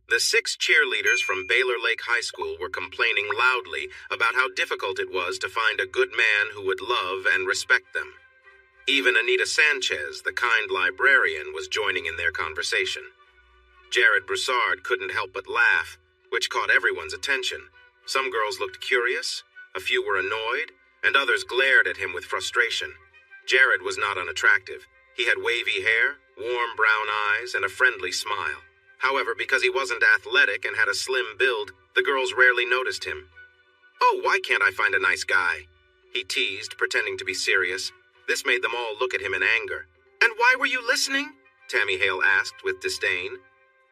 The 6 cheerleaders from Baylor Lake High School were complaining loudly about how difficult it was to find a good man who would love and respect them. Even Anita Sanchez, the kind librarian, was joining in their conversation. Jared Broussard couldn't help but laugh, which caught everyone's attention. Some girls looked curious, a few were annoyed, and others glared at him with frustration. Jared was not unattractive. He had wavy hair, warm brown eyes, and a friendly smile. However, because he wasn't athletic and had a slim build, the girls rarely noticed him. "Oh, why can't I find a nice guy?" he teased, pretending to be serious. This made them all look at him in anger. "And why were you listening?" Tammy Hale asked with disdain.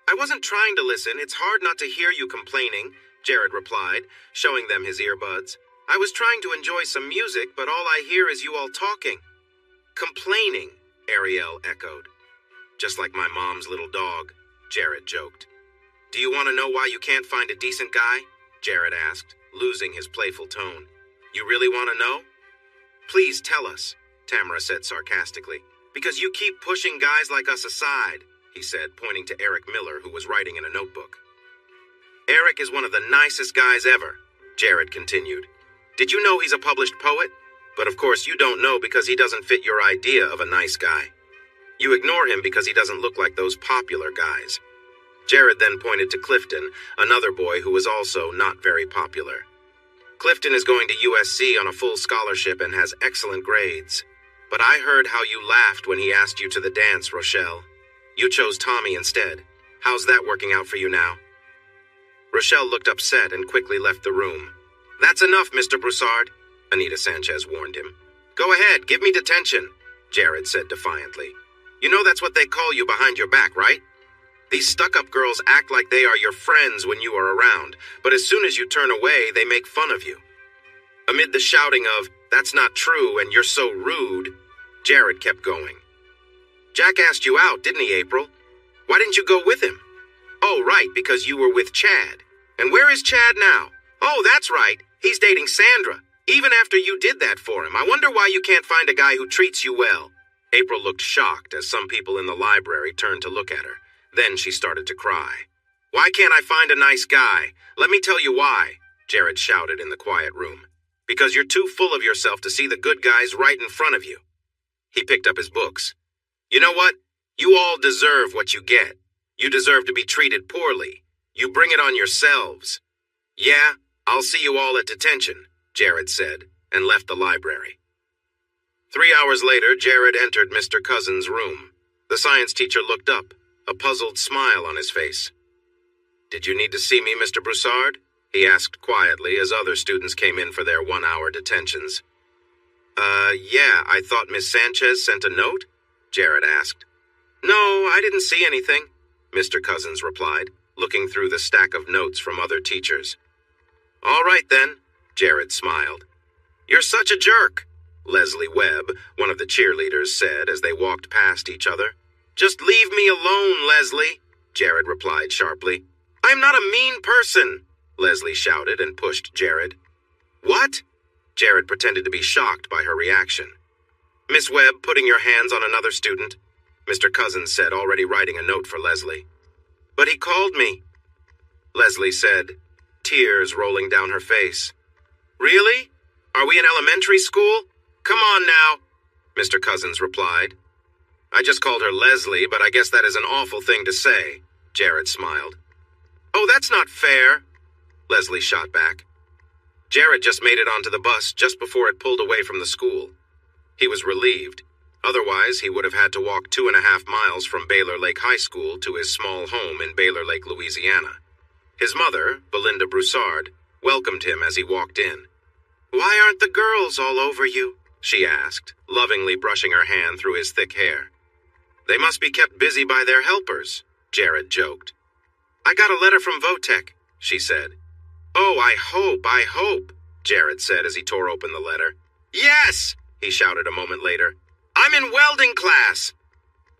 "I wasn't trying to listen. It's hard not to hear you complaining," Jared replied, showing them his earbuds. "I was trying to enjoy some music, but all I hear is you all talking." "Complaining," Ariel echoed. "Just like my mom's little dog," Jared joked. "Do you want to know why you can't find a decent guy?" Jared asked, losing his playful tone. "You really want to know?" "Please tell us," Tamara said sarcastically. "Because you keep pushing guys like us aside," he said, pointing to Eric Miller, who was writing in a notebook. "Eric is one of the nicest guys ever," Jared continued. "Did you know he's a published poet? But of course you don't know because he doesn't fit your idea of a nice guy. You ignore him because he doesn't look like those popular guys." Jared then pointed to Clifton, another boy who was also not very popular. "Clifton is going to USC on a full scholarship and has excellent grades. But I heard how you laughed when he asked you to the dance, Rochelle. You chose Tommy instead. How's that working out for you now?" Rochelle looked upset and quickly left the room. "That's enough, Mr. Broussard," Anita Sanchez warned him. "Go ahead, give me detention," Jared said defiantly. "You know that's what they call you behind your back, right? These stuck-up girls act like they are your friends when you are around, but as soon as you turn away, they make fun of you." Amid the shouting of, "That's not true," and "You're so rude," Jared kept going. "Jack asked you out, didn't he, April? Why didn't you go with him?" "Oh, right, because you were with Chad. And where is Chad now?" "Oh, that's right. He's dating Sandra. Even after you did that for him. I wonder why you can't find a guy who treats you well." April looked shocked as some people in the library turned to look at her. Then she started to cry. "Why can't I find a nice guy? Let me tell you why," Jared shouted in the quiet room. "Because you're too full of yourself to see the good guys right in front of you." He picked up his books. "You know what? You all deserve what you get. You deserve to be treated poorly. You bring it on yourselves." "Yeah, I'll see you all at detention," Jared said, and left the library. 3 hours later, Jared entered Mr. Cousins' room. The science teacher looked up, a puzzled smile on his face. "Did you need to see me, Mr. Broussard?" he asked quietly as other students came in for their 1-hour detentions. Yeah, I thought Miss Sanchez sent a note?" Jared asked. "No, I didn't see anything," Mr. Cousins replied, looking through the stack of notes from other teachers. "All right then," Jared smiled. "You're such a jerk," Leslie Webb, one of the cheerleaders, said as they walked past each other. "Just leave me alone, Leslie," Jared replied sharply. "I'm not a mean person," Leslie shouted and pushed Jared. "What?" Jared pretended to be shocked by her reaction. "Miss Webb, putting your hands on another student," Mr. Cousins said, already writing a note for Leslie. "But he called me," Leslie said, tears rolling down her face. "Really? Are we in elementary school? Come on now," Mr. Cousins replied. "I just called her Leslie, but I guess that is an awful thing to say," Jared smiled. "Oh, that's not fair," Leslie shot back. Jared just made it onto the bus just before it pulled away from the school. He was relieved. Otherwise, he would have had to walk 2.5 miles from Baylor Lake High School to his small home in Baylor Lake, Louisiana. His mother, Belinda Broussard, welcomed him as he walked in. "Why aren't the girls all over you?" she asked, lovingly brushing her hand through his thick hair. "They must be kept busy by their helpers," Jared joked. "I got a letter from Votech," she said. "Oh, I hope," Jared said as he tore open the letter. "Yes!" he shouted a moment later. "I'm in welding class!"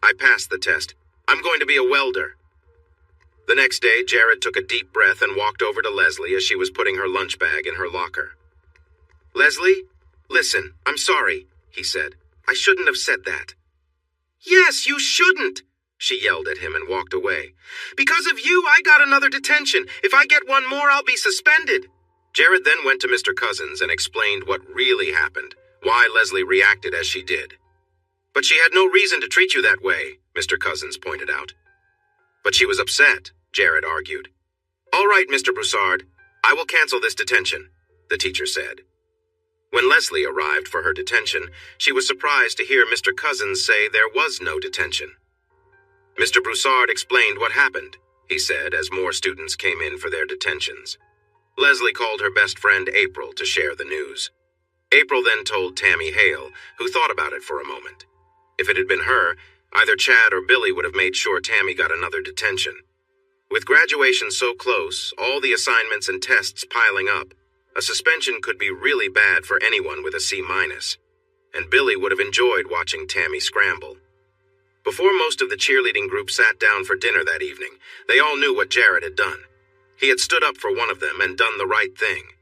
"I passed the test. I'm going to be a welder." The next day, Jared took a deep breath and walked over to Leslie as she was putting her lunch bag in her locker. "Leslie, listen, I'm sorry," he said. "I shouldn't have said that." "Yes, you shouldn't," She yelled at him and walked away. "Because of you, I got another detention. If I get one more, I'll be suspended." Jared then went to Mr. Cousins and explained what really happened, why Leslie reacted as she did. "But she had no reason to treat you that way," Mr. Cousins pointed out. "But she was upset," Jared argued. "All right, Mr. Broussard, I will cancel this detention," the teacher said. When Leslie arrived for her detention, she was surprised to hear Mr. Cousins say there was no detention. "Mr. Broussard explained what happened," he said as more students came in for their detentions. Leslie called her best friend April to share the news. April then told Tammy Hale, who thought about it for a moment. If it had been her, either Chad or Billy would have made sure Tammy got another detention. With graduation so close, all the assignments and tests piling up, a suspension could be really bad for anyone with a C-, and Billy would have enjoyed watching Tammy scramble. Before most of the cheerleading group sat down for dinner that evening, they all knew what Jared had done. He had stood up for one of them and done the right thing.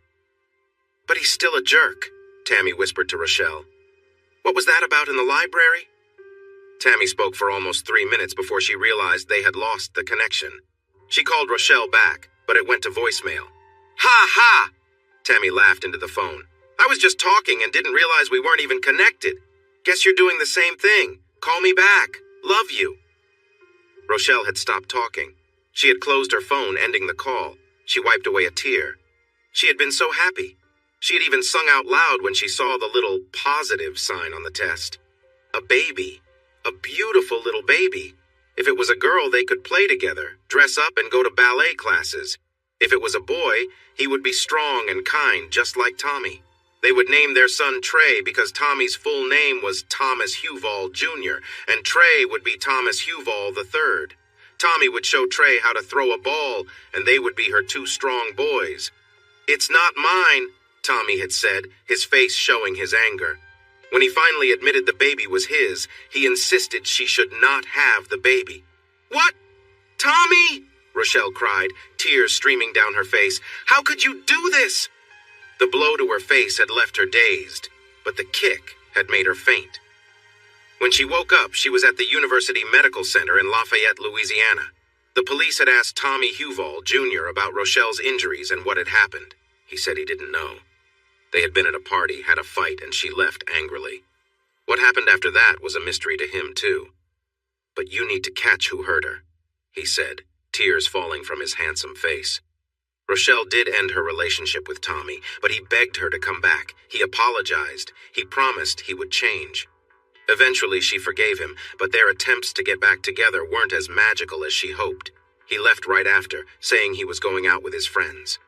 "But he's still a jerk," Tammy whispered to Rochelle. "What was that about in the library?" Tammy spoke for almost 3 minutes before she realized they had lost the connection. She called Rochelle back, but it went to voicemail. "Ha ha!" Tammy laughed into the phone. "I was just talking and didn't realize we weren't even connected. Guess you're doing the same thing. Call me back. Love you." Rochelle had stopped talking. She had closed her phone, ending the call. She wiped away a tear. She had been so happy. She had even sung out loud when she saw the little positive sign on the test. A baby. A beautiful little baby. If it was a girl, they could play together, dress up, and go to ballet classes. If it was a boy, he would be strong and kind, just like Tommy. They would name their son Trey because Tommy's full name was Thomas Huval Jr., and Trey would be Thomas Huval III. Tommy would show Trey how to throw a ball, and they would be her two strong boys. "It's not mine," Tommy had said, his face showing his anger. When he finally admitted the baby was his, he insisted she should not have the baby. "What? Tommy?" Rochelle cried, tears streaming down her face. "How could you do this?" The blow to her face had left her dazed, but the kick had made her faint. When she woke up, she was at the University Medical Center in Lafayette, Louisiana. The police had asked Tommy Huval Jr. about Rochelle's injuries and what had happened. He said he didn't know. They had been at a party, had a fight, and she left angrily. What happened after that was a mystery to him, too. "But you need to catch who hurt her," he said, tears falling from his handsome face. Rochelle did end her relationship with Tommy, but he begged her to come back. He apologized. He promised he would change. Eventually, she forgave him, but their attempts to get back together weren't as magical as she hoped. He left right after, saying he was going out with his friends.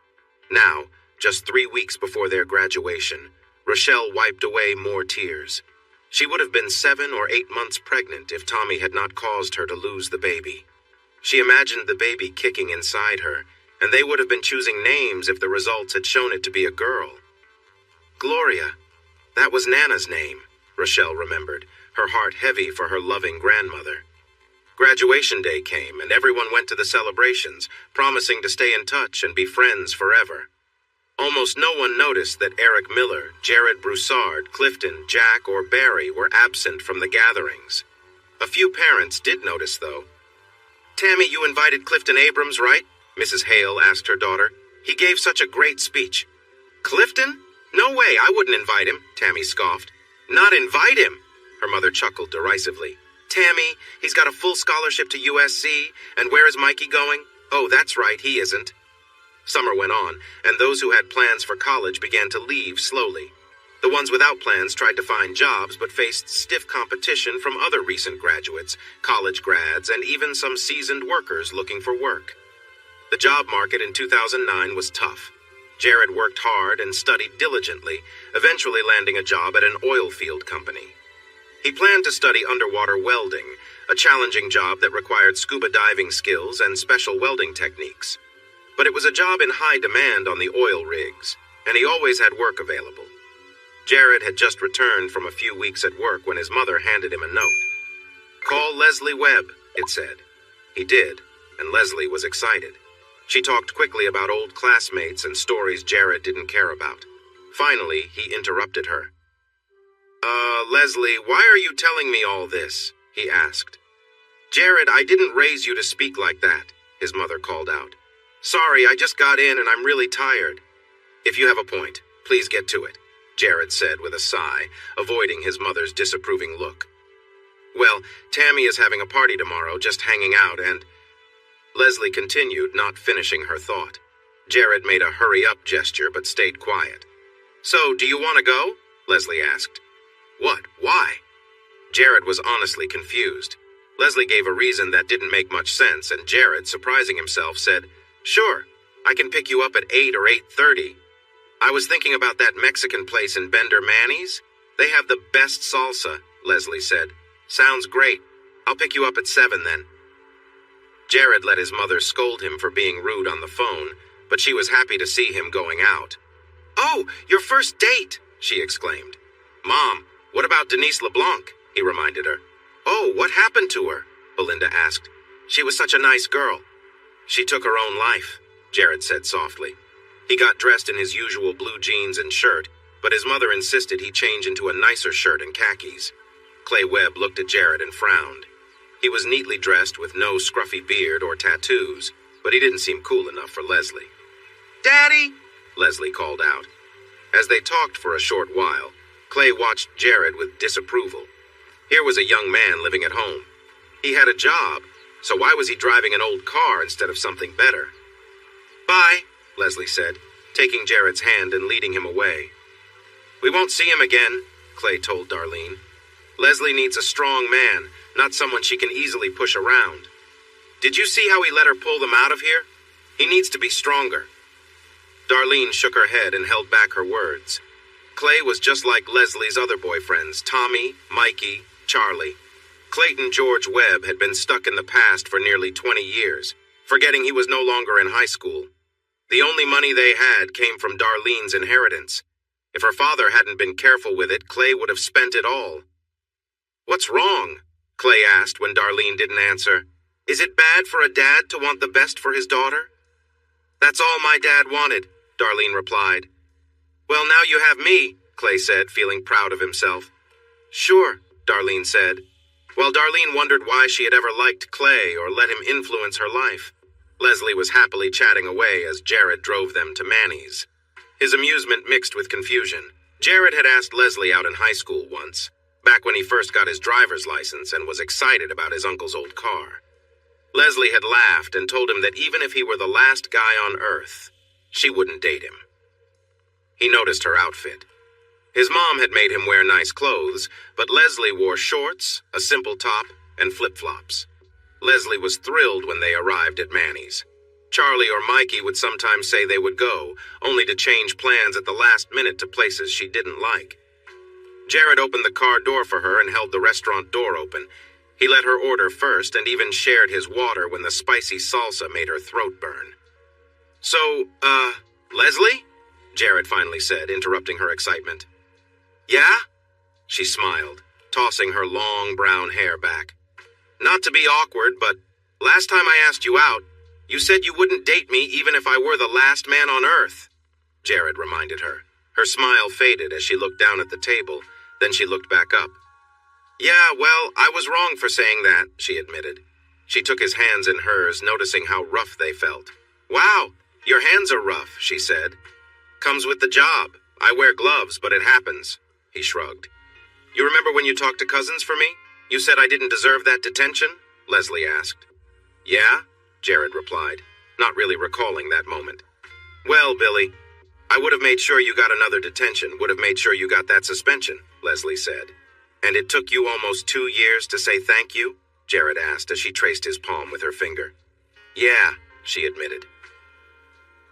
Now, just 3 weeks before their graduation, Rochelle wiped away more tears. She would have been 7 or 8 months pregnant if Tommy had not caused her to lose the baby. She imagined the baby kicking inside her, and they would have been choosing names if the results had shown it to be a girl. Gloria. That was Nana's name, Rochelle remembered, her heart heavy for her loving grandmother. Graduation day came, and everyone went to the celebrations, promising to stay in touch and be friends forever. Almost no one noticed that Eric Miller, Jared Broussard, Clifton, Jack, or Barry were absent from the gatherings. A few parents did notice, though. "Tammy, you invited Clifton Abrams, right?" Mrs. Hale asked her daughter. "He gave such a great speech." "Clifton? No way, I wouldn't invite him," Tammy scoffed. "Not invite him?" Her mother chuckled derisively. "Tammy, he's got a full scholarship to USC, and where is Mikey going? Oh, that's right, he isn't." Summer went on, and those who had plans for college began to leave slowly. The ones without plans tried to find jobs, but faced stiff competition from other recent graduates, college grads, and even some seasoned workers looking for work. The job market in 2009 was tough. Jared worked hard and studied diligently, eventually landing a job at an oil field company. He planned to study underwater welding, a challenging job that required scuba diving skills and special welding techniques. But it was a job in high demand on the oil rigs, and he always had work available. Jared had just returned from a few weeks at work when his mother handed him a note. "Call Leslie Webb," it said. He did, and Leslie was excited. She talked quickly about old classmates and stories Jared didn't care about. Finally, he interrupted her. Leslie, why are you telling me all this?" he asked. Jared, I didn't raise you to speak like that, his mother called out. Sorry, I just got in and I'm really tired. If you have a point, please get to it, Jared said with a sigh, avoiding his mother's disapproving look. Well, Tammy is having a party tomorrow, just hanging out, and... Leslie continued, not finishing her thought. Jared made a hurry-up gesture but stayed quiet. So, do you want to go? Leslie asked. What? Why? Jared was honestly confused. Leslie gave a reason that didn't make much sense, and Jared, surprising himself, said, Sure, I can pick you up at 8 or 8:30. I was thinking about that Mexican place in Bender Manny's. They have the best salsa, Leslie said. Sounds great. I'll pick you up at 7 then. Jared let his mother scold him for being rude on the phone, but she was happy to see him going out. Oh, your first date, she exclaimed. Mom, what about Denise LeBlanc? He reminded her. Oh, what happened to her? Belinda asked. She was such a nice girl. She took her own life, Jared said softly. He got dressed in his usual blue jeans and shirt, but his mother insisted he change into a nicer shirt and khakis. Clay Webb looked at Jared and frowned. He was neatly dressed with no scruffy beard or tattoos, but he didn't seem cool enough for Leslie. Daddy! Leslie called out. As they talked for a short while, Clay watched Jared with disapproval. Here was a young man living at home. He had a job, so why was he driving an old car instead of something better? Bye, Leslie said, taking Jared's hand and leading him away. We won't see him again, Clay told Darlene. Leslie needs a strong man, not someone she can easily push around. Did you see how he let her pull them out of here? He needs to be stronger. Darlene shook her head and held back her words. Clay was just like Leslie's other boyfriends, Tommy, Mikey, Charlie. Clayton George Webb had been stuck in the past for nearly 20 years, forgetting he was no longer in high school. The only money they had came from Darlene's inheritance. If her father hadn't been careful with it, Clay would have spent it all. What's wrong? Clay asked when Darlene didn't answer. Is it bad for a dad to want the best for his daughter? That's all my dad wanted, Darlene replied. Well, now you have me, Clay said, feeling proud of himself. Sure, Darlene said. While Darlene wondered why she had ever liked Clay or let him influence her life, Leslie was happily chatting away as Jared drove them to Manny's. His amusement mixed with confusion. Jared had asked Leslie out in high school once, back when he first got his driver's license and was excited about his uncle's old car. Leslie had laughed and told him that even if he were the last guy on Earth, she wouldn't date him. He noticed her outfit. His mom had made him wear nice clothes, but Leslie wore shorts, a simple top, and flip-flops. Leslie was thrilled when they arrived at Manny's. Charlie or Mikey would sometimes say they would go, only to change plans at the last minute to places she didn't like. Jared opened the car door for her and held the restaurant door open. He let her order first and even shared his water when the spicy salsa made her throat burn. So, Leslie? Jared finally said, interrupting her excitement. Yeah? She smiled, tossing her long brown hair back. Not to be awkward, but last time I asked you out, you said you wouldn't date me even if I were the last man on Earth, Jared reminded her. Her smile faded as she looked down at the table, then she looked back up. Yeah, well, I was wrong for saying that, she admitted. She took his hands in hers, noticing how rough they felt. Wow, your hands are rough, she said. Comes with the job. I wear gloves, but it happens, he shrugged. You remember when you talked to Cousins for me? You said I didn't deserve that detention? Leslie asked. Yeah, Jared replied, not really recalling that moment. Well, Billy, I would have made sure you got another detention, would have made sure you got that suspension, Leslie said. And it took you almost 2 years to say thank you? Jared asked as she traced his palm with her finger. Yeah, she admitted.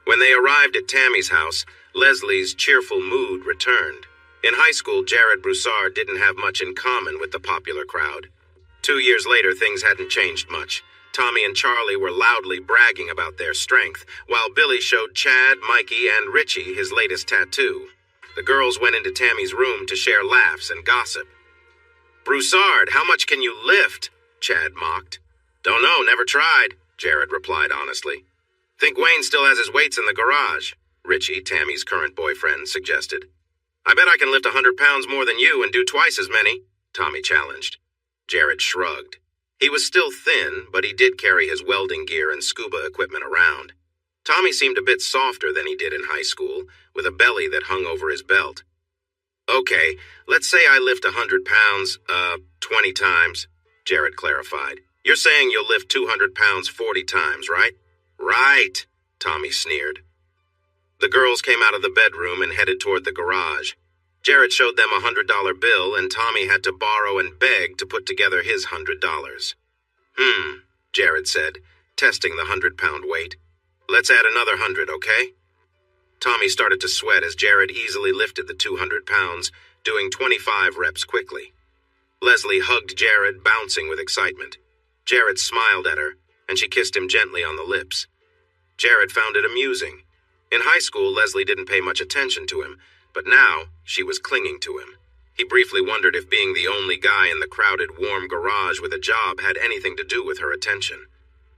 When they arrived at Tammy's house, Leslie's cheerful mood returned. In high school, Jared Broussard didn't have much in common with the popular crowd. 2 years later, things hadn't changed much. Tommy and Charlie were loudly bragging about their strength, while Billy showed Chad, Mikey, and Richie his latest tattoo. The girls went into Tammy's room to share laughs and gossip. Broussard, how much can you lift? Chad mocked. Don't know, never tried, Jared replied honestly. Think Wayne still has his weights in the garage, Richie, Tammy's current boyfriend, suggested. I bet I can lift 100 pounds more than you and do twice as many, Tommy challenged. Jared shrugged. He was still thin, but he did carry his welding gear and scuba equipment around. Tommy seemed a bit softer than he did in high school, with a belly that hung over his belt. "Okay, let's say I lift 100 pounds, 20 times, Jared clarified. "You're saying you'll lift 200 pounds 40 times, right?" "Right," Tommy sneered. The girls came out of the bedroom and headed toward the garage. Jared showed them a $100 bill, and Tommy had to borrow and beg to put together his $100. Jared said, testing the 100-pound weight. "Let's add another 100, okay?" Tommy started to sweat as Jared easily lifted the 200 pounds, doing 25 reps quickly. Leslie hugged Jared, bouncing with excitement. Jared smiled at her, and she kissed him gently on the lips. Jared found it amusing. In high school, Leslie didn't pay much attention to him, but now she was clinging to him. He briefly wondered if being the only guy in the crowded, warm garage with a job had anything to do with her attention.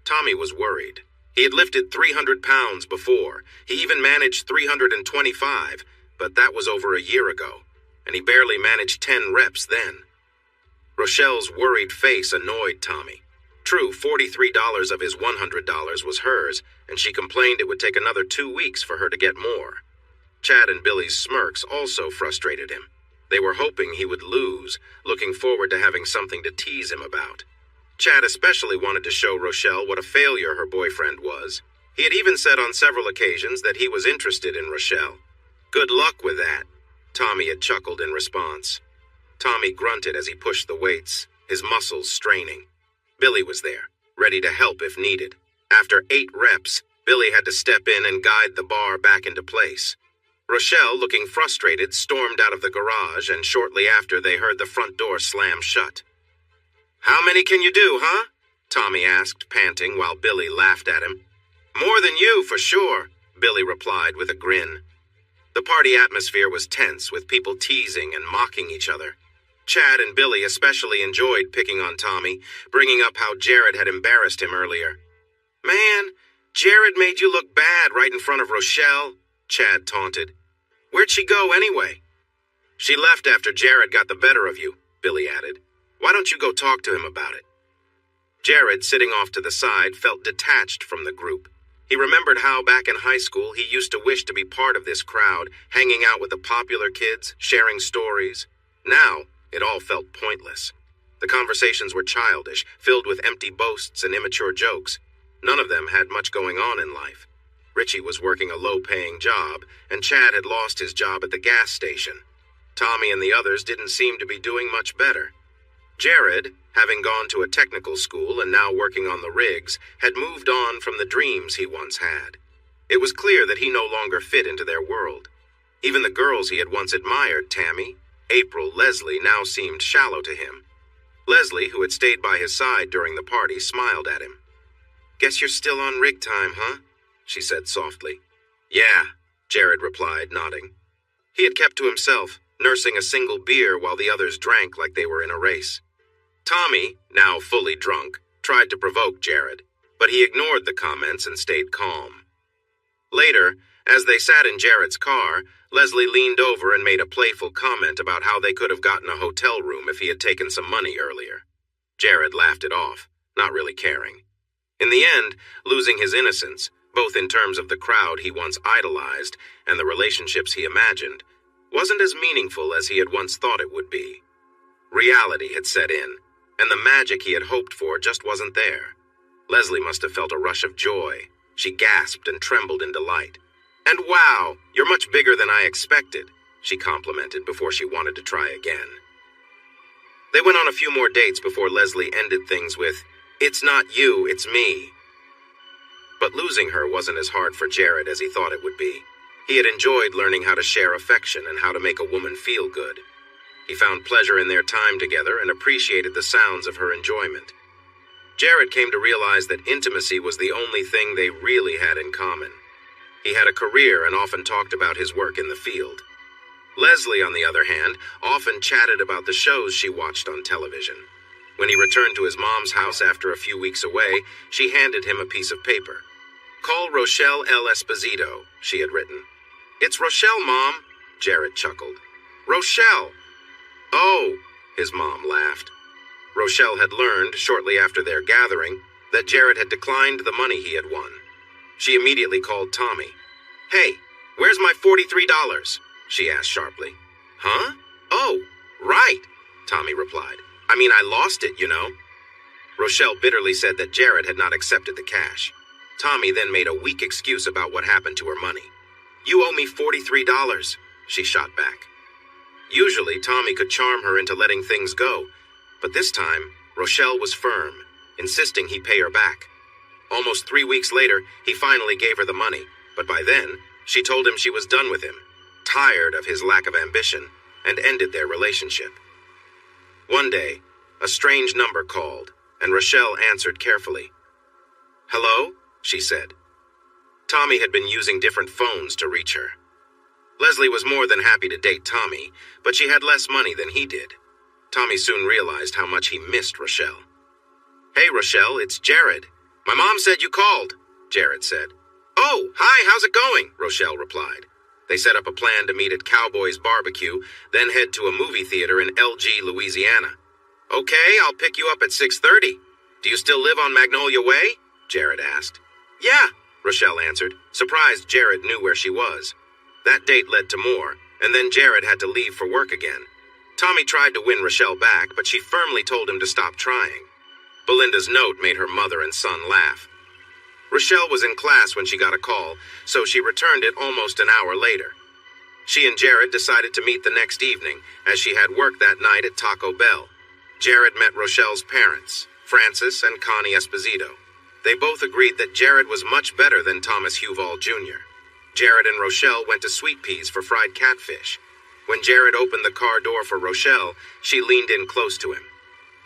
Tommy was worried. He had lifted 300 pounds before. He even managed 325, but that was over a year ago, and he barely managed 10 reps then. Rochelle's worried face annoyed Tommy. True, $43 of his $100 was hers, and she complained it would take another 2 weeks for her to get more. Chad and Billy's smirks also frustrated him. They were hoping he would lose, looking forward to having something to tease him about. Chad especially wanted to show Rochelle what a failure her boyfriend was. He had even said on several occasions that he was interested in Rochelle. "Good luck with that," Tommy had chuckled in response. Tommy grunted as he pushed the weights, his muscles straining. Billy was there, ready to help if needed. After 8 reps, Billy had to step in and guide the bar back into place. Rochelle, looking frustrated, stormed out of the garage, and shortly after they heard the front door slam shut. "How many can you do, huh?" Tommy asked, panting, while Billy laughed at him. "More than you, for sure," Billy replied with a grin. The party atmosphere was tense, with people teasing and mocking each other. Chad and Billy especially enjoyed picking on Tommy, bringing up how Jared had embarrassed him earlier. "Man, Jared made you look bad right in front of Rochelle," Chad taunted. "Where'd she go anyway?" "She left after Jared got the better of you," Billy added. "Why don't you go talk to him about it?" Jared, sitting off to the side, felt detached from the group. He remembered how, back in high school, he used to wish to be part of this crowd, hanging out with the popular kids, sharing stories. Now, it all felt pointless. The conversations were childish, filled with empty boasts and immature jokes. None of them had much going on in life. Richie was working a low-paying job, and Chad had lost his job at the gas station. Tommy and the others didn't seem to be doing much better. Jared, having gone to a technical school and now working on the rigs, had moved on from the dreams he once had. It was clear that he no longer fit into their world. Even the girls he had once admired, Tammy, April, Leslie, now seemed shallow to him. Leslie, who had stayed by his side during the party, smiled at him. "Guess you're still on rig time, huh?" she said softly. "Yeah," Jared replied, nodding. He had kept to himself, nursing a single beer while the others drank like they were in a race. Tommy, now fully drunk, tried to provoke Jared, but he ignored the comments and stayed calm. Later, as they sat in Jared's car, Leslie leaned over and made a playful comment about how they could have gotten a hotel room if he had taken some money earlier. Jared laughed it off, not really caring. In the end, losing his innocence, both in terms of the crowd he once idolized and the relationships he imagined, wasn't as meaningful as he had once thought it would be. Reality had set in, and the magic he had hoped for just wasn't there. Leslie must have felt a rush of joy. She gasped and trembled in delight. "And wow, you're much bigger than I expected," she complimented before she wanted to try again. They went on a few more dates before Leslie ended things with, "It's not you, it's me." But losing her wasn't as hard for Jared as he thought it would be. He had enjoyed learning how to share affection and how to make a woman feel good. He found pleasure in their time together and appreciated the sounds of her enjoyment. Jared came to realize that intimacy was the only thing they really had in common. He had a career and often talked about his work in the field. Leslie, on the other hand, often chatted about the shows she watched on television. When he returned to his mom's house after a few weeks away, she handed him a piece of paper. "Call Rochelle L. Esposito," she had written. "It's Rochelle, Mom," Jared chuckled. "Rochelle!" "Oh," his mom laughed. Rochelle had learned, shortly after their gathering, that Jared had declined the money he had won. She immediately called Tommy. "Hey, where's my $43? She asked sharply. "Huh? Oh, right," Tommy replied. "I mean, I lost it, you know." Rochelle bitterly said that Jared had not accepted the cash. Tommy then made a weak excuse about what happened to her money. "You owe me $43, she shot back. Usually, Tommy could charm her into letting things go, but this time, Rochelle was firm, insisting he pay her back. Almost 3 weeks later, he finally gave her the money, but by then, she told him she was done with him, tired of his lack of ambition, and ended their relationship. One day, a strange number called, and Rochelle answered carefully. "Hello?" she said. Tommy had been using different phones to reach her. Leslie was more than happy to date Tommy, but she had less money than he did. Tommy soon realized how much he missed Rochelle. "Hey, Rochelle, it's Jared. My mom said you called," Jared said. "Oh, hi, how's it going?" Rochelle replied. They set up a plan to meet at Cowboy's Barbecue, then head to a movie theater in LG, Louisiana. "Okay, I'll pick you up at 6:30. Do you still live on Magnolia Way?" Jared asked. "Yeah," Rochelle answered, surprised Jared knew where she was. That date led to more, and then Jared had to leave for work again. Tommy tried to win Rochelle back, but she firmly told him to stop trying. Belinda's note made her mother and son laugh. Rochelle was in class when she got a call, so she returned it almost an hour later. She and Jared decided to meet the next evening, as she had work that night at Taco Bell. Jared met Rochelle's parents, Francis and Connie Esposito. They both agreed that Jared was much better than Thomas Huval Jr. Jared and Rochelle went to Sweet Peas for fried catfish. When Jared opened the car door for Rochelle, she leaned in close to him.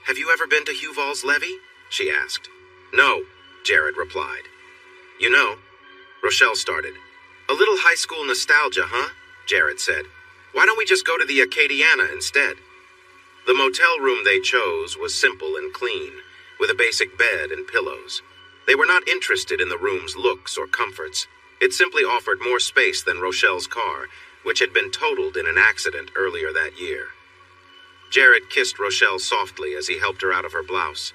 "Have you ever been to Huval's Levee?" she asked. "No," Jared replied. "You know," Rochelle started. "A little high school nostalgia, huh?" Jared said. "Why don't we just go to the Acadiana instead?" The motel room they chose was simple and clean, with a basic bed and pillows. They were not interested in the room's looks or comforts. It simply offered more space than Rochelle's car, which had been totaled in an accident earlier that year. Jared kissed Rochelle softly as he helped her out of her blouse.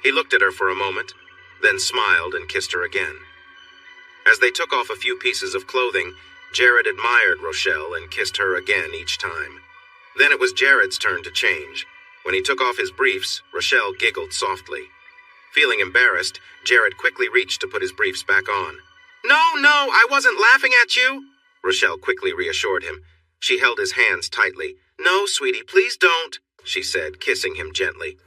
He looked at her for a moment, then smiled and kissed her again. As they took off a few pieces of clothing, Jared admired Rochelle and kissed her again each time. Then it was Jared's turn to change. When he took off his briefs, Rochelle giggled softly. Feeling embarrassed, Jared quickly reached to put his briefs back on. No, I wasn't laughing at you," Rochelle quickly reassured him. She held his hands tightly. "No, sweetie, please don't," she said, kissing him gently.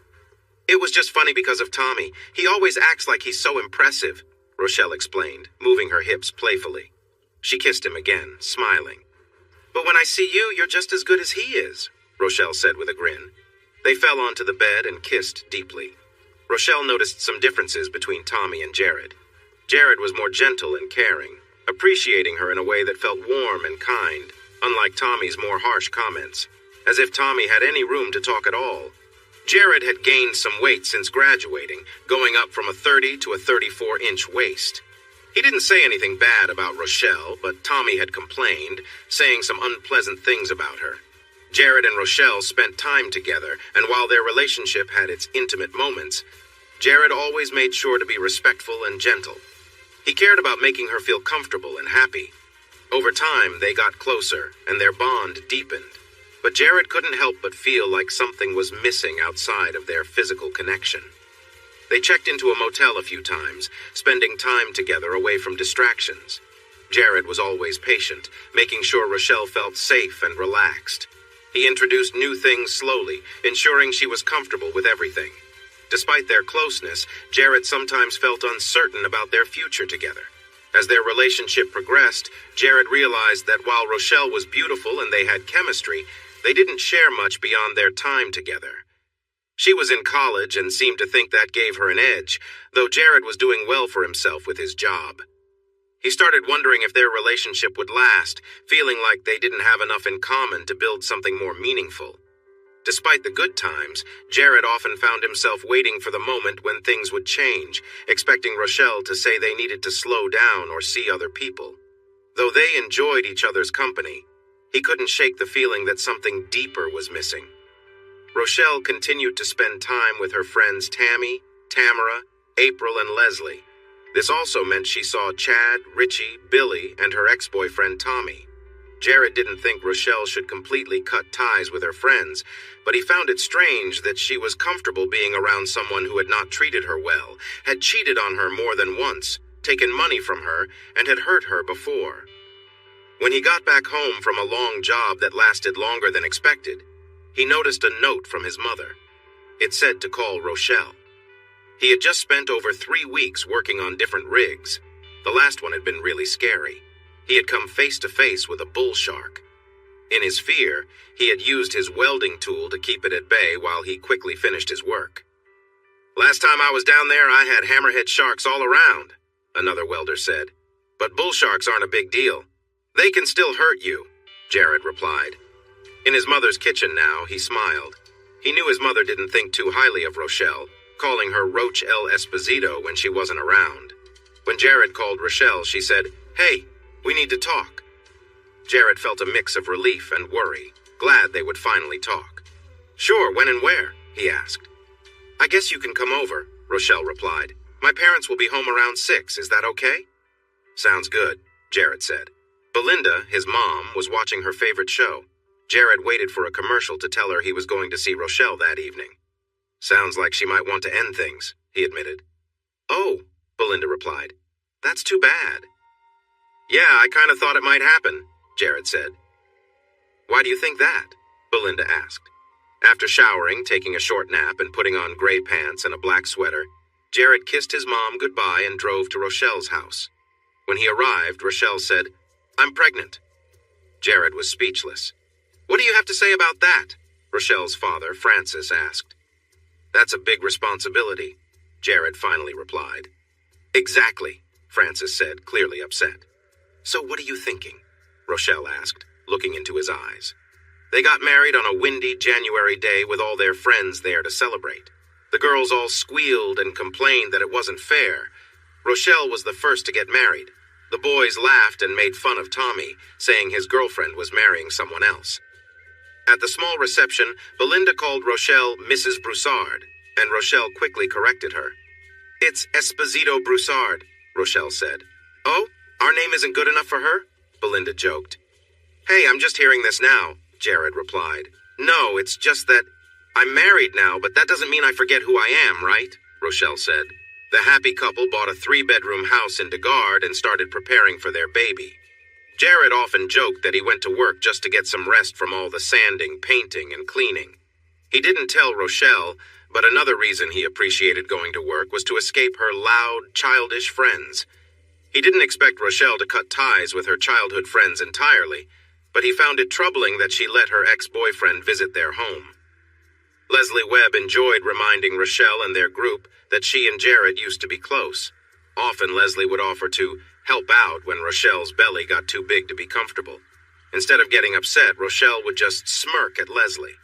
"It was just funny because of Tommy. He always acts like he's so impressive," Rochelle explained, moving her hips playfully. She kissed him again, smiling. "But when I see you, you're just as good as he is," Rochelle said with a grin. They fell onto the bed and kissed deeply. Rochelle noticed some differences between Tommy and Jared. Jared was more gentle and caring, appreciating her in a way that felt warm and kind, unlike Tommy's more harsh comments, as if Tommy had any room to talk at all. Jared had gained some weight since graduating, going up from a 30 to a 34-inch waist. He didn't say anything bad about Rochelle, but Tommy had complained, saying some unpleasant things about her. Jared and Rochelle spent time together, and while their relationship had its intimate moments, Jared always made sure to be respectful and gentle. He cared about making her feel comfortable and happy. Over time, they got closer, and their bond deepened. But Jared couldn't help but feel like something was missing outside of their physical connection. They checked into a motel a few times, spending time together away from distractions. Jared was always patient, making sure Rochelle felt safe and relaxed. He introduced new things slowly, ensuring she was comfortable with everything. Despite their closeness, Jared sometimes felt uncertain about their future together. As their relationship progressed, Jared realized that while Rochelle was beautiful and they had chemistry, they didn't share much beyond their time together. She was in college and seemed to think that gave her an edge, though Jared was doing well for himself with his job. He started wondering if their relationship would last, feeling like they didn't have enough in common to build something more meaningful. Despite the good times, Jared often found himself waiting for the moment when things would change, expecting Rochelle to say they needed to slow down or see other people. Though they enjoyed each other's company, he couldn't shake the feeling that something deeper was missing. Rochelle continued to spend time with her friends Tammy, Tamara, April, and Leslie. This also meant she saw Chad, Richie, Billy, and her ex-boyfriend Tommy. Jared didn't think Rochelle should completely cut ties with her friends, but he found it strange that she was comfortable being around someone who had not treated her well, had cheated on her more than once, taken money from her, and had hurt her before. When he got back home from a long job that lasted longer than expected, he noticed a note from his mother. It said to call Rochelle. He had just spent over 3 weeks working on different rigs. The last one had been really scary. He had come face to face with a bull shark. In his fear, he had used his welding tool to keep it at bay while he quickly finished his work. "Last time I was down there, I had hammerhead sharks all around," another welder said. "But bull sharks aren't a big deal. They can still hurt you," Jared replied. In his mother's kitchen now, he smiled. He knew his mother didn't think too highly of Rochelle, calling her Roach El Esposito when she wasn't around. When Jared called Rochelle, she said, "Hey, we need to talk." Jared felt a mix of relief and worry, glad they would finally talk. "Sure, when and where?" he asked. "I guess you can come over," Rochelle replied. "My parents will be home around 6, is that okay?" "Sounds good," Jared said. Belinda, his mom, was watching her favorite show. Jared waited for a commercial to tell her he was going to see Rochelle that evening. "Sounds like she might want to end things," he admitted. "Oh," Belinda replied. "That's too bad." "Yeah, I kind of thought it might happen," Jared said. "Why do you think that?" Belinda asked. After showering, taking a short nap, and putting on gray pants and a black sweater, Jared kissed his mom goodbye and drove to Rochelle's house. When he arrived, Rochelle said, "I'm pregnant." Jared was speechless. "What do you have to say about that?" Rochelle's father, Francis, asked. "That's a big responsibility," Jared finally replied. "Exactly," Francis said, clearly upset. "So what are you thinking?" Rochelle asked, looking into his eyes. They got married on a windy January day with all their friends there to celebrate. The girls all squealed and complained that it wasn't fair. Rochelle was the first to get married. The boys laughed and made fun of Tommy, saying his girlfriend was marrying someone else. At the small reception, Belinda called Rochelle Mrs. Broussard, and Rochelle quickly corrected her. "It's Esposito Broussard," Rochelle said. "Oh, our name isn't good enough for her?" Belinda joked. "Hey, I'm just hearing this now," Jared replied. "No, it's just that I'm married now, but that doesn't mean I forget who I am, right?" Rochelle said. The happy couple bought a 3-bedroom house in DeGard and started preparing for their baby. Jared often joked that he went to work just to get some rest from all the sanding, painting, and cleaning. He didn't tell Rochelle, but another reason he appreciated going to work was to escape her loud, childish friends. He didn't expect Rochelle to cut ties with her childhood friends entirely, but he found it troubling that she let her ex-boyfriend visit their home. Leslie Webb enjoyed reminding Rochelle and their group that she and Jared used to be close. Often Leslie would offer to help out when Rochelle's belly got too big to be comfortable. Instead of getting upset, Rochelle would just smirk at Leslie.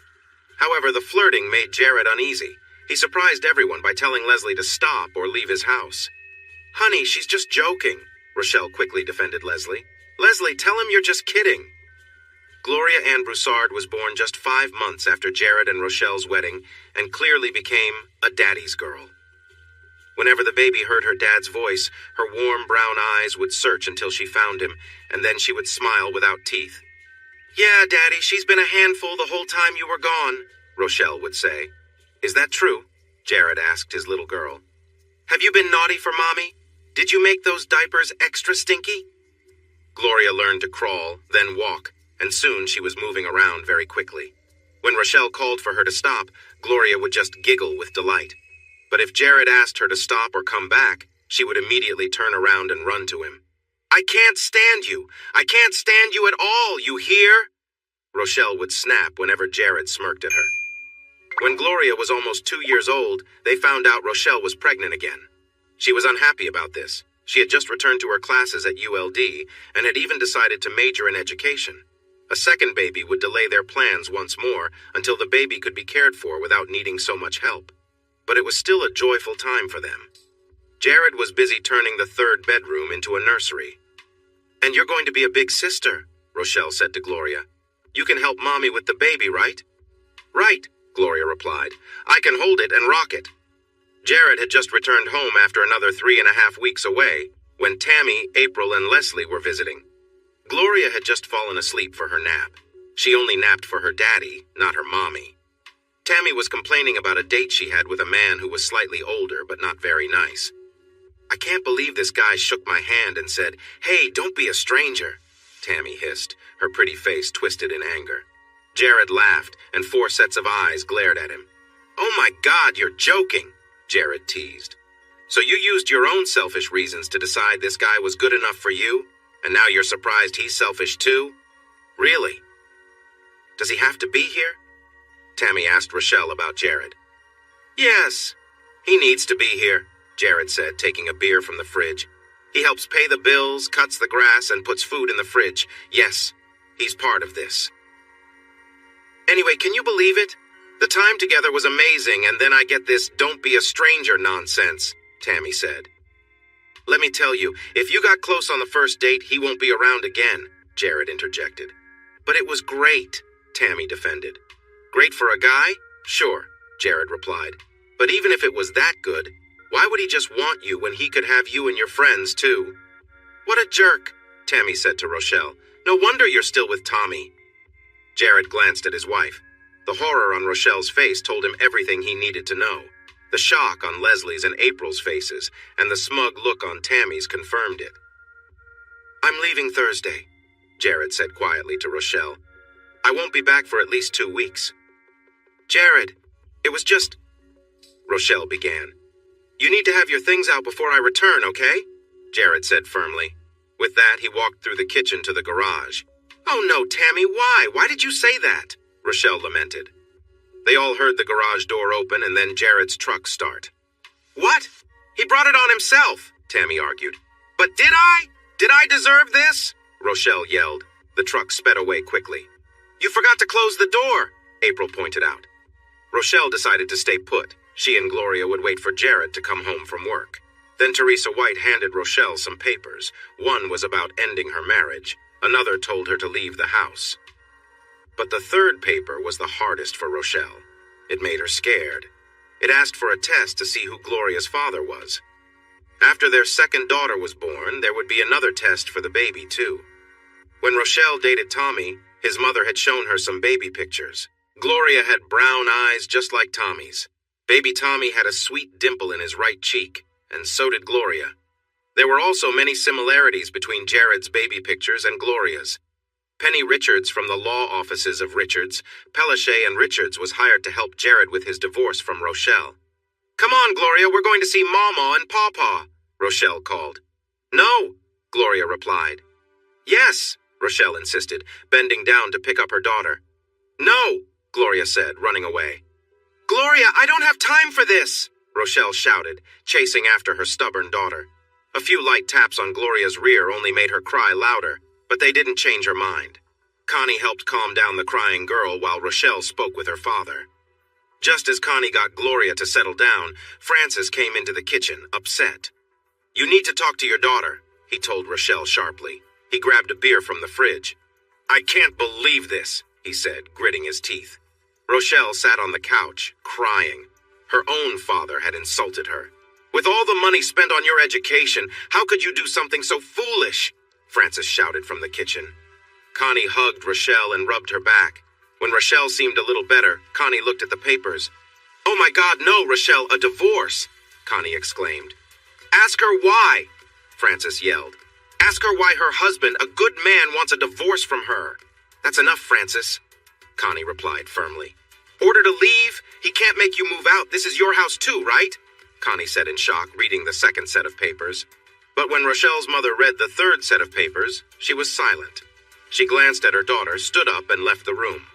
However, the flirting made Jared uneasy. He surprised everyone by telling Leslie to stop or leave his house. "Honey, she's just joking," Rochelle quickly defended Leslie. "Leslie, tell him you're just kidding." Gloria Ann Broussard was born just 5 months after Jared and Rochelle's wedding and clearly became a daddy's girl. Whenever the baby heard her dad's voice, her warm brown eyes would search until she found him, and then she would smile without teeth. "Yeah, Daddy, she's been a handful the whole time you were gone," Rochelle would say. "Is that true?" Jared asked his little girl. "Have you been naughty for Mommy? Did you make those diapers extra stinky?" Gloria learned to crawl, then walk, and soon she was moving around very quickly. When Rochelle called for her to stop, Gloria would just giggle with delight. But if Jared asked her to stop or come back, she would immediately turn around and run to him. "I can't stand you! I can't stand you at all, you hear?" Rochelle would snap whenever Jared smirked at her. When Gloria was almost 2 years old, they found out Rochelle was pregnant again. She was unhappy about this. She had just returned to her classes at ULD and had even decided to major in education. A second baby would delay their plans once more until the baby could be cared for without needing so much help. But it was still a joyful time for them. Jared was busy turning the 3rd bedroom into a nursery. "And you're going to be a big sister," Rochelle said to Gloria. "You can help Mommy with the baby, right?" "Right," Gloria replied. I can hold it and rock it. Jared had just returned home after another 3.5 weeks away, when Tammy, April, and Leslie were visiting. Gloria had just fallen asleep for her nap. She only napped for her daddy, not her mommy. Tammy was complaining about a date she had with a man who was slightly older but not very nice. I can't believe this guy shook my hand and said, "Hey, don't be a stranger," Tammy hissed, her pretty face twisted in anger. Jared laughed, and 4 sets of eyes glared at him. "Oh my God, you're joking," Jared teased. "So you used your own selfish reasons to decide this guy was good enough for you, and now you're surprised he's selfish too? Really? Does he have to be here?" Tammy asked Rochelle about Jared. "Yes, he needs to be here," Jared said, taking a beer from the fridge. "He helps pay the bills, cuts the grass, and puts food in the fridge. Yes, he's part of this." "Anyway, can you believe it? The time together was amazing, and then I get this 'don't be a stranger' nonsense," Tammy said. "Let me tell you, if you got close on the first date, he won't be around again," Jared interjected. "But it was great," Tammy defended. "Great for a guy? Sure," Jared replied. "But even if it was that good, why would he just want you when he could have you and your friends too?" "What a jerk," Tammy said to Rochelle. "No wonder you're still with Tommy." Jared glanced at his wife. The horror on Rochelle's face told him everything he needed to know. The shock on Leslie's and April's faces, and the smug look on Tammy's confirmed it. "I'm leaving Thursday," Jared said quietly to Rochelle. "I won't be back for at least 2 weeks." "Jared, it was just—" Rochelle began. "You need to have your things out before I return, okay?" Jared said firmly. With that, he walked through the kitchen to the garage. "Oh no, Tammy, why? Why did you say that?" Rochelle lamented. They all heard the garage door open and then Jared's truck start. "What? He brought it on himself," Tammy argued. "But did I? Did I deserve this?" Rochelle yelled. The truck sped away quickly. "You forgot to close the door," April pointed out. Rochelle decided to stay put. She and Gloria would wait for Jared to come home from work. Then Teresa White handed Rochelle some papers. One was about ending her marriage. Another told her to leave the house. But the third paper was the hardest for Rochelle. It made her scared. It asked for a test to see who Gloria's father was. After their second daughter was born, there would be another test for the baby, too. When Rochelle dated Tommy, his mother had shown her some baby pictures. Gloria had brown eyes just like Tommy's. Baby Tommy had a sweet dimple in his right cheek, and so did Gloria. There were also many similarities between Jared's baby pictures and Gloria's. Penny Richards from the law offices of Richards, Pellichet and Richards was hired to help Jared with his divorce from Rochelle. "Come on, Gloria, we're going to see Mama and Pawpaw," Rochelle called. "No," Gloria replied. "Yes," Rochelle insisted, bending down to pick up her daughter. "No," Gloria said, running away. "Gloria, I don't have time for this," Rochelle shouted, chasing after her stubborn daughter. A few light taps on Gloria's rear only made her cry louder, but they didn't change her mind. Connie helped calm down the crying girl while Rochelle spoke with her father. Just as Connie got Gloria to settle down, Francis came into the kitchen, upset. "You need to talk to your daughter," he told Rochelle sharply. He grabbed a beer from the fridge. "I can't believe this," he said, gritting his teeth. Rochelle sat on the couch, crying. Her own father had insulted her. "With all the money spent on your education, how could you do something so foolish?" Francis shouted from the kitchen. Connie hugged Rochelle and rubbed her back. When Rochelle seemed a little better, Connie looked at the papers. "Oh my God, no, Rochelle, a divorce!" Connie exclaimed. "Ask her why!" Francis yelled. "Ask her why her husband, a good man, wants a divorce from her." "That's enough, Francis," Connie replied firmly. "Order to leave? He can't make you move out. This is your house too, right?" Connie said in shock, reading the second set of papers. But when Rochelle's mother read the third set of papers, she was silent. She glanced at her daughter, stood up, and left the room.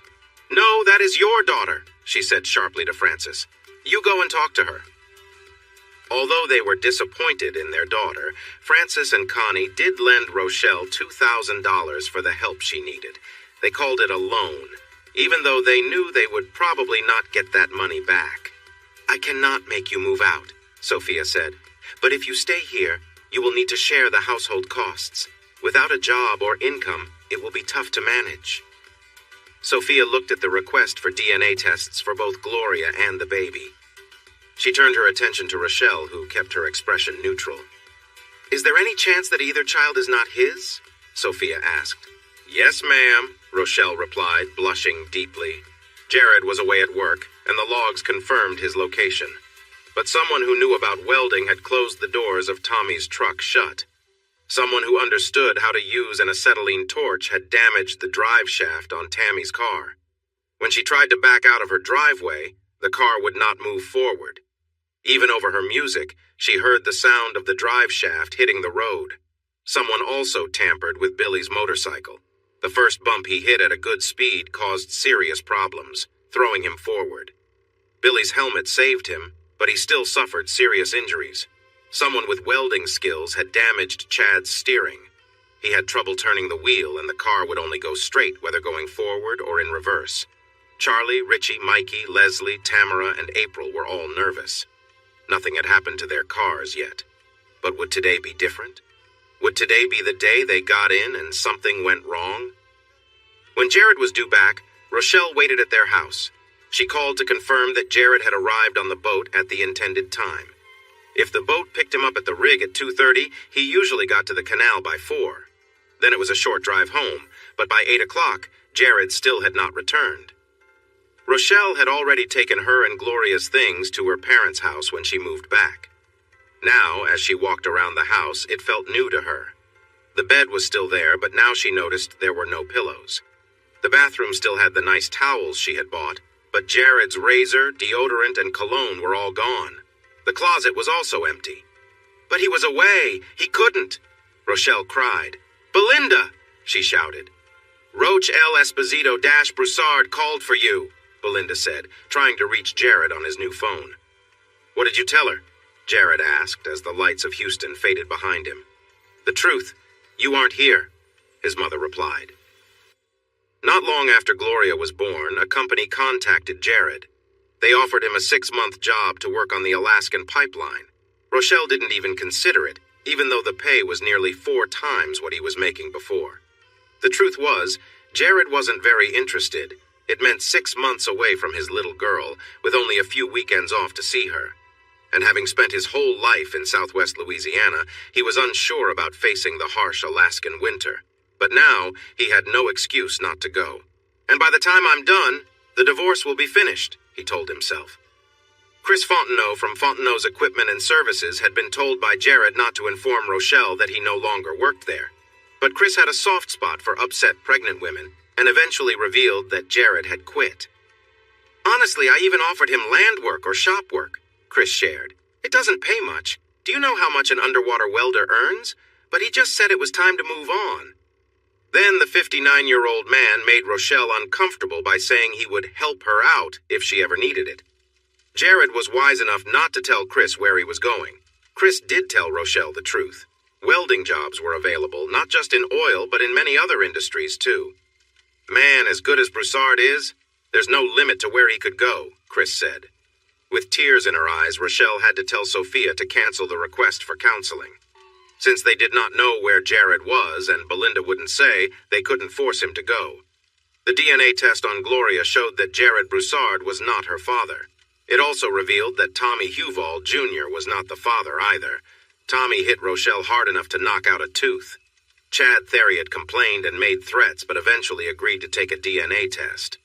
"No, that is your daughter," she said sharply to Francis. "You go and talk to her." Although they were disappointed in their daughter, Francis and Connie did lend Rochelle $2,000 for the help she needed. They called it a loan, even though they knew they would probably not get that money back. "I cannot make you move out," Sophia said. "But if you stay here, you will need to share the household costs. Without a job or income, it will be tough to manage." Sophia looked at the request for DNA tests for both Gloria and the baby. She turned her attention to Rochelle, who kept her expression neutral. "Is there any chance that either child is not his?" Sophia asked. "Yes, ma'am," Rochelle replied, blushing deeply. Jared was away at work, and the logs confirmed his location. But someone who knew about welding had closed the doors of Tommy's truck shut. Someone who understood how to use an acetylene torch had damaged the drive shaft on Tammy's car. When she tried to back out of her driveway, the car would not move forward. Even over her music, she heard the sound of the drive shaft hitting the road. Someone also tampered with Billy's motorcycle. The first bump he hit at a good speed caused serious problems, throwing him forward. Billy's helmet saved him, but he still suffered serious injuries. Someone with welding skills had damaged Chad's steering. He had trouble turning the wheel, and the car would only go straight, whether going forward or in reverse. Charlie, Richie, Mikey, Leslie, Tamara, and April were all nervous. Nothing had happened to their cars yet. But would today be different? Would today be the day they got in and something went wrong? When Jared was due back, Rochelle waited at their house. She called to confirm that Jared had arrived on the boat at the intended time. If the boat picked him up at the rig at 2:30, he usually got to the canal by 4. Then it was a short drive home, but by 8 o'clock, Jared still had not returned. Rochelle had already taken her and Gloria's things to her parents' house when she moved back. Now, as she walked around the house, it felt new to her. The bed was still there, but now she noticed there were no pillows. The bathroom still had the nice towels she had bought, but Jared's razor, deodorant, and cologne were all gone. The closet was also empty. "But he was away! He couldn't!" Rochelle cried. "Belinda!" she shouted. "Roach L. Esposito-Broussard called for you," Belinda said, trying to reach Jared on his new phone. "What did you tell her?" Jared asked as the lights of Houston faded behind him. "The truth. You aren't here," his mother replied. Not long after Gloria was born, a company contacted Jared. They offered him a 6-month job to work on the Alaskan pipeline. Rochelle didn't even consider it, even though the pay was nearly 4 times what he was making before. The truth was, Jared wasn't very interested. It meant 6 months away from his little girl, with only a few weekends off to see her. And having spent his whole life in southwest Louisiana, he was unsure about facing the harsh Alaskan winter. But now, he had no excuse not to go. "And by the time I'm done, the divorce will be finished," he told himself. Chris Fontenot from Fontenot's Equipment and Services had been told by Jared not to inform Rochelle that he no longer worked there. But Chris had a soft spot for upset pregnant women, and eventually revealed that Jared had quit. "Honestly, I even offered him land work or shop work," Chris shared. "It doesn't pay much. Do you know how much an underwater welder earns? But he just said it was time to move on." Then the 59-year-old man made Rochelle uncomfortable by saying he would help her out if she ever needed it. Jared was wise enough not to tell Chris where he was going. Chris did tell Rochelle the truth. Welding jobs were available, not just in oil, but in many other industries too. "Man, as good as Broussard is, there's no limit to where he could go," Chris said. With tears in her eyes, Rochelle had to tell Sophia to cancel the request for counseling. Since they did not know where Jared was, and Belinda wouldn't say, they couldn't force him to go. The DNA test on Gloria showed that Jared Broussard was not her father. It also revealed that Tommy Huval Jr. was not the father either. Tommy hit Rochelle hard enough to knock out a tooth. Chad Theriot complained and made threats, but eventually agreed to take a DNA test.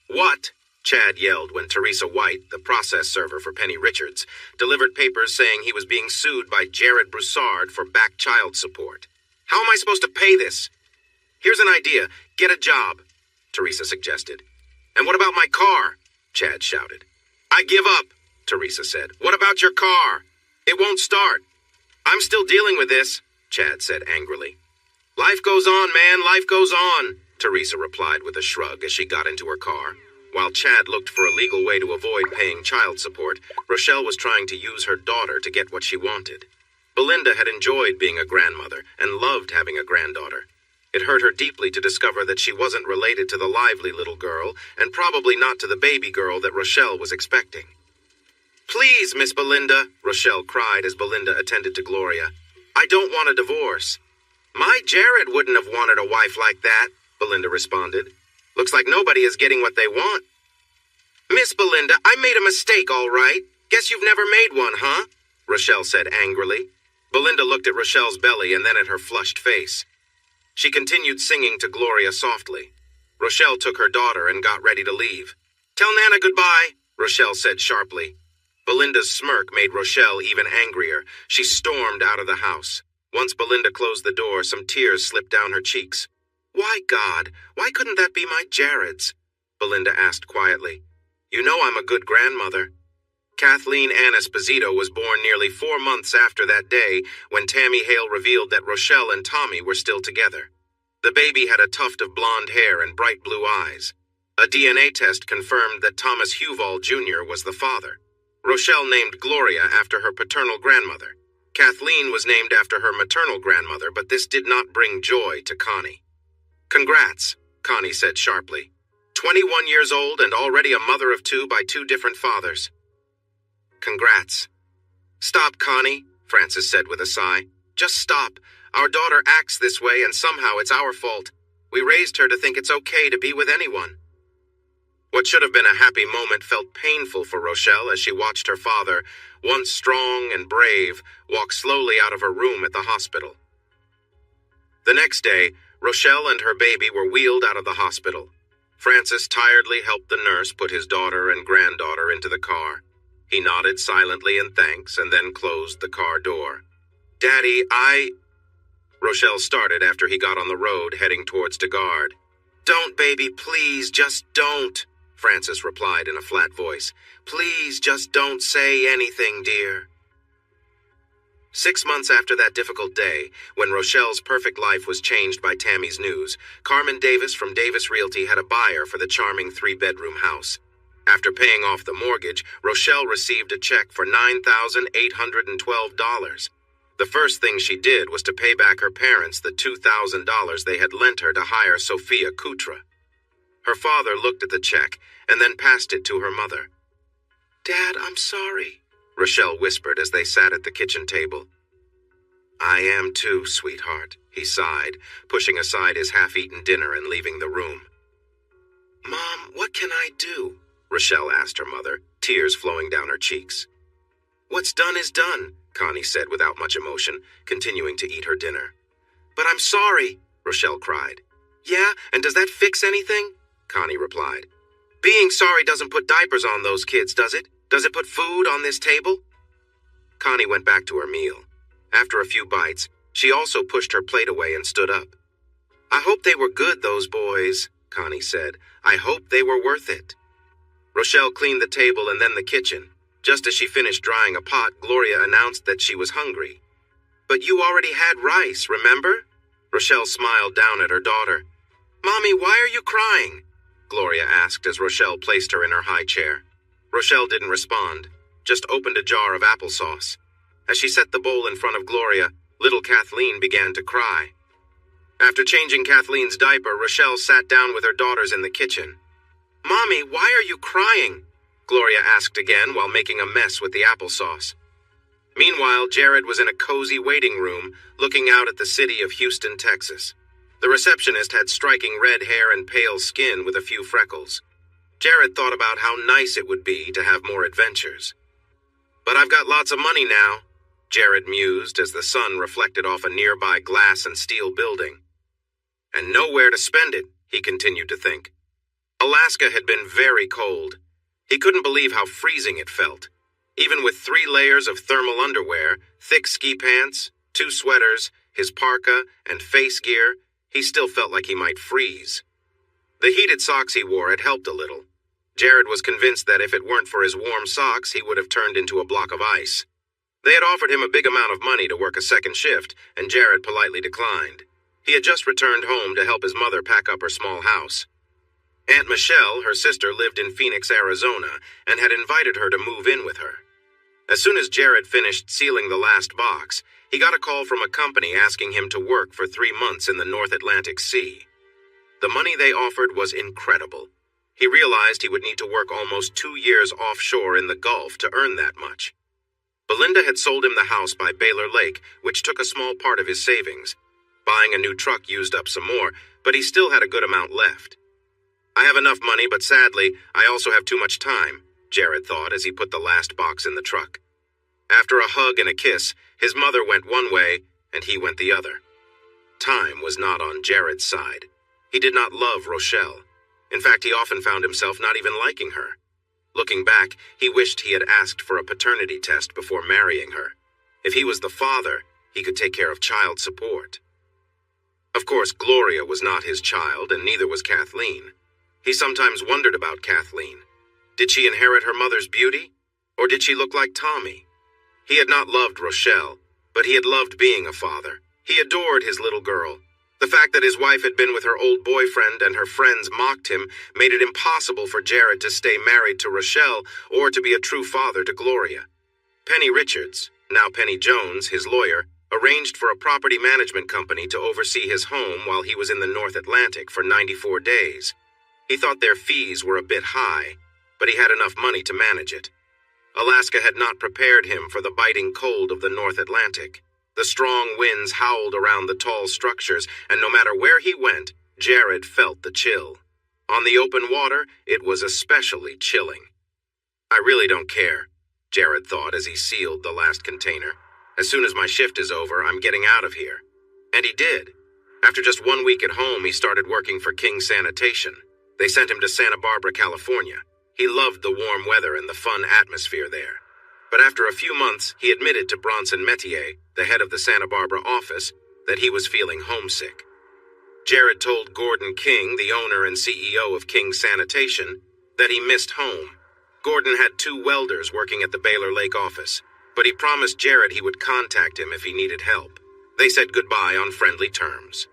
"What?" Chad yelled when Teresa White, the process server for Penny Richards, delivered papers saying he was being sued by Jared Broussard for back child support. "How am I supposed to pay this?" "Here's an idea. Get a job," Teresa suggested. "And what about my car?" Chad shouted. "I give up," Teresa said. "What about your car?" "It won't start." "I'm still dealing with this," Chad said angrily. "Life goes on, man, life goes on," Teresa replied with a shrug as she got into her car. While Chad looked for a legal way to avoid paying child support, Rochelle was trying to use her daughter to get what she wanted. Belinda had enjoyed being a grandmother and loved having a granddaughter. It hurt her deeply to discover that she wasn't related to the lively little girl, and probably not to the baby girl that Rochelle was expecting. "Please, Miss Belinda," Rochelle cried as Belinda attended to Gloria. "I don't want a divorce." "My Jared wouldn't have wanted a wife like that," Belinda responded. Looks like nobody is getting what they want. Miss Belinda, I made a mistake, all right. Guess you've never made one, huh? Rochelle said angrily. Belinda looked at Rochelle's belly and then at her flushed face. She continued singing to Gloria softly. Rochelle took her daughter and got ready to leave. Tell Nana goodbye, Rochelle said sharply. Belinda's smirk made Rochelle even angrier. She stormed out of the house. Once Belinda closed the door, some tears slipped down her cheeks. Why, God, why couldn't that be my Jared's? Belinda asked quietly. You know I'm a good grandmother. Kathleen Ann Esposito was born nearly 4 months after that day when Tammy Hale revealed that Rochelle and Tommy were still together. The baby had a tuft of blonde hair and bright blue eyes. A DNA test confirmed that Thomas Huval Jr. was the father. Rochelle named Gloria after her paternal grandmother. Kathleen was named after her maternal grandmother, but this did not bring joy to Connie. Congrats, Connie said sharply. 21 years old and already a mother of 2 by 2 different fathers. Congrats. Stop, Connie, Frances said with a sigh. Just stop. Our daughter acts this way and somehow it's our fault. We raised her to think it's okay to be with anyone. What should have been a happy moment felt painful for Rochelle as she watched her father, once strong and brave, walk slowly out of her room at the hospital. The next day, Rochelle and her baby were wheeled out of the hospital. Francis tiredly helped the nurse put his daughter and granddaughter into the car. He nodded silently in thanks and then closed the car door. Daddy, Rochelle started after he got on the road heading towards DeGard. Don't, baby, please, just don't, Frances replied in a flat voice. Please, just don't say anything, dear. 6 months after that difficult day, when Rochelle's perfect life was changed by Tammy's news, Carmen Davis from Davis Realty had a buyer for the charming 3-bedroom house. After paying off the mortgage, Rochelle received a check for $9,812. The first thing she did was to pay back her parents the $2,000 they had lent her to hire Sophia Kutra. Her father looked at the check and then passed it to her mother. Dad, I'm sorry, Rochelle whispered as they sat at the kitchen table. I am too, sweetheart, he sighed, pushing aside his half-eaten dinner and leaving the room. Mom, what can I do? Rochelle asked her mother, tears flowing down her cheeks. What's done is done, Connie said without much emotion, continuing to eat her dinner. But I'm sorry, Rochelle cried. Yeah, and does that fix anything? Connie replied. Being sorry doesn't put diapers on those kids, does it? Does it put food on this table? Connie went back to her meal. After a few bites, she also pushed her plate away and stood up. I hope they were good, those boys, Connie said. I hope they were worth it. Rochelle cleaned the table and then the kitchen. Just as she finished drying a pot, Gloria announced that she was hungry. But you already had rice, remember? Rochelle smiled down at her daughter. Mommy, why are you crying? Gloria asked as Rochelle placed her in her high chair. Rochelle didn't respond, just opened a jar of applesauce. As she set the bowl in front of Gloria, little Kathleen began to cry. After changing Kathleen's diaper, Rochelle sat down with her daughters in the kitchen. Mommy, why are you crying? Gloria asked again while making a mess with the applesauce. Meanwhile, Jared was in a cozy waiting room, looking out at the city of Houston, Texas. The receptionist had striking red hair and pale skin with a few freckles. Jared thought about how nice it would be to have more adventures. But I've got lots of money now, Jared mused as the sun reflected off a nearby glass and steel building. And nowhere to spend it, he continued to think. Alaska had been very cold. He couldn't believe how freezing it felt. Even with 3 layers of thermal underwear, thick ski pants, 2 sweaters, his parka, and face gear, he still felt like he might freeze. The heated socks he wore had helped a little. Jared was convinced that if it weren't for his warm socks, he would have turned into a block of ice. They had offered him a big amount of money to work a second shift, and Jared politely declined. He had just returned home to help his mother pack up her small house. Aunt Michelle, her sister, lived in Phoenix, Arizona, and had invited her to move in with her. As soon as Jared finished sealing the last box, he got a call from a company asking him to work for 3 months in the North Atlantic Sea. The money they offered was incredible. He realized he would need to work almost 2 years offshore in the Gulf to earn that much. Belinda had sold him the house by Baylor Lake, which took a small part of his savings. Buying a new truck used up some more, but he still had a good amount left. I have enough money, but sadly, I also have too much time, Jared thought as he put the last box in the truck. After a hug and a kiss, his mother went one way and he went the other. Time was not on Jared's side. He did not love Rochelle. In fact, he often found himself not even liking her. Looking back, he wished he had asked for a paternity test before marrying her. If he was the father, he could take care of child support. Of course, Gloria was not his child, and neither was Kathleen. He sometimes wondered about Kathleen. Did she inherit her mother's beauty? Or did she look like Tommy? He had not loved Rochelle, but he had loved being a father. He adored his little girl. The fact that his wife had been with her old boyfriend and her friends mocked him made it impossible for Jared to stay married to Rochelle or to be a true father to Gloria. Penny Richards, now Penny Jones, his lawyer, arranged for a property management company to oversee his home while he was in the North Atlantic for 94 days. He thought their fees were a bit high, but he had enough money to manage it. Alaska had not prepared him for the biting cold of the North Atlantic. The strong winds howled around the tall structures, and no matter where he went, Jared felt the chill. On the open water, it was especially chilling. I really don't care, Jared thought as he sealed the last container. As soon as my shift is over, I'm getting out of here. And he did. After just 1 week at home, he started working for King Sanitation. They sent him to Santa Barbara, California. He loved the warm weather and the fun atmosphere there. But after a few months, he admitted to Bronson Metier, the head of the Santa Barbara office, that he was feeling homesick. Jared told Gordon King, the owner and CEO of King Sanitation, that he missed home. Gordon had 2 welders working at the Baylor Lake office, but he promised Jared he would contact him if he needed help. They said goodbye on friendly terms.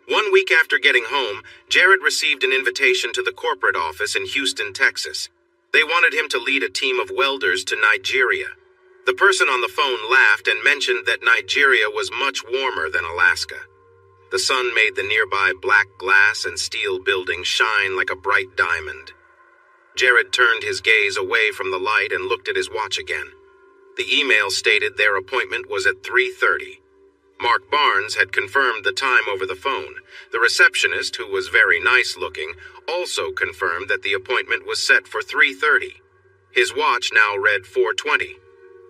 1 week after getting home, Jared received an invitation to the corporate office in Houston, Texas. They wanted him to lead a team of welders to Nigeria. The person on the phone laughed and mentioned that Nigeria was much warmer than Alaska. The sun made the nearby black glass and steel buildings shine like a bright diamond. Jared turned his gaze away from the light and looked at his watch again. The email stated their appointment was at 3:30. Mark Barnes had confirmed the time over the phone. The receptionist, who was very nice-looking, also confirmed that the appointment was set for 3:30. His watch now read 4:20.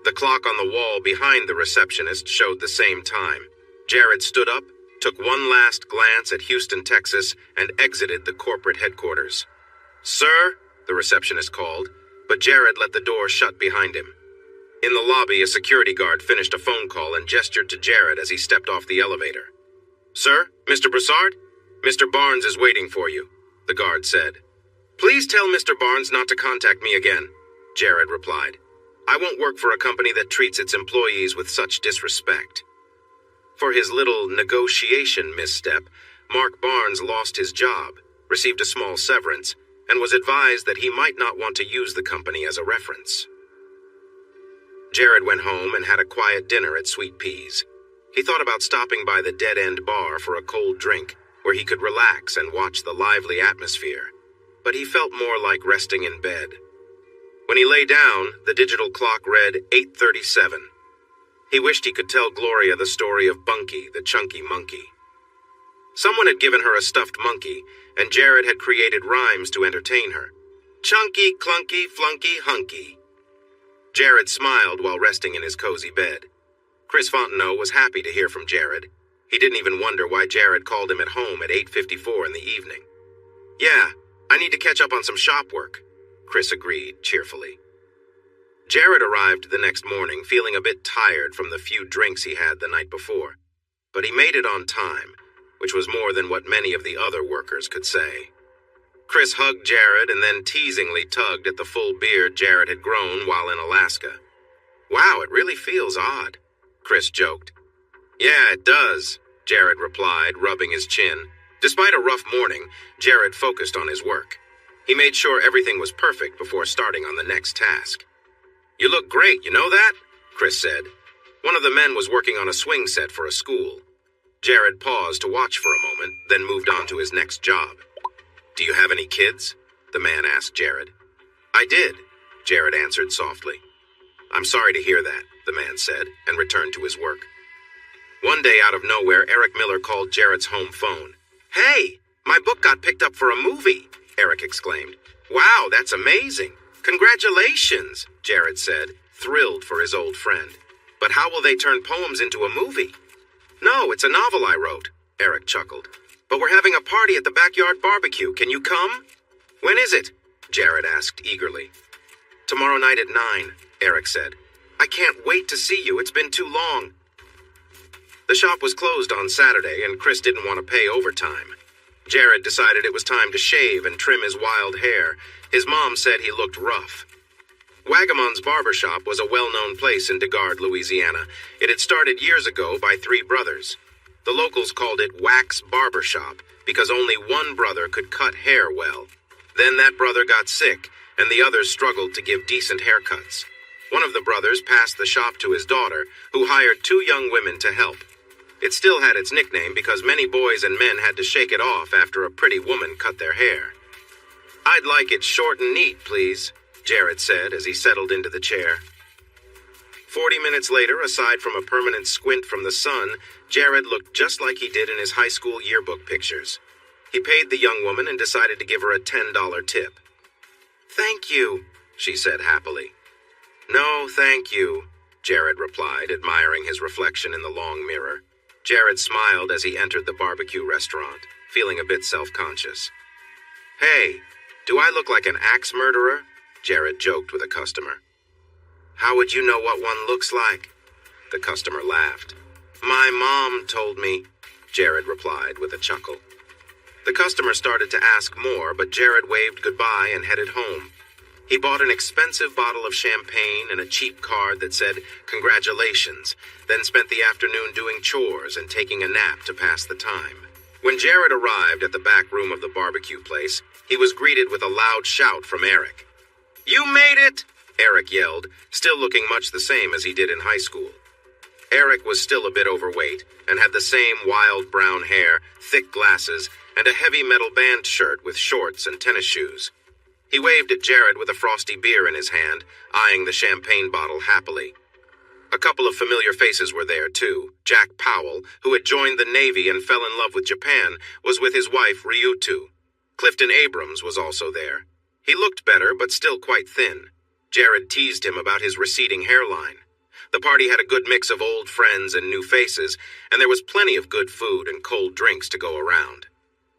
The clock on the wall behind the receptionist showed the same time. Jared stood up, took one last glance at Houston, Texas, and exited the corporate headquarters. "Sir?" the receptionist called, but Jared let the door shut behind him. In the lobby, a security guard finished a phone call and gestured to Jared as he stepped off the elevator. "Sir? Mr. Broussard? Mr. Barnes is waiting for you," the guard said. "Please tell Mr. Barnes not to contact me again," Jared replied. "I won't work for a company that treats its employees with such disrespect." For his little negotiation misstep, Mark Barnes lost his job, received a small severance, and was advised that he might not want to use the company as a reference. Jared went home and had a quiet dinner at Sweet Peas. He thought about stopping by the dead-end bar for a cold drink, where he could relax and watch the lively atmosphere, but he felt more like resting in bed. When he lay down, the digital clock read 8:37. He wished he could tell Gloria the story of Bunky, the chunky monkey. Someone had given her a stuffed monkey, and Jared had created rhymes to entertain her. Chunky, clunky, flunky, hunky. Jared smiled while resting in his cozy bed. Chris Fontenot was happy to hear from Jared. He didn't even wonder why Jared called him at home at 8:54 in the evening. "Yeah, I need to catch up on some shop work," Chris agreed cheerfully. Jared arrived the next morning feeling a bit tired from the few drinks he had the night before, but he made it on time, which was more than what many of the other workers could say. Chris hugged Jared and then teasingly tugged at the full beard Jared had grown while in Alaska. "Wow, it really feels odd," Chris joked. "Yeah, it does," Jared replied, rubbing his chin. Despite a rough morning, Jared focused on his work. He made sure everything was perfect before starting on the next task. "You look great, you know that?" Chris said. One of the men was working on a swing set for a school. Jared paused to watch for a moment, then moved on to his next job. "Do you have any kids?" the man asked Jared. "I did," Jared answered softly. "I'm sorry to hear that," the man said, and returned to his work. One day out of nowhere, Eric Miller called Jared's home phone. "Hey, my book got picked up for a movie." Eric exclaimed. Wow, that's amazing. Congratulations, Jared said, thrilled for his old friend. But how will they turn poems into a movie? No, it's a novel I wrote, Eric chuckled. But we're having a party at the backyard barbecue. Can you come? When is it? Jared asked eagerly. Tomorrow night at 9, Eric said. I can't wait to see you. It's been too long. The shop was closed on Saturday, and Chris didn't want to pay overtime. Jared decided it was time to shave and trim his wild hair. His mom said he looked rough. Wagamon's barbershop was a well-known place in Degard, Louisiana. It had started years ago by 3 brothers. The locals called it Wax Barbershop because only one brother could cut hair well. Then that brother got sick, and the others struggled to give decent haircuts. One of the brothers passed the shop to his daughter, who hired 2 young women to help. It still had its nickname because many boys and men had to shake it off after a pretty woman cut their hair. I'd like it short and neat, please, Jared said as he settled into the chair. 40 minutes later, aside from a permanent squint from the sun, Jared looked just like he did in his high school yearbook pictures. He paid the young woman and decided to give her a $10 tip. Thank you, she said happily. No, thank you, Jared replied, admiring his reflection in the long mirror. Jared smiled as he entered the barbecue restaurant, feeling a bit self-conscious. Hey, do I look like an axe murderer? Jared joked with a customer. How would you know what one looks like? The customer laughed. My mom told me, Jared replied with a chuckle. The customer started to ask more, but Jared waved goodbye and headed home. He bought an expensive bottle of champagne and a cheap card that said, Congratulations, then spent the afternoon doing chores and taking a nap to pass the time. When Jared arrived at the back room of the barbecue place, he was greeted with a loud shout from Eric. You made it! Eric yelled, still looking much the same as he did in high school. Eric was still a bit overweight and had the same wild brown hair, thick glasses, and a heavy metal band shirt with shorts and tennis shoes. He waved at Jared with a frosty beer in his hand, eyeing the champagne bottle happily. A couple of familiar faces were there, too. Jack Powell, who had joined the Navy and fell in love with Japan, was with his wife, Ryutu. Clifton Abrams was also there. He looked better, but still quite thin. Jared teased him about his receding hairline. The party had a good mix of old friends and new faces, and there was plenty of good food and cold drinks to go around.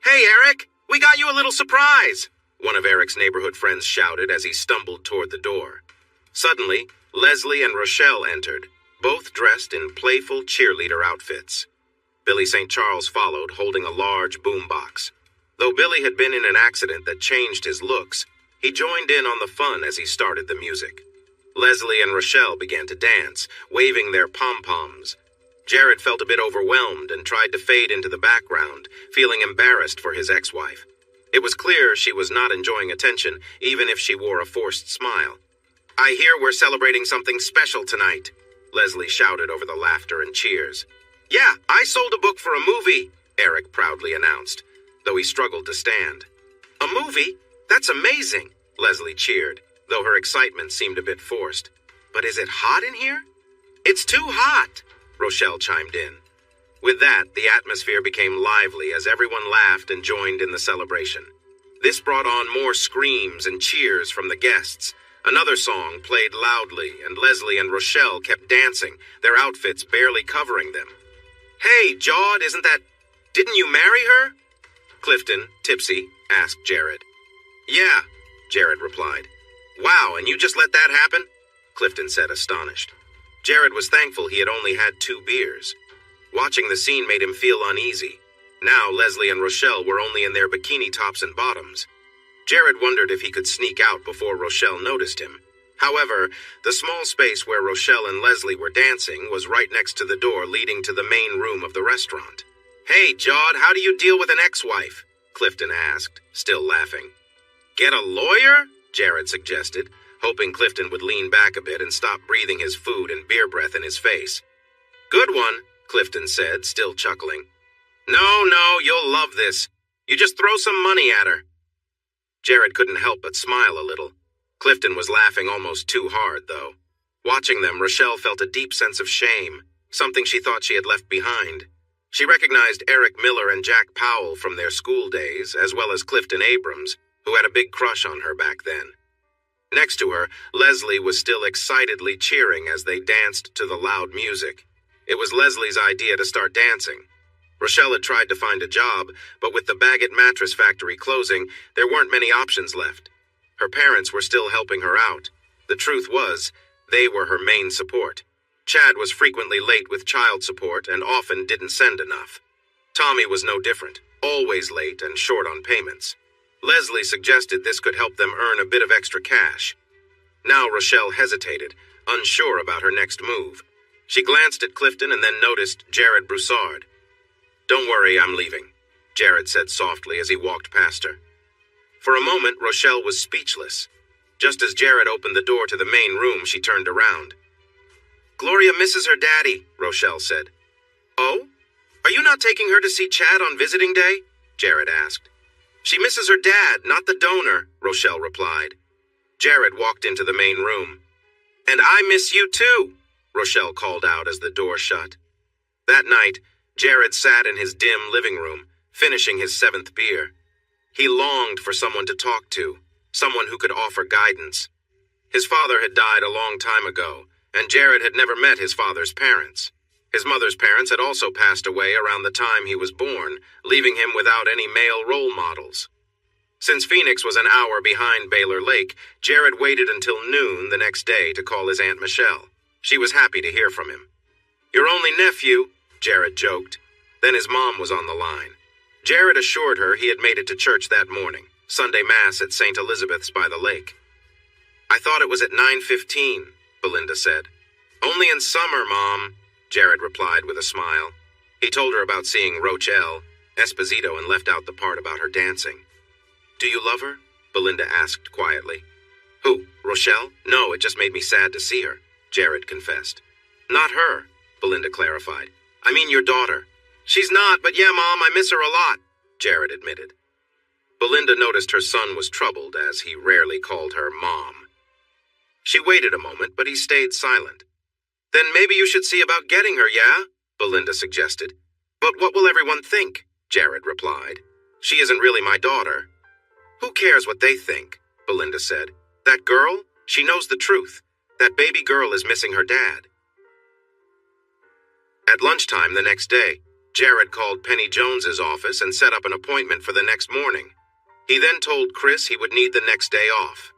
Hey, Eric! We got you a little surprise! One of Eric's neighborhood friends shouted as he stumbled toward the door. Suddenly, Leslie and Rochelle entered, both dressed in playful cheerleader outfits. Billy St. Charles followed, holding a large boombox. Though Billy had been in an accident that changed his looks, he joined in on the fun as he started the music. Leslie and Rochelle began to dance, waving their pom-poms. Jared felt a bit overwhelmed and tried to fade into the background, feeling embarrassed for his ex-wife. It was clear she was not enjoying attention, even if she wore a forced smile. I hear we're celebrating something special tonight, Leslie shouted over the laughter and cheers. Yeah, I sold a book for a movie, Eric proudly announced, though he struggled to stand. A movie? That's amazing, Leslie cheered, though her excitement seemed a bit forced. But is it hot in here? It's too hot, Rochelle chimed in. With that, the atmosphere became lively as everyone laughed and joined in the celebration. This brought on more screams and cheers from the guests. Another song played loudly, and Leslie and Rochelle kept dancing, their outfits barely covering them. Hey, Jawed, didn't you marry her? Clifton, tipsy, asked Jared. Yeah, Jared replied. Wow, and you just let that happen? Clifton said, astonished. Jared was thankful he had only had 2 beers. Watching the scene made him feel uneasy. Now Leslie and Rochelle were only in their bikini tops and bottoms. Jared wondered if he could sneak out before Rochelle noticed him. However, the small space where Rochelle and Leslie were dancing was right next to the door leading to the main room of the restaurant. Hey, Jawed, how do you deal with an ex-wife? Clifton asked, still laughing. Get a lawyer? Jared suggested, hoping Clifton would lean back a bit and stop breathing his food and beer breath in his face. Good one, Clifton said, still chuckling. No, you'll love this. You just throw some money at her. Jared couldn't help but smile a little. Clifton was laughing almost too hard, though. Watching them, Rochelle felt a deep sense of shame, something she thought she had left behind. She recognized Eric Miller and Jack Powell from their school days, as well as Clifton Abrams, who had a big crush on her back then. Next to her, Leslie was still excitedly cheering as they danced to the loud music. It was Leslie's idea to start dancing. Rochelle had tried to find a job, but with the Baggett mattress factory closing, there weren't many options left. Her parents were still helping her out. The truth was, they were her main support. Chad was frequently late with child support and often didn't send enough. Tommy was no different, always late and short on payments. Leslie suggested this could help them earn a bit of extra cash. Now Rochelle hesitated, unsure about her next move. She glanced at Clifton and then noticed Jared Broussard. "Don't worry, I'm leaving," Jared said softly as he walked past her. For a moment, Rochelle was speechless. Just as Jared opened the door to the main room, she turned around. "Gloria misses her daddy," Rochelle said. "Oh? Are you not taking her to see Chad on visiting day?" Jared asked. "She misses her dad, not the donor," Rochelle replied. Jared walked into the main room. "And I miss you too," Rochelle called out as the door shut. That night, Jared sat in his dim living room, finishing his 7th beer. He longed for someone to talk to, someone who could offer guidance. His father had died a long time ago, and Jared had never met his father's parents. His mother's parents had also passed away around the time he was born, leaving him without any male role models. Since Phoenix was an hour behind Baylor Lake, Jared waited until noon the next day to call his Aunt Michelle. She was happy to hear from him. "Your only nephew," Jared joked. Then his mom was on the line. Jared assured her he had made it to church that morning, Sunday Mass at St. Elizabeth's by the lake. "I thought it was at 9:15, Belinda said. "Only in summer, Mom," Jared replied with a smile. He told her about seeing Rochelle, Esposito, and left out the part about her dancing. "Do you love her?" Belinda asked quietly. "Who, Rochelle? No, it just made me sad to see her," Jared confessed. "Not her," Belinda clarified. "I mean your daughter." "She's not, but yeah, Mom, I miss her a lot," Jared admitted. Belinda noticed her son was troubled, as he rarely called her Mom. She waited a moment, but he stayed silent. "Then maybe you should see about getting her, yeah?" Belinda suggested. "But what will everyone think?" Jared replied. "She isn't really my daughter." "Who cares what they think?" Belinda said. "That girl? She knows the truth. That baby girl is missing her dad." At lunchtime the next day, Jared called Penny Jones's office and set up an appointment for the next morning. He then told Chris he would need the next day off.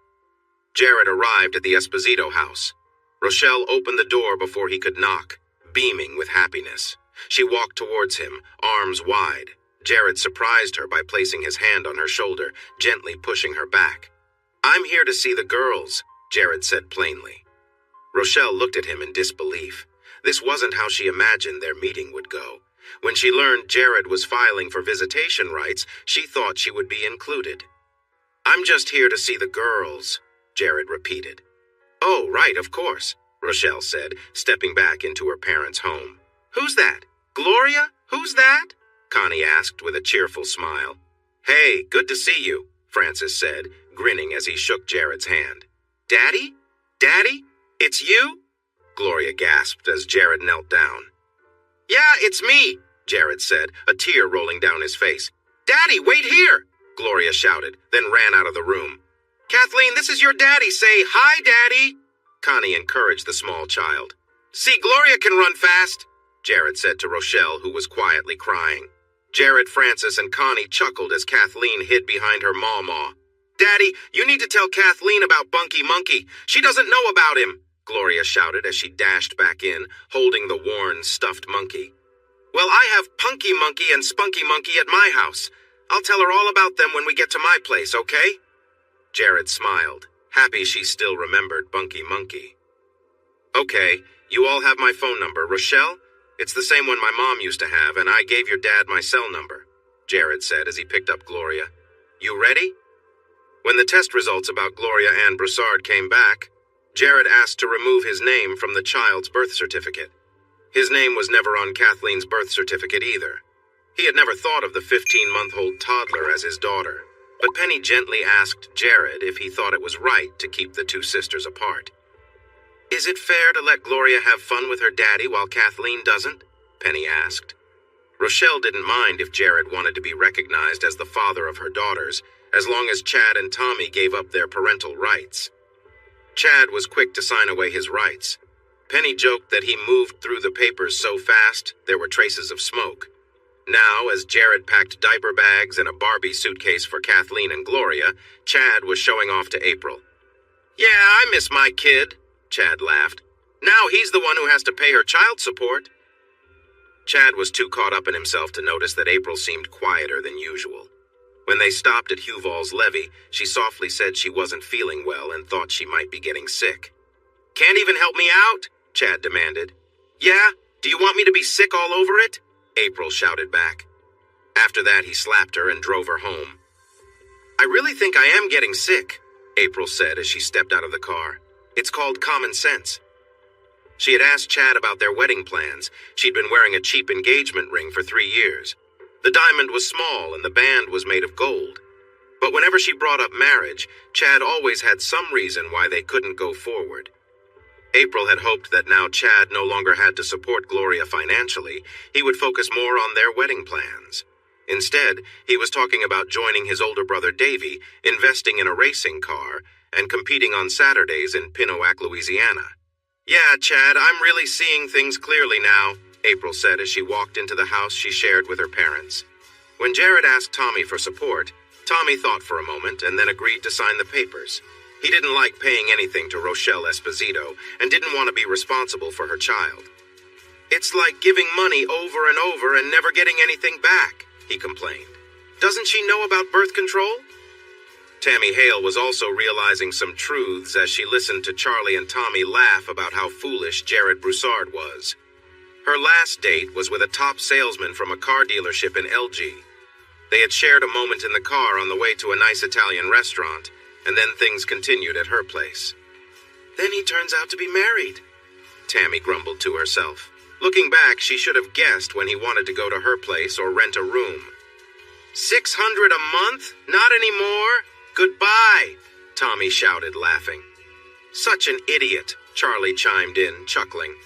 Jared arrived at the Esposito house. Rochelle opened the door before he could knock, beaming with happiness. She walked towards him, arms wide. Jared surprised her by placing his hand on her shoulder, gently pushing her back. "I'm here to see the girls," Jared said plainly. Rochelle looked at him in disbelief. This wasn't how she imagined their meeting would go. When she learned Jared was filing for visitation rights, she thought she would be included. "I'm just here to see the girls," Jared repeated. "Oh, right, of course," Rochelle said, stepping back into her parents' home. "Who's that? Gloria? Who's that?" Connie asked with a cheerful smile. "Hey, good to see you," Francis said, grinning as he shook Jared's hand. "Daddy? Daddy? It's you?" Gloria gasped as Jared knelt down. "Yeah, it's me," Jared said, a tear rolling down his face. "Daddy, wait here," Gloria shouted, then ran out of the room. "Kathleen, this is your daddy. Say, 'Hi, Daddy.'" Connie encouraged the small child. "See, Gloria can run fast," Jared said to Rochelle, who was quietly crying. Jared, Francis, and Connie chuckled as Kathleen hid behind her maw-maw. "Daddy, you need to tell Kathleen about Bunky Monkey. She doesn't know about him," Gloria shouted as she dashed back in, holding the worn, stuffed monkey. "Well, I have Punky Monkey and Spunky Monkey at my house. I'll tell her all about them when we get to my place, okay?" Jared smiled, happy she still remembered Bunky Monkey. "Okay, you all have my phone number. Rochelle? It's the same one my mom used to have, and I gave your dad my cell number," Jared said as he picked up Gloria. "You ready?" When the test results about Gloria Ann Broussard came back, Jared asked to remove his name from the child's birth certificate. His name was never on Kathleen's birth certificate either. He had never thought of the 15-month-old toddler as his daughter, but Penny gently asked Jared if he thought it was right to keep the two sisters apart. "Is it fair to let Gloria have fun with her daddy while Kathleen doesn't?" Penny asked. Rochelle didn't mind if Jared wanted to be recognized as the father of her daughters, as long as Chad and Tommy gave up their parental rights. Chad was quick to sign away his rights. Penny joked that he moved through the papers so fast there were traces of smoke. Now, as Jared packed diaper bags and a Barbie suitcase for Kathleen and Gloria, Chad was showing off to April. "Yeah, I miss my kid," Chad laughed. "Now he's the one who has to pay her child support." Chad was too caught up in himself to notice that April seemed quieter than usual. When they stopped at Huval's levee, she softly said she wasn't feeling well and thought she might be getting sick. "Can't even help me out?" Chad demanded. "Yeah? Do you want me to be sick all over it?" April shouted back. After that, he slapped her and drove her home. "I really think I am getting sick," April said as she stepped out of the car. "It's called common sense." She had asked Chad about their wedding plans. She'd been wearing a cheap engagement ring for 3 years. The diamond was small and the band was made of gold. But whenever she brought up marriage, Chad always had some reason why they couldn't go forward. April had hoped that now Chad no longer had to support Gloria financially, he would focus more on their wedding plans. Instead, he was talking about joining his older brother Davy, investing in a racing car, and competing on Saturdays in Pinoak, Louisiana. "Yeah, Chad, I'm really seeing things clearly now," April said as she walked into the house she shared with her parents. When Jared asked Tommy for support, Tommy thought for a moment and then agreed to sign the papers. He didn't like paying anything to Rochelle Esposito and didn't want to be responsible for her child. "It's like giving money over and over and never getting anything back," he complained. "Doesn't she know about birth control?" Tammy Hale was also realizing some truths as she listened to Charlie and Tommy laugh about how foolish Jared Broussard was. Her last date was with a top salesman from a car dealership in LG. They had shared a moment in the car on the way to a nice Italian restaurant, and then things continued at her place. "Then he turns out to be married," Tammy grumbled to herself. Looking back, she should have guessed when he wanted to go to her place or rent a room. $600 a month? Not anymore? Goodbye, Tommy shouted, laughing. "Such an idiot," Charlie chimed in, chuckling.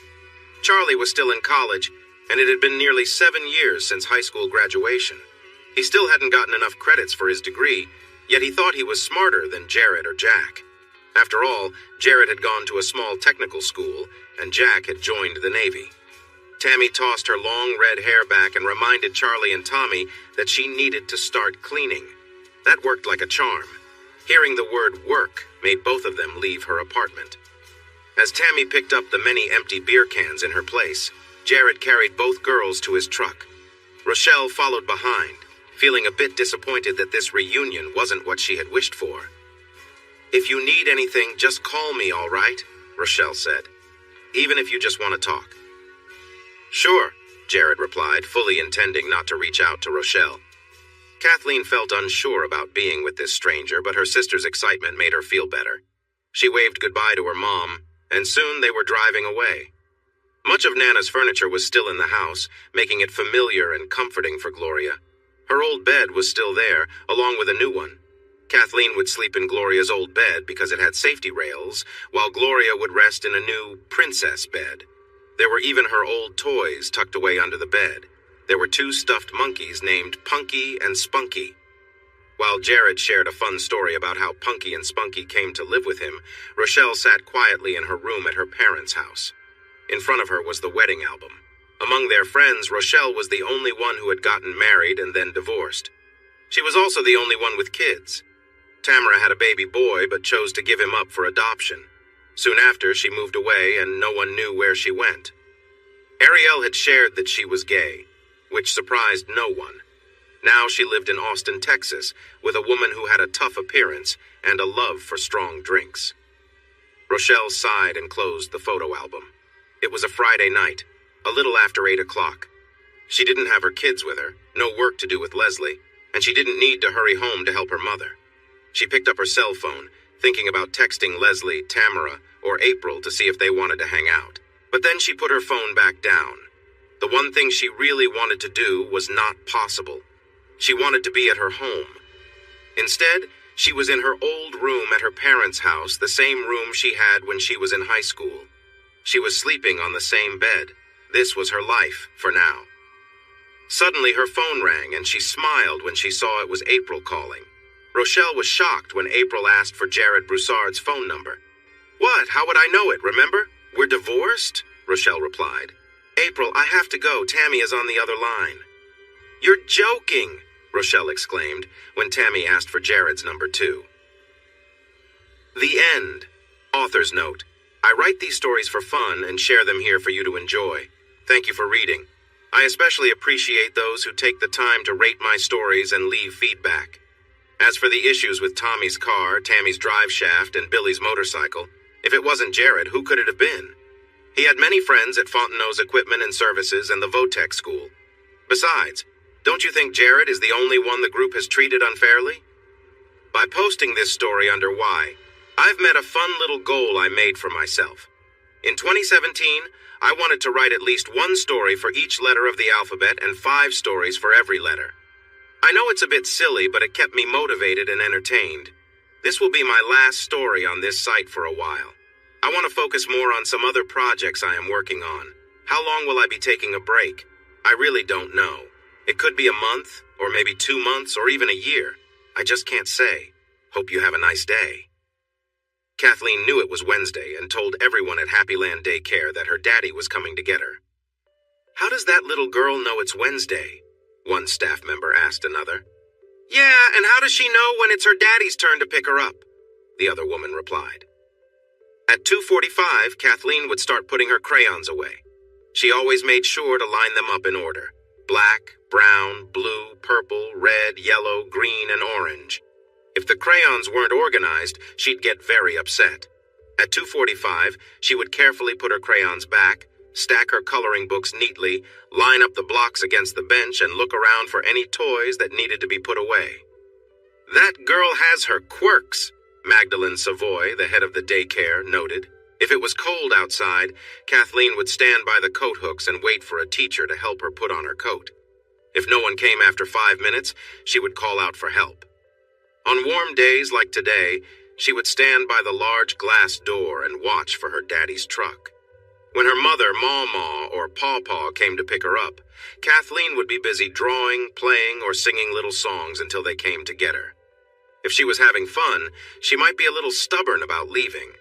Charlie was still in college, and it had been nearly 7 years since high school graduation. He still hadn't gotten enough credits for his degree, yet he thought he was smarter than Jared or Jack. After all, Jared had gone to a small technical school, and Jack had joined the Navy. Tammy tossed her long red hair back and reminded Charlie and Tommy that she needed to start cleaning. That worked like a charm. Hearing the word work made both of them leave her apartment. As Tammy picked up the many empty beer cans in her place, Jared carried both girls to his truck. Rochelle followed behind, feeling a bit disappointed that this reunion wasn't what she had wished for. "If you need anything, just call me, all right?" Rochelle said. "Even if you just want to talk." "Sure," Jared replied, fully intending not to reach out to Rochelle. Kathleen felt unsure about being with this stranger, but her sister's excitement made her feel better. She waved goodbye to her mom, and soon they were driving away. Much of Nana's furniture was still in the house, making it familiar and comforting for Gloria. Her old bed was still there, along with a new one. Kathleen would sleep in Gloria's old bed because it had safety rails, while Gloria would rest in a new princess bed. There were even her old toys tucked away under the bed. There were 2 stuffed monkeys named Punky and Spunky. While Jared shared a fun story about how Punky and Spunky came to live with him, Rochelle sat quietly in her room at her parents' house. In front of her was the wedding album. Among their friends, Rochelle was the only one who had gotten married and then divorced. She was also the only one with kids. Tamara had a baby boy but chose to give him up for adoption. Soon after, she moved away and no one knew where she went. Ariel had shared that she was gay, which surprised no one. Now she lived in Austin, Texas, with a woman who had a tough appearance and a love for strong drinks. Rochelle sighed and closed the photo album. It was a Friday night, a little after 8 o'clock. She didn't have her kids with her, no work to do with Leslie, and she didn't need to hurry home to help her mother. She picked up her cell phone, thinking about texting Leslie, Tamara, or April to see if they wanted to hang out. But then she put her phone back down. The one thing she really wanted to do was not possible. She wanted to be at her home. Instead, she was in her old room at her parents' house, the same room she had when she was in high school. She was sleeping on the same bed. This was her life for now. Suddenly, her phone rang, and she smiled when she saw it was April calling. Rochelle was shocked when April asked for Jared Broussard's phone number. "What? How would I know it, remember? We're divorced?" Rochelle replied. "April, I have to go. Tammy is on the other line." "You're joking," Rochelle exclaimed when Tammy asked for Jared's number too. The end. Author's note. I write these stories for fun and share them here for you to enjoy. Thank you for reading. I especially appreciate those who take the time to rate my stories and leave feedback. As for the issues with Tommy's car, Tammy's drive shaft, and Billy's motorcycle, if it wasn't Jared, who could it have been? He had many friends at Fontenot's Equipment and Services and the Votech School. Besides, don't you think Jared is the only one the group has treated unfairly? By posting this story under Why, I've met a fun little goal I made for myself. In 2017, I wanted to write at least one story for each letter of the alphabet and 5 stories for every letter. I know it's a bit silly, but it kept me motivated and entertained. This will be my last story on this site for a while. I want to focus more on some other projects I am working on. How long will I be taking a break? I really don't know. It could be a month, or maybe 2 months, or even a year. I just can't say. Hope you have a nice day. Kathleen knew it was Wednesday and told everyone at Happyland Daycare that her daddy was coming to get her. "How does that little girl know it's Wednesday?" one staff member asked another. "Yeah, and how does she know when it's her daddy's turn to pick her up?" the other woman replied. At 2:45, Kathleen would start putting her crayons away. She always made sure to line them up in order: black, brown, blue, purple, red, yellow, green, and orange. If the crayons weren't organized, she'd get very upset. At 2:45, she would carefully put her crayons back, stack her coloring books neatly, line up the blocks against the bench, and look around for any toys that needed to be put away. "That girl has her quirks," Magdalene Savoy, the head of the daycare, noted. If it was cold outside, Kathleen would stand by the coat hooks and wait for a teacher to help her put on her coat. If no one came after 5 minutes, she would call out for help. On warm days like today, she would stand by the large glass door and watch for her daddy's truck. When her mother, Maw or Paw came to pick her up, Kathleen would be busy drawing, playing, or singing little songs until they came to get her. If she was having fun, she might be a little stubborn about leaving.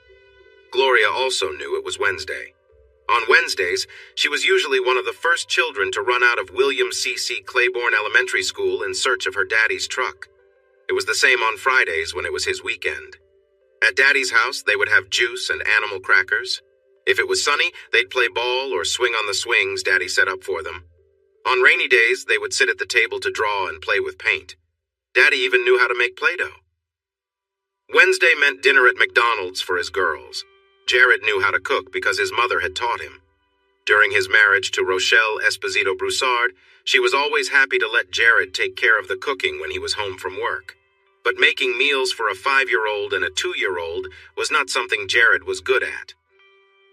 Gloria also knew it was Wednesday. On Wednesdays, she was usually one of the first children to run out of William C.C. Claiborne Elementary School in search of her daddy's truck. It was the same on Fridays when it was his weekend. At Daddy's house, they would have juice and animal crackers. If it was sunny, they'd play ball or swing on the swings Daddy set up for them. On rainy days, they would sit at the table to draw and play with paint. Daddy even knew how to make Play-Doh. Wednesday meant dinner at McDonald's for his girls. Jared knew how to cook because his mother had taught him. During his marriage to Rochelle Esposito Broussard, she was always happy to let Jared take care of the cooking when he was home from work. But making meals for a 5-year-old and a 2-year-old was not something Jared was good at.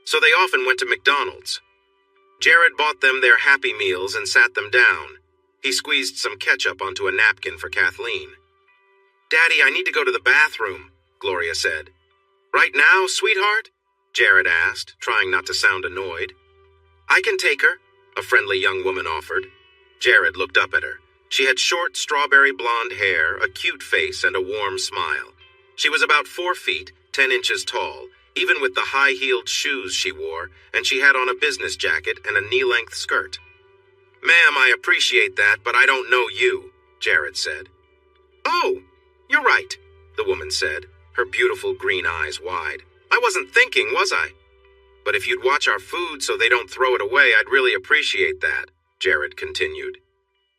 So they often went to McDonald's. Jared bought them their Happy Meals and sat them down. He squeezed some ketchup onto a napkin for Kathleen. "Daddy, I need to go to the bathroom," Gloria said. "Right now, sweetheart?" Jared asked, trying not to sound annoyed. "I can take her," a friendly young woman offered. Jared looked up at her. She had short, strawberry blonde hair, a cute face, and a warm smile. She was about 4 feet, 10 inches tall, even with the high-heeled shoes she wore, and she had on a business jacket and a knee-length skirt. "Ma'am, I appreciate that, but I don't know you," Jared said. "Oh, you're right," the woman said, her beautiful green eyes wide. "I wasn't thinking, was I? But if you'd watch our food so they don't throw it away, I'd really appreciate that," Jared continued.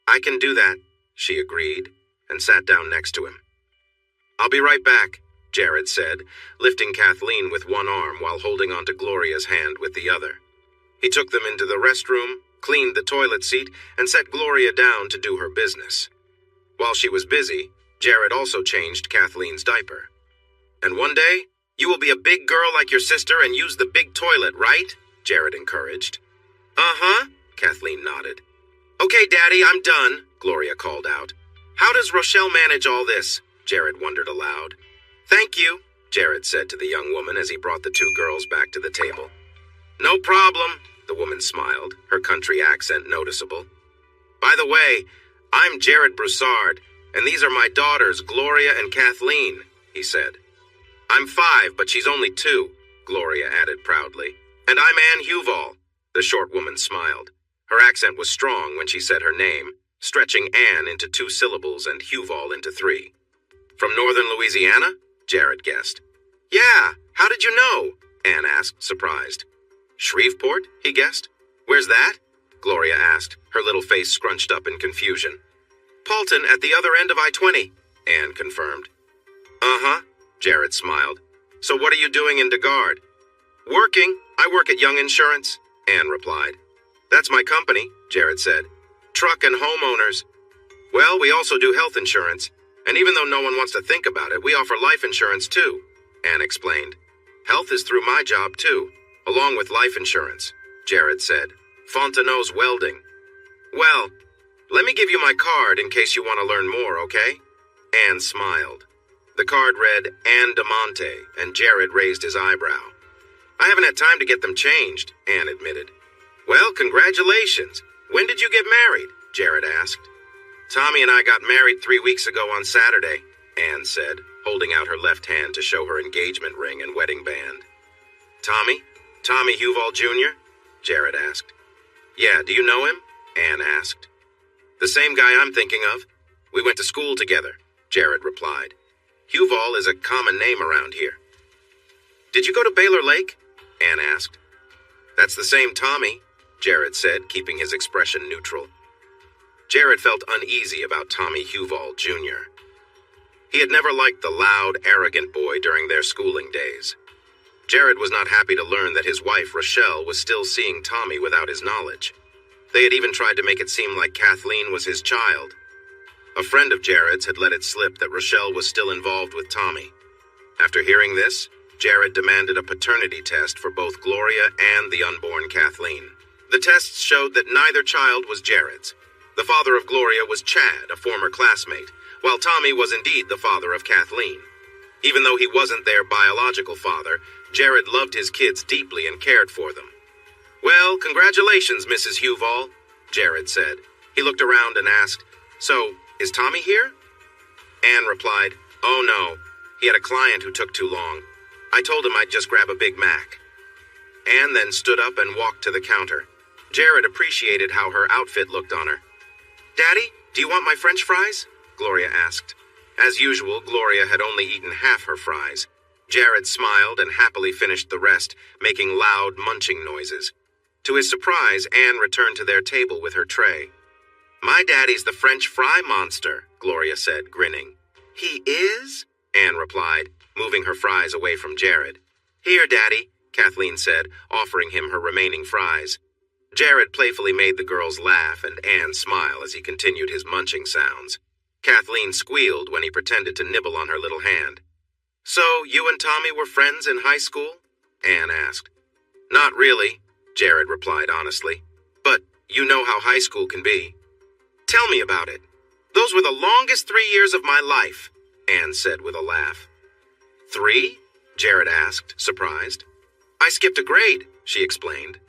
"I can do that," she agreed, and sat down next to him. "I'll be right back," Jared said, lifting Kathleen with one arm while holding onto Gloria's hand with the other. He took them into the restroom, cleaned the toilet seat, and set Gloria down to do her business. While she was busy, Jared also changed Kathleen's diaper. "And one day, you will be a big girl like your sister and use the big toilet, right?" Jared encouraged. "Uh-huh," Kathleen nodded. "Okay, Daddy, I'm done," Gloria called out. "How does Rochelle manage all this?" Jared wondered aloud. "Thank you," Jared said to the young woman as he brought the 2 girls back to the table. "No problem," the woman smiled, her country accent noticeable. "By the way, I'm Jared Broussard. And these are my daughters, Gloria and Kathleen, he said. I'm 5, but she's only 2, Gloria added proudly. And I'm Anne Huval, the short woman smiled. Her accent was strong when she said her name, stretching Anne into 2 syllables and Huval into 3. From northern Louisiana? Jared guessed. Yeah, how did you know? Anne asked, surprised. Shreveport, he guessed. Where's that? Gloria asked, her little face scrunched up in confusion. Paulton at the other end of I-20, Anne confirmed. Uh-huh, Jared smiled. So what are you doing in DeGard? Working. I work at Young Insurance, Anne replied. That's my company, Jared said. Truck and homeowners. Well, we also do health insurance, and even though no one wants to think about it, we offer life insurance too, Anne explained. Health is through my job too, along with life insurance, Jared said. Fontenot's welding. Well, let me give you my card in case you want to learn more, okay? Anne smiled. The card read Anne DeMonte, and Jared raised his eyebrow. I haven't had time to get them changed, Anne admitted. Well, congratulations. When did you get married? Jared asked. Tommy and I got married 3 weeks ago on Saturday, Anne said, holding out her left hand to show her engagement ring and wedding band. Tommy? Tommy Huval Jr.? Jared asked. Yeah, do you know him? Anne asked. The same guy I'm thinking of. We went to school together, Jared replied. Huval is a common name around here. Did you go to Baylor Lake? Anne asked. That's the same Tommy, Jared said, keeping his expression neutral. Jared felt uneasy about Tommy Huval Jr. He had never liked the loud, arrogant boy during their schooling days. Jared was not happy to learn that his wife, Rochelle, was still seeing Tommy without his knowledge. They had even tried to make it seem like Kathleen was his child. A friend of Jared's had let it slip that Rochelle was still involved with Tommy. After hearing this, Jared demanded a paternity test for both Gloria and the unborn Kathleen. The tests showed that neither child was Jared's. The father of Gloria was Chad, a former classmate, while Tommy was indeed the father of Kathleen. Even though he wasn't their biological father, Jared loved his kids deeply and cared for them. Well, congratulations, Mrs. Huval, Jared said. He looked around and asked, So, is Tommy here? Anne replied, Oh no, he had a client who took too long. I told him I'd just grab a Big Mac. Anne then stood up and walked to the counter. Jared appreciated how her outfit looked on her. Daddy, do you want my French fries? Gloria asked. As usual, Gloria had only eaten half her fries. Jared smiled and happily finished the rest, making loud munching noises. To his surprise, Anne returned to their table with her tray. My daddy's the French fry monster, Gloria said, grinning. He is? Anne replied, moving her fries away from Jared. Here, Daddy, Kathleen said, offering him her remaining fries. Jared playfully made the girls laugh and Anne smile as he continued his munching sounds. Kathleen squealed when he pretended to nibble on her little hand. So, you and Tommy were friends in high school? Anne asked. Not really, Jared replied honestly. But you know how high school can be. Tell me about it. Those were the longest 3 years of my life, Anne said with a laugh. 3? Jared asked, surprised. I skipped a grade, she explained.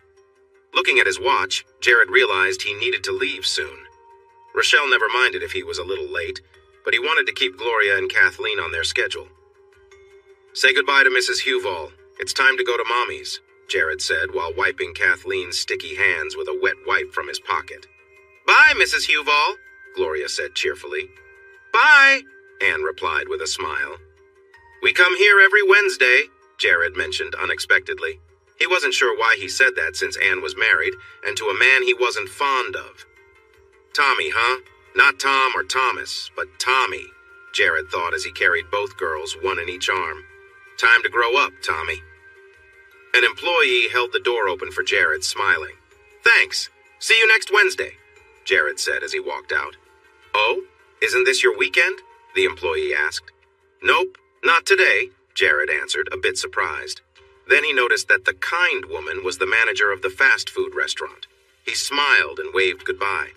Looking at his watch, Jared realized he needed to leave soon. Rochelle never minded if he was a little late, but he wanted to keep Gloria and Kathleen on their schedule. Say goodbye to Mrs. Huval. It's time to go to Mommy's, Jared said while wiping Kathleen's sticky hands with a wet wipe from his pocket. Bye, Mrs. Huval, Gloria said cheerfully. Bye, Anne replied with a smile. We come here every Wednesday, Jared mentioned unexpectedly. He wasn't sure why he said that since Anne was married, and to a man he wasn't fond of. Tommy, huh? Not Tom or Thomas, but Tommy, Jared thought as he carried both girls, one in each arm. Time to grow up, Tommy. An employee held the door open for Jared, smiling. Thanks. See you next Wednesday, Jared said as he walked out. Oh, isn't this your weekend? The employee asked. Nope, not today, Jared answered, a bit surprised. Then he noticed that the kind woman was the manager of the fast food restaurant. He smiled and waved goodbye.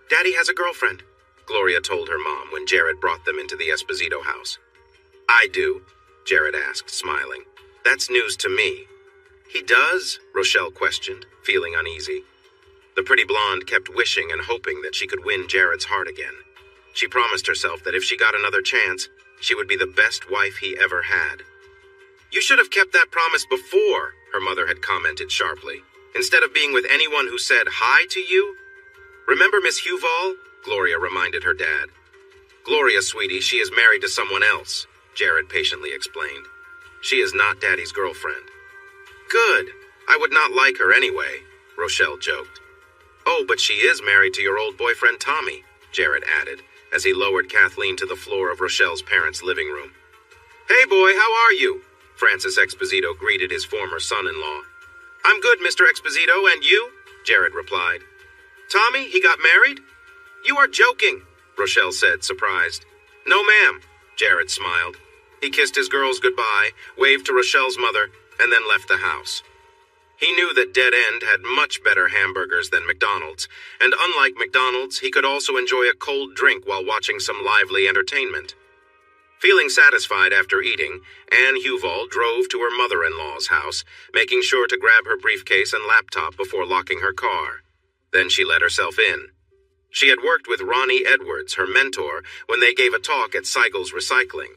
Daddy has a girlfriend, Gloria told her mom when Jared brought them into the Esposito house. I do, Jared asked, smiling. That's news to me. He does? Rochelle questioned, feeling uneasy. The pretty blonde kept wishing and hoping that she could win Jared's heart again. She promised herself that if she got another chance, she would be the best wife he ever had. "You should have kept that promise before," her mother had commented sharply, "instead of being with anyone who said hi to you." "Remember Miss Huval?" Gloria reminded her dad. "Gloria, sweetie, she is married to someone else," Jared patiently explained. "She is not Daddy's girlfriend." "Good. I would not like her anyway," Rochelle joked. "Oh, but she is married to your old boyfriend Tommy," Jared added, as he lowered Kathleen to the floor of Rochelle's parents' living room. "Hey boy, how are you?" Francis Exposito greeted his former son-in-law. "I'm good, Mr. Exposito, and you?" Jared replied. "Tommy, he got married?" "You are joking," Rochelle said, surprised. "No, ma'am," Jared smiled. He kissed his girls goodbye, waved to Rochelle's mother, and then left the house. He knew that Dead End had much better hamburgers than McDonald's, and unlike McDonald's, he could also enjoy a cold drink while watching some lively entertainment. Feeling satisfied after eating, Anne Huval drove to her mother-in-law's house, making sure to grab her briefcase and laptop before locking her car. Then she let herself in. She had worked with Ronnie Edwards, her mentor, when they gave a talk at Seigel's Recycling.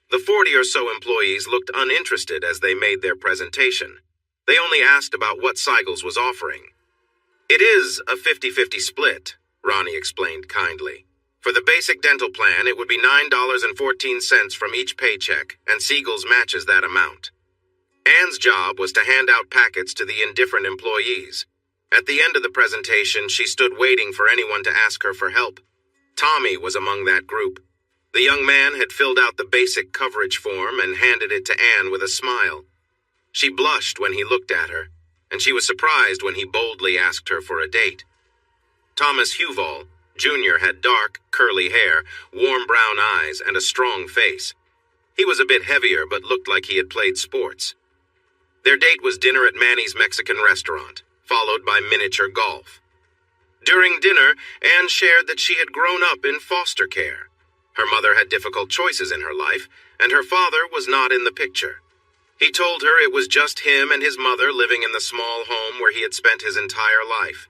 The 40 or so employees looked uninterested as they made their presentation. They only asked about what Seigel's was offering. "It is a 50-50 split," Ronnie explained kindly. "For the basic dental plan, it would be $9.14 from each paycheck, and Seigel's matches that amount." Anne's job was to hand out packets to the indifferent employees. At the end of the presentation, she stood waiting for anyone to ask her for help. Tommy was among that group. The young man had filled out the basic coverage form and handed it to Anne with a smile. She blushed when he looked at her, and she was surprised when he boldly asked her for a date. Thomas Huval, Jr. had dark, curly hair, warm brown eyes, and a strong face. He was a bit heavier but looked like he had played sports. Their date was dinner at Manny's Mexican restaurant, followed by miniature golf. During dinner, Anne shared that she had grown up in foster care. Her mother had difficult choices in her life, and her father was not in the picture. He told her it was just him and his mother living in the small home where he had spent his entire life.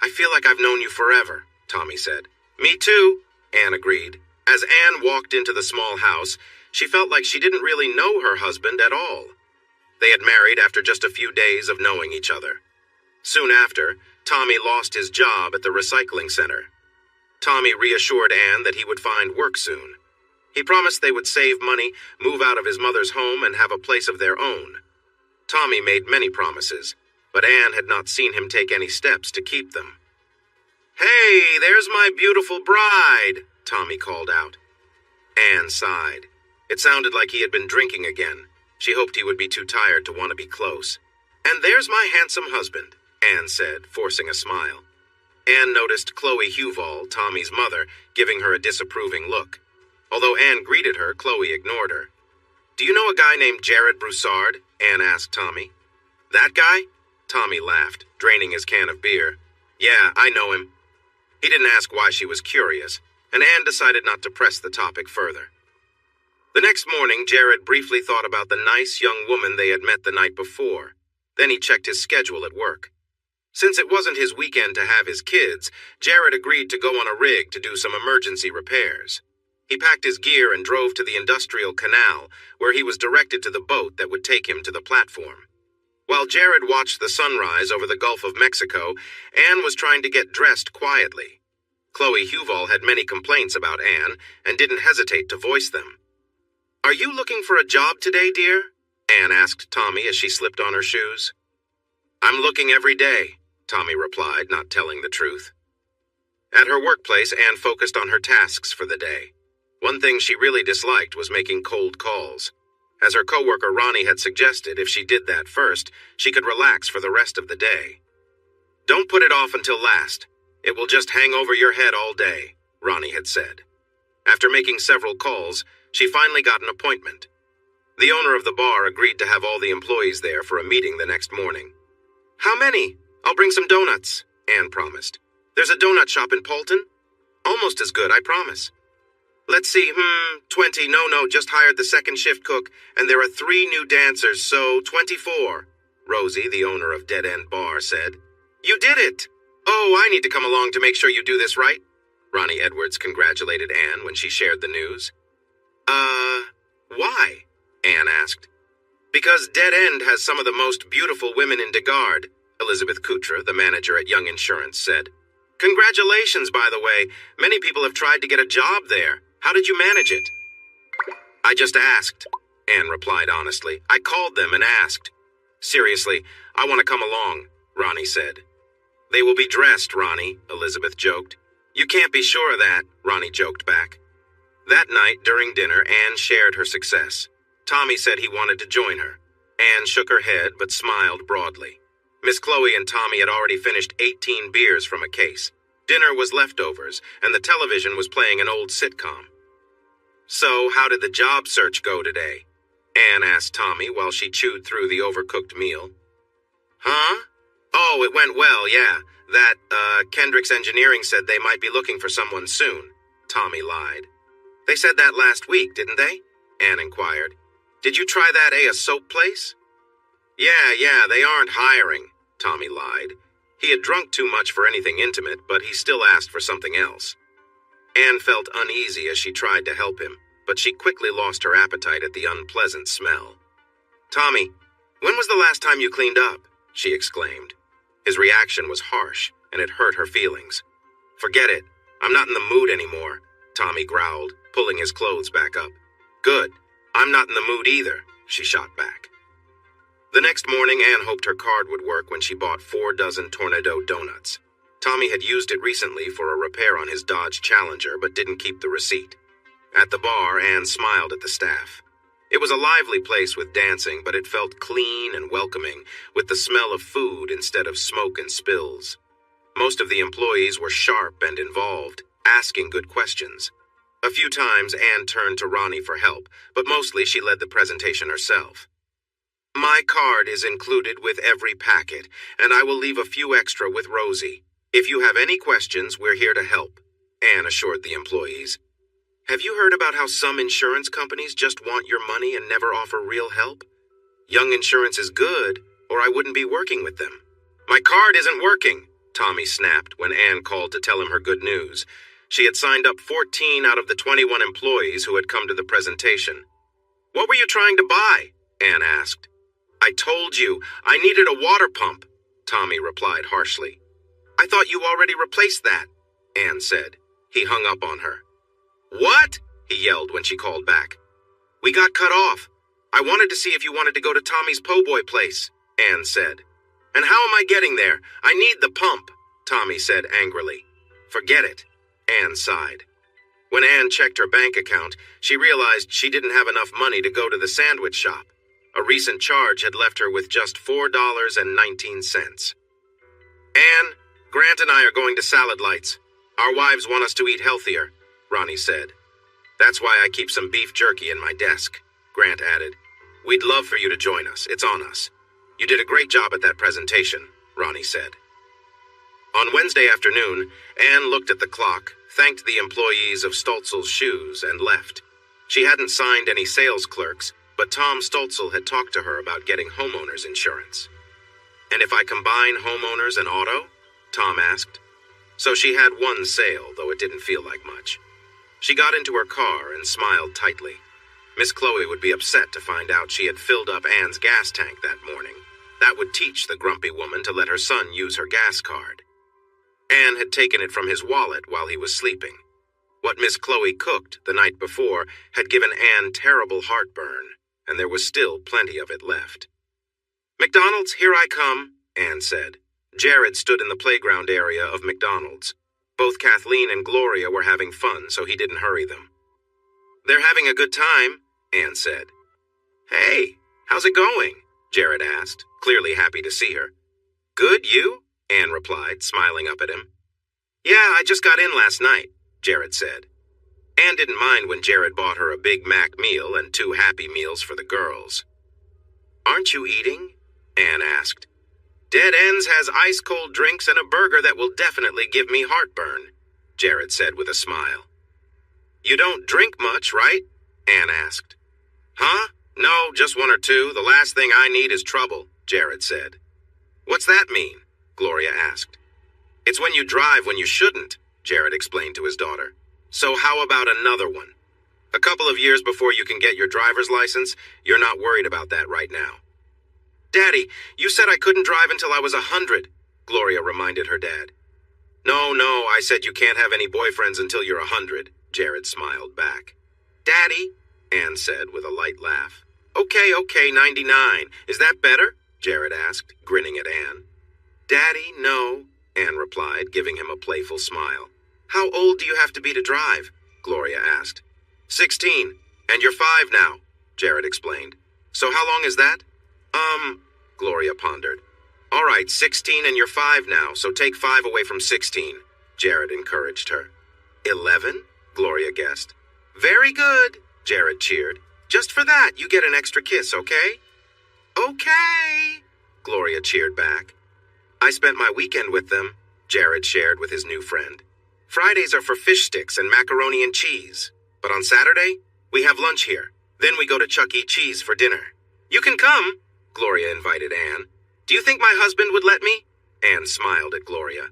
"I feel like I've known you forever," Tommy said. "Me too," Anne agreed. As Anne walked into the small house, she felt like she didn't really know her husband at all. They had married after just a few days of knowing each other. Soon after, Tommy lost his job at the recycling center. Tommy reassured Anne that he would find work soon. He promised they would save money, move out of his mother's home, and have a place of their own. Tommy made many promises, but Anne had not seen him take any steps to keep them. "Hey, there's my beautiful bride," Tommy called out. Anne sighed. It sounded like he had been drinking again. She hoped he would be too tired to want to be close. "And there's my handsome husband," Anne said, forcing a smile. Anne noticed Chloe Huval, Tommy's mother, giving her a disapproving look. Although Anne greeted her, Chloe ignored her. "Do you know a guy named Jared Broussard?" Anne asked Tommy. "That guy?" Tommy laughed, draining his can of beer. "Yeah, I know him." He didn't ask why she was curious, and Anne decided not to press the topic further. The next morning, Jared briefly thought about the nice young woman they had met the night before. Then he checked his schedule at work. Since it wasn't his weekend to have his kids, Jared agreed to go on a rig to do some emergency repairs. He packed his gear and drove to the industrial canal, where he was directed to the boat that would take him to the platform. While Jared watched the sunrise over the Gulf of Mexico, Anne was trying to get dressed quietly. Chloe Huval had many complaints about Anne and didn't hesitate to voice them. "Are you looking for a job today, dear?" Anne asked Tommy as she slipped on her shoes. "I'm looking every day," Tommy replied, not telling the truth. At her workplace, Anne focused on her tasks for the day. One thing she really disliked was making cold calls. As her coworker Ronnie had suggested, if she did that first, she could relax for the rest of the day. "Don't put it off until last. It will just hang over your head all day," Ronnie had said. After making several calls, she finally got an appointment. The owner of the bar agreed to have all the employees there for a meeting the next morning. "How many? I'll bring some donuts," Anne promised. "There's a donut shop in Paulton. Almost as good, I promise." "Let's see, 20, no, just hired the second shift cook, and there are 3 new dancers, so 24, Rosie, the owner of Dead End Bar, said. "You did it! Oh, I need to come along to make sure you do this right." Ronnie Edwards congratulated Anne when she shared the news. Why? Anne asked. Because Dead End has some of the most beautiful women in Degard, Elizabeth Kutra, the manager at Young Insurance, said. Congratulations, by the way. Many people have tried to get a job there. How did you manage it? I just asked, Anne replied honestly. I called them and asked. Seriously, I want to come along, Ronnie said. They will be dressed, Ronnie, Elizabeth joked. You can't be sure of that, Ronnie joked back. That night, during dinner, Anne shared her success. Tommy said he wanted to join her. Anne shook her head but smiled broadly. Miss Chloe and Tommy had already finished 18 beers from a case. Dinner was leftovers, and the television was playing an old sitcom. So, how did the job search go today? Anne asked Tommy while she chewed through the overcooked meal. Huh? Oh, it went well, yeah. Kendrick's Engineering said they might be looking for someone soon. Tommy lied. They said that last week, didn't they? Anne inquired. Did you try that soap place? Yeah, they aren't hiring, Tommy lied. He had drunk too much for anything intimate, but he still asked for something else. Anne felt uneasy as she tried to help him, but she quickly lost her appetite at the unpleasant smell. Tommy, when was the last time you cleaned up? She exclaimed. His reaction was harsh, and it hurt her feelings. Forget it. I'm not in the mood anymore, Tommy growled, pulling his clothes back up. Good. I'm not in the mood either, she shot back. The next morning, Anne hoped her card would work when she bought 4 dozen Tornado donuts. Tommy had used it recently for a repair on his Dodge Challenger, but didn't keep the receipt. At the bar, Anne smiled at the staff. It was a lively place with dancing, but it felt clean and welcoming, with the smell of food instead of smoke and spills. Most of the employees were sharp and involved, asking good questions. A few times, Anne turned to Ronnie for help, but mostly she led the presentation herself. My card is included with every packet, and I will leave a few extra with Rosie. If you have any questions, we're here to help, Anne assured the employees. Have you heard about how some insurance companies just want your money and never offer real help? Young Insurance is good, or I wouldn't be working with them. My card isn't working, Tommy snapped when Anne called to tell him her good news. She had signed up 14 out of the 21 employees who had come to the presentation. What were you trying to buy? Anne asked. I told you, I needed a water pump, Tommy replied harshly. I thought you already replaced that, Anne said. He hung up on her. What? He yelled when she called back. We got cut off. I wanted to see if you wanted to go to Tommy's po' boy place, Anne said. And how am I getting there? I need the pump, Tommy said angrily. Forget it, Anne sighed. When Anne checked her bank account, she realized she didn't have enough money to go to the sandwich shop. A recent charge had left her with just $4.19. Anne, Grant and I are going to Salad Lights. Our wives want us to eat healthier, Ronnie said. That's why I keep some beef jerky in my desk, Grant added. We'd love for you to join us. It's on us. You did a great job at that presentation, Ronnie said. On Wednesday afternoon, Anne looked at the clock, thanked the employees of Stolzel's Shoes, and left. She hadn't signed any sales clerks, but Tom Stolzel had talked to her about getting homeowners insurance. And if I combine homeowners and auto? Tom asked. So she had one sale, though it didn't feel like much. She got into her car and smiled tightly. Miss Chloe would be upset to find out she had filled up Anne's gas tank that morning. That would teach the grumpy woman to let her son use her gas card. Anne had taken it from his wallet while he was sleeping. What Miss Chloe cooked the night before had given Anne terrible heartburn, and there was still plenty of it left. McDonald's, here I come, Anne said. Jared stood in the playground area of McDonald's. Both Kathleen and Gloria were having fun, so he didn't hurry them. They're having a good time, Anne said. Hey, how's it going? Jared asked, clearly happy to see her. Good, you? Anne replied, smiling up at him. Yeah, I just got in last night, Jared said. Anne didn't mind when Jared bought her a Big Mac meal and 2 Happy Meals for the girls. Aren't you eating? Anne asked. Dead Ends has ice-cold drinks and a burger that will definitely give me heartburn, Jared said with a smile. You don't drink much, right? Anne asked. Huh? No, just 1 or 2. The last thing I need is trouble, Jared said. What's that mean? Gloria asked. It's when you drive when you shouldn't, Jared explained to his daughter. So how about another one? A couple of years before you can get your driver's license, you're not worried about that right now. Daddy, you said I couldn't drive until I was 100, Gloria reminded her dad. No, I said you can't have any boyfriends until you're 100, Jared smiled back. Daddy, Anne said with a light laugh. Okay, 99. Is that better? Jared asked, grinning at Anne. Daddy, no, Anne replied, giving him a playful smile. How old do you have to be to drive? Gloria asked. 16, and you're 5 now, Jared explained. So how long is that? Gloria pondered. All right, 16 and you're 5 now, so take 5 away from 16, Jared encouraged her. 11? Gloria guessed. Very good, Jared cheered. Just for that, you get an extra kiss, okay? Okay, Gloria cheered back. I spent my weekend with them, Jared shared with his new friend. Fridays are for fish sticks and macaroni and cheese. But on Saturday, we have lunch here. Then we go to Chuck E. Cheese for dinner. You can come, Gloria invited Anne. Do you think my husband would let me? Anne smiled at Gloria.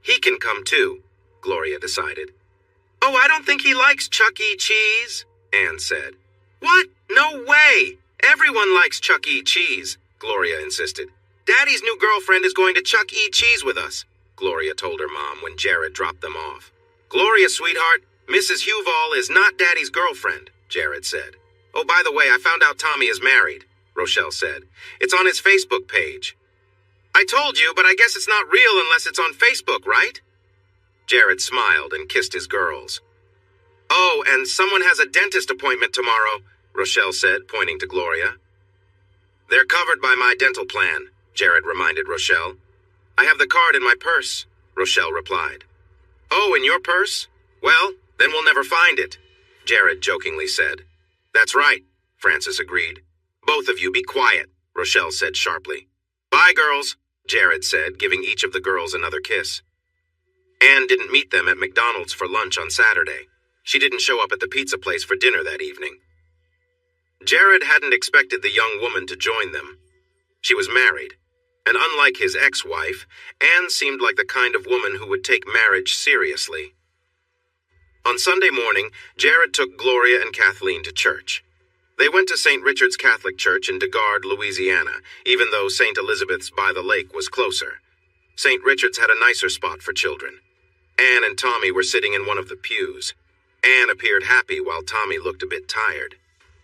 He can come too, Gloria decided. Oh, I don't think he likes Chuck E. Cheese, Anne said. What? No way! Everyone likes Chuck E. Cheese, Gloria insisted. Daddy's new girlfriend is going to Chuck E. Cheese with us, Gloria told her mom when Jared dropped them off. Gloria, sweetheart, Mrs. Huval is not Daddy's girlfriend, Jared said. Oh, by the way, I found out Tommy is married, Rochelle said. It's on his Facebook page. I told you, but I guess it's not real unless it's on Facebook, right? Jared smiled and kissed his girls. Oh, and someone has a dentist appointment tomorrow, Rochelle said, pointing to Gloria. They're covered by my dental plan, Jared reminded Rochelle. I have the card in my purse, Rochelle replied. Oh, in your purse? Well, then we'll never find it, Jared jokingly said. That's right, Frances agreed. Both of you be quiet, Rochelle said sharply. Bye, girls, Jared said, giving each of the girls another kiss. Anne didn't meet them at McDonald's for lunch on Saturday. She didn't show up at the pizza place for dinner that evening. Jared hadn't expected the young woman to join them. She was married, and unlike his ex-wife, Anne seemed like the kind of woman who would take marriage seriously. On Sunday morning, Jared took Gloria and Kathleen to church. They went to St. Richard's Catholic Church in Degard, Louisiana, even though St. Elizabeth's by the lake was closer. St. Richard's had a nicer spot for children. Anne and Tommy were sitting in one of the pews. Anne appeared happy while Tommy looked a bit tired.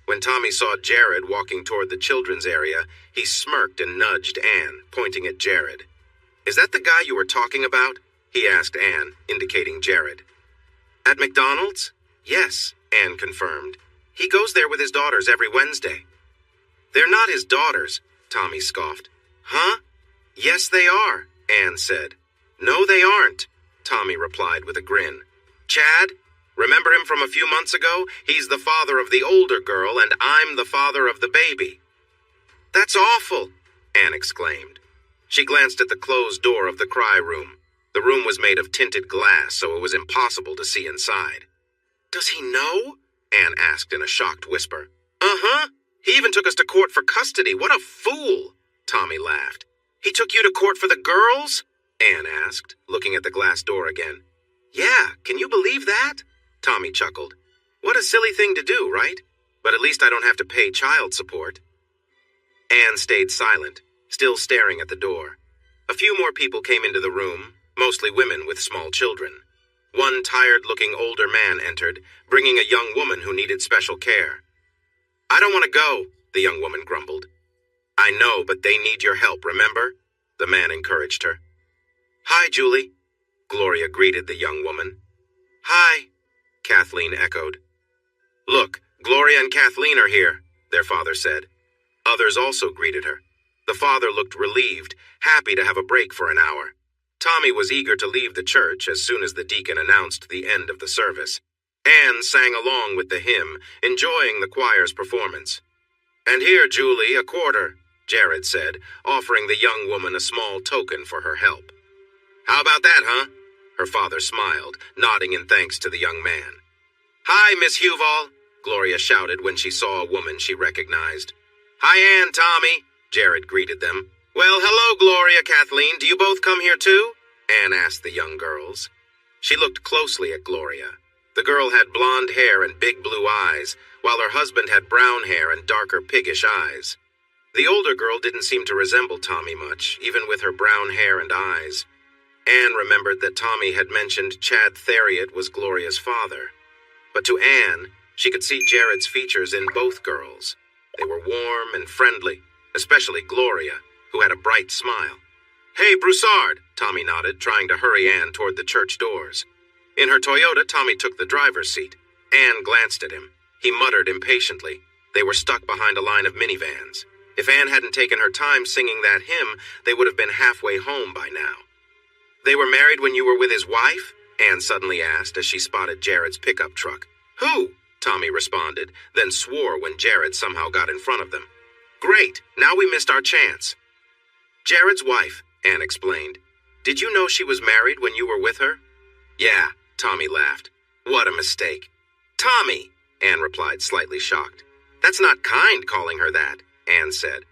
When Tommy saw Jared walking toward the children's area, he smirked and nudged Anne, pointing at Jared. Is that the guy you were talking about? He asked Anne, indicating Jared. At McDonald's? Yes, Anne confirmed. He goes there with his daughters every Wednesday. They're not his daughters, Tommy scoffed. Huh? Yes, they are, Anne said. No, they aren't, Tommy replied with a grin. Chad? Remember him from a few months ago? He's the father of the older girl, and I'm the father of the baby. That's awful, Anne exclaimed. She glanced at the closed door of the cry room. The room was made of tinted glass, so it was impossible to see inside. Does he know? Anne asked in a shocked whisper. Uh-huh. He even took us to court for custody. What a fool, Tommy laughed. He took you to court for the girls? Anne asked, looking at the glass door again. Yeah, can you believe that? Tommy chuckled. What a silly thing to do, right? But at least I don't have to pay child support. Anne stayed silent, still staring at the door. A few more people came into the room, mostly women with small children. One tired-looking older man entered, bringing a young woman who needed special care. I don't want to go, the young woman grumbled. I know, but they need your help, remember? The man encouraged her. Hi, Julie, Gloria greeted the young woman. Hi, Kathleen echoed. Look, Gloria and Kathleen are here, their father said. Others also greeted her. The father looked relieved, happy to have a break for an hour. Tommy was eager to leave the church as soon as the deacon announced the end of the service. Anne sang along with the hymn, enjoying the choir's performance. And here, Julie, a quarter, Jared said, offering the young woman a small token for her help. How about that, huh? Her father smiled, nodding in thanks to the young man. Hi, Miss Huval, Gloria shouted when she saw a woman she recognized. Hi, Anne, Tommy, Jared greeted them. Well, hello, Gloria, Kathleen. Do you both come here too? Anne asked the young girls. She looked closely at Gloria. The girl had blonde hair and big blue eyes, while her husband had brown hair and darker piggish eyes. The older girl didn't seem to resemble Tommy much, even with her brown hair and eyes. Anne remembered that Tommy had mentioned Chad Theriot was Gloria's father. But to Anne, she could see Jared's features in both girls. They were warm and friendly, especially Gloria, who had a bright smile. "Hey, Broussard," Tommy nodded, trying to hurry Anne toward the church doors. In her Toyota, Tommy took the driver's seat. Anne glanced at him. He muttered impatiently. They were stuck behind a line of minivans. If Anne hadn't taken her time singing that hymn, they would have been halfway home by now. "They were married when you were with his wife?" Anne suddenly asked as she spotted Jared's pickup truck. "Who?" Tommy responded, then swore when Jared somehow got in front of them. "Great, now we missed our chance." "Jared's wife," Anne explained. "Did you know she was married when you were with her?" "Yeah," Tommy laughed. "What a mistake." "Tommy," Anne replied, slightly shocked. "That's not kind calling her that," Anne said.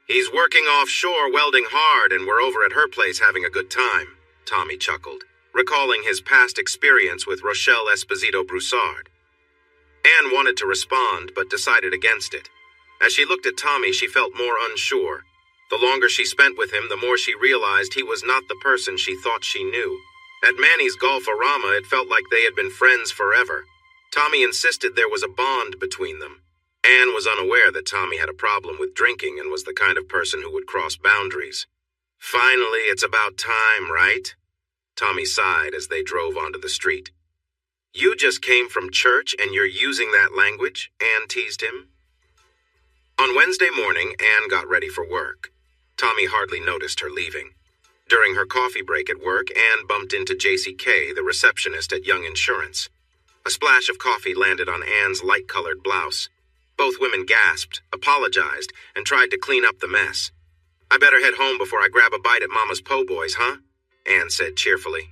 "He's working offshore welding hard and we're over at her place having a good time," Tommy chuckled, recalling his past experience with Rochelle Esposito Broussard. Anne wanted to respond, but decided against it. As she looked at Tommy, she felt more unsure. The longer she spent with him, the more she realized he was not the person she thought she knew. At Manny's Golf-A-Rama, it felt like they had been friends forever. Tommy insisted there was a bond between them. Anne was unaware that Tommy had a problem with drinking and was the kind of person who would cross boundaries. "Finally, it's about time, right?" Tommy sighed as they drove onto the street. "You just came from church and you're using that language?" Anne teased him. On Wednesday morning, Anne got ready for work. Tommy hardly noticed her leaving. During her coffee break at work, Anne bumped into JCK, the receptionist at Young Insurance. A splash of coffee landed on Anne's light-colored blouse. Both women gasped, apologized, and tried to clean up the mess. "I better head home before I grab a bite at Mama's Po' Boys, huh?" Anne said cheerfully.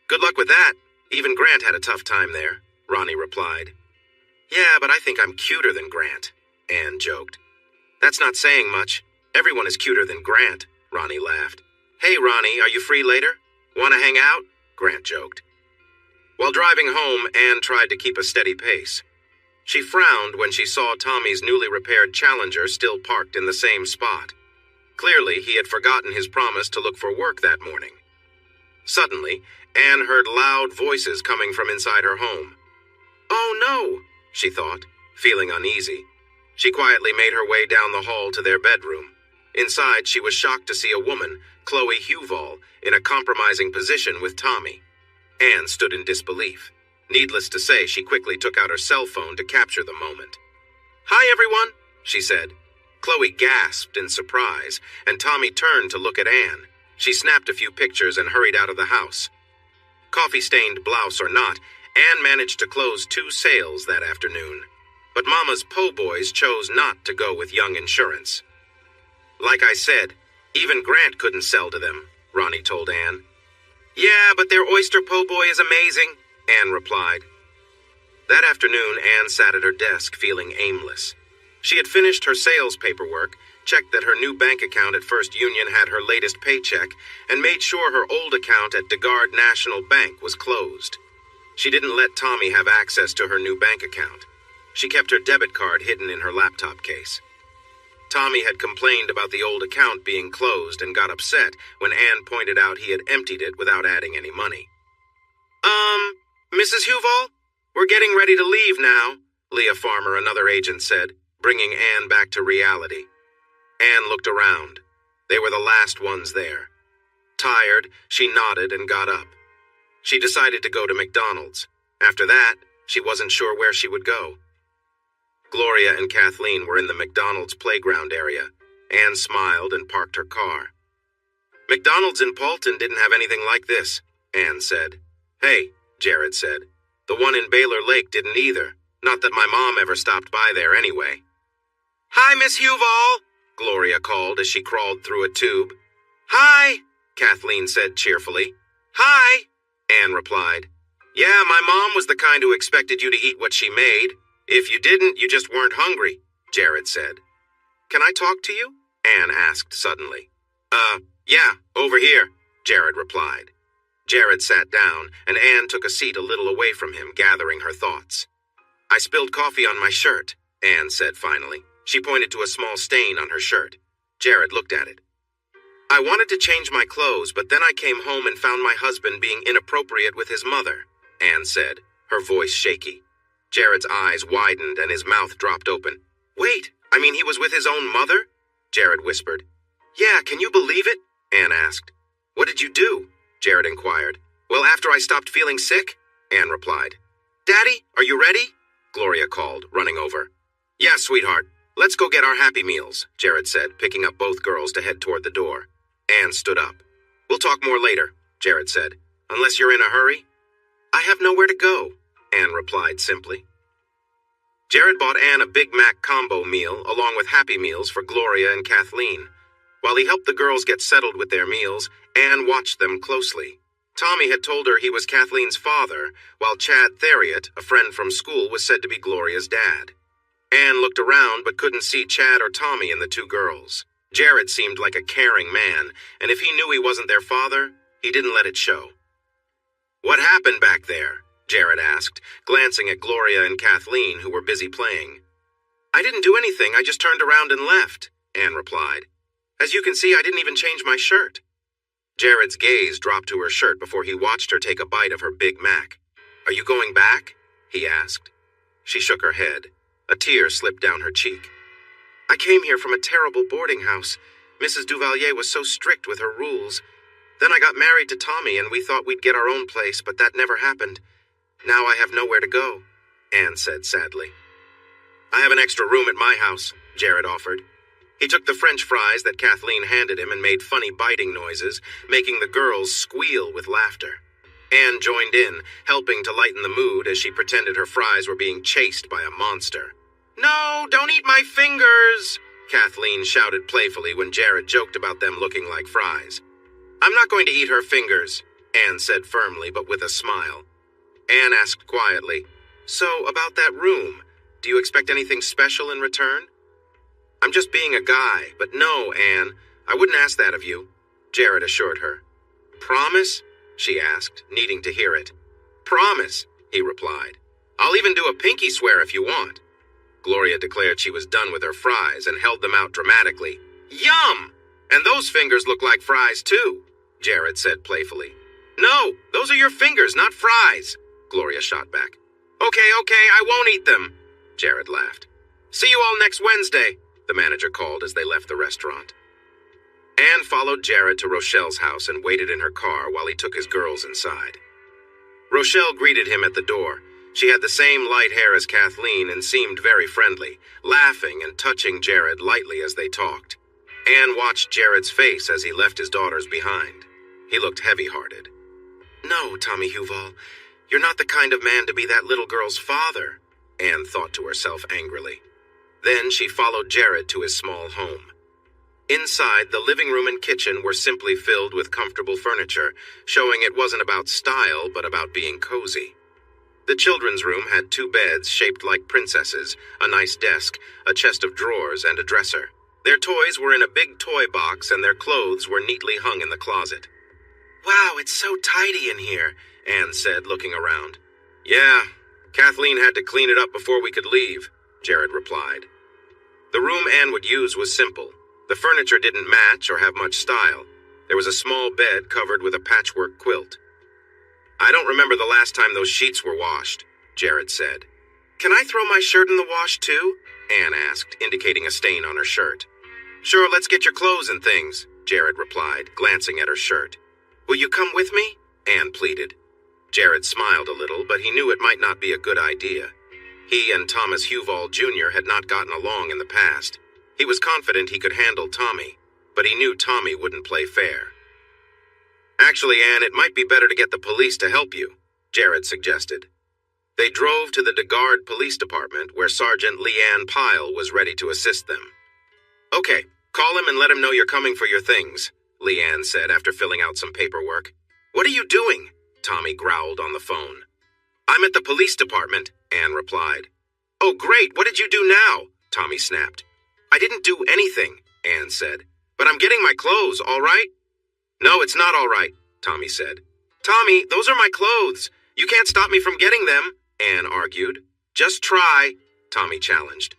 "Good luck with that. Even Grant had a tough time there," Ronnie replied. "Yeah, but I think I'm cuter than Grant," Anne joked. "That's not saying much. Everyone is cuter than Grant," Ronnie laughed. "Hey, Ronnie, are you free later? Want to hang out?" Grant joked. While driving home, Anne tried to keep a steady pace. She frowned when she saw Tommy's newly repaired Challenger still parked in the same spot. Clearly, he had forgotten his promise to look for work that morning. Suddenly, Anne heard loud voices coming from inside her home. "Oh no," she thought, feeling uneasy. She quietly made her way down the hall to their bedroom. Inside, she was shocked to see a woman, Chloe Huval, in a compromising position with Tommy. Anne stood in disbelief. Needless to say, she quickly took out her cell phone to capture the moment. "Hi, everyone," she said. Chloe gasped in surprise, and Tommy turned to look at Anne. She snapped a few pictures and hurried out of the house. Coffee-stained blouse or not, Anne managed to close 2 sales that afternoon. But Mama's Po' Boys chose not to go with Young Insurance. "Like I said, even Grant couldn't sell to them," Ronnie told Anne. "Yeah, but their oyster po' boy is amazing," Anne replied. That afternoon, Anne sat at her desk feeling aimless. She had finished her sales paperwork, checked that her new bank account at First Union had her latest paycheck, and made sure her old account at DeGard National Bank was closed. She didn't let Tommy have access to her new bank account. She kept her debit card hidden in her laptop case. Tommy had complained about the old account being closed and got upset when Anne pointed out he had emptied it without adding any money. Mrs. Huval? We're getting ready to leave now," Leah Farmer, another agent, said, bringing Anne back to reality. Anne looked around. They were the last ones there. Tired, she nodded and got up. She decided to go to McDonald's. After that, she wasn't sure where she would go. Gloria and Kathleen were in the McDonald's playground area. Anne smiled and parked her car. "McDonald's in Paulton didn't have anything like this," Anne said. "Hey," Jared said. "The one in Baylor Lake didn't either. Not that my mom ever stopped by there anyway." "Hi, Miss Huval," Gloria called as she crawled through a tube. "Hi," Kathleen said cheerfully. "Hi," Anne replied. "Yeah, my mom was the kind who expected you to eat what she made. If you didn't, you just weren't hungry," Jared said. "Can I talk to you?" Anne asked suddenly. Yeah, over here," Jared replied. Jared sat down, and Anne took a seat a little away from him, gathering her thoughts. "I spilled coffee on my shirt," Anne said finally. She pointed to a small stain on her shirt. Jared looked at it. "I wanted to change my clothes, but then I came home and found my husband being inappropriate with his mother," Anne said, her voice shaky. Jared's eyes widened and his mouth dropped open. "Wait, I mean he was with his own mother?" Jared whispered. "Yeah, can you believe it?" Anne asked. "What did you do?" Jared inquired. "Well, after I stopped feeling sick," Anne replied. "Daddy, are you ready?" Gloria called, running over. "Yeah, sweetheart. Let's go get our Happy Meals," Jared said, picking up both girls to head toward the door. Anne stood up. "We'll talk more later," Jared said. "Unless you're in a hurry?" "I have nowhere to go," Anne replied simply. Jared bought Anne a Big Mac combo meal along with Happy Meals for Gloria and Kathleen. While he helped the girls get settled with their meals, Anne watched them closely. Tommy had told her he was Kathleen's father, while Chad Theriot, a friend from school, was said to be Gloria's dad. Anne looked around but couldn't see Chad or Tommy in the two girls. Jared seemed like a caring man, and if he knew he wasn't their father, he didn't let it show. "What happened back there?" Jared asked, glancing at Gloria and Kathleen, who were busy playing. "I didn't do anything, I just turned around and left," Anne replied. "As you can see, I didn't even change my shirt." Jared's gaze dropped to her shirt before he watched her take a bite of her Big Mac. "Are you going back?" he asked. She shook her head. A tear slipped down her cheek. "I came here from a terrible boarding house. Mrs. Duvalier was so strict with her rules. Then I got married to Tommy and we thought we'd get our own place, but that never happened. Now I have nowhere to go," Anne said sadly. "I have an extra room at my house," Jared offered. He took the French fries that Kathleen handed him and made funny biting noises, making the girls squeal with laughter. Anne joined in, helping to lighten the mood as she pretended her fries were being chased by a monster. "No, don't eat my fingers," Kathleen shouted playfully when Jared joked about them looking like fries. "I'm not going to eat her fingers," Anne said firmly but with a smile. Anne asked quietly, "So, about that room, do you expect anything special in return?" "I'm just being a guy, but no, Anne, I wouldn't ask that of you," Jared assured her. "Promise?" she asked, needing to hear it. "Promise," he replied. "I'll even do a pinky swear if you want." Gloria declared she was done with her fries and held them out dramatically. "Yum! And those fingers look like fries, too," Jared said playfully. "No, those are your fingers, not fries," Gloria shot back. Okay, I won't eat them," Jared laughed. "See you all next Wednesday," the manager called as they left the restaurant. Anne followed Jared to Rochelle's house and waited in her car while he took his girls inside. Rochelle greeted him at the door. She had the same light hair as Kathleen and seemed very friendly, laughing and touching Jared lightly as they talked. Anne watched Jared's face as he left his daughters behind. He looked heavy-hearted. "No, Tommy Huval, you're not the kind of man to be that little girl's father," Anne thought to herself angrily. Then she followed Jared to his small home. Inside, the living room and kitchen were simply filled with comfortable furniture, showing it wasn't about style, but about being cozy. The children's room had 2 beds shaped like princesses, a nice desk, a chest of drawers, and a dresser. Their toys were in a big toy box, and their clothes were neatly hung in the closet. "Wow, it's so tidy in here," Anne said, looking around. "Yeah, Kathleen had to clean it up before we could leave," Jared replied. The room Anne would use was simple. The furniture didn't match or have much style. There was a small bed covered with a patchwork quilt. "I don't remember the last time those sheets were washed," Jared said. "Can I throw my shirt in the wash too?" Anne asked, indicating a stain on her shirt. "Sure, let's get your clothes and things," Jared replied, glancing at her shirt. "Will you come with me?" Anne pleaded. Jared smiled a little, but he knew it might not be a good idea. He and Thomas Huval Jr. had not gotten along in the past. He was confident he could handle Tommy, but he knew Tommy wouldn't play fair. "Actually, Anne, it might be better to get the police to help you," Jared suggested. They drove to the DeGard Police Department, where Sergeant Leanne Pyle was ready to assist them. "Okay, call him and let him know you're coming for your things," Leanne said after filling out some paperwork. "What are you doing?" Tommy growled on the phone. "I'm at the police department," Anne replied. "Oh, great, what did you do now?" Tommy snapped. "I didn't do anything," Anne said. "But I'm getting my clothes, all right?" "No, it's not all right," Tommy said. Tommy, those are my clothes. You can't stop me from getting them, Anne argued. Just try, Tommy challenged.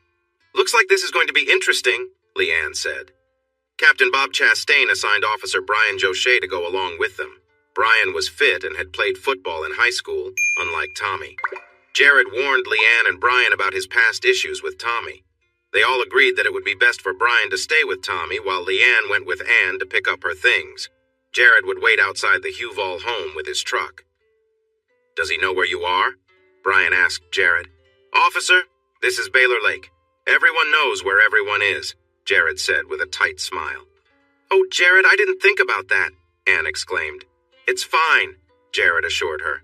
Looks like this is going to be interesting, Leanne said. Captain Bob Chastain assigned Officer Brian Jochet to go along with them. Brian was fit and had played football in high school, unlike Tommy. Jared warned Leanne and Brian about his past issues with Tommy. They all agreed that it would be best for Brian to stay with Tommy while Leanne went with Anne to pick up her things. Jared would wait outside the Huval home with his truck. Does he know where you are? Brian asked Jared. Officer, this is Baylor Lake. Everyone knows where everyone is, Jared said with a tight smile. Oh, Jared, I didn't think about that, Anne exclaimed. It's fine, Jared assured her.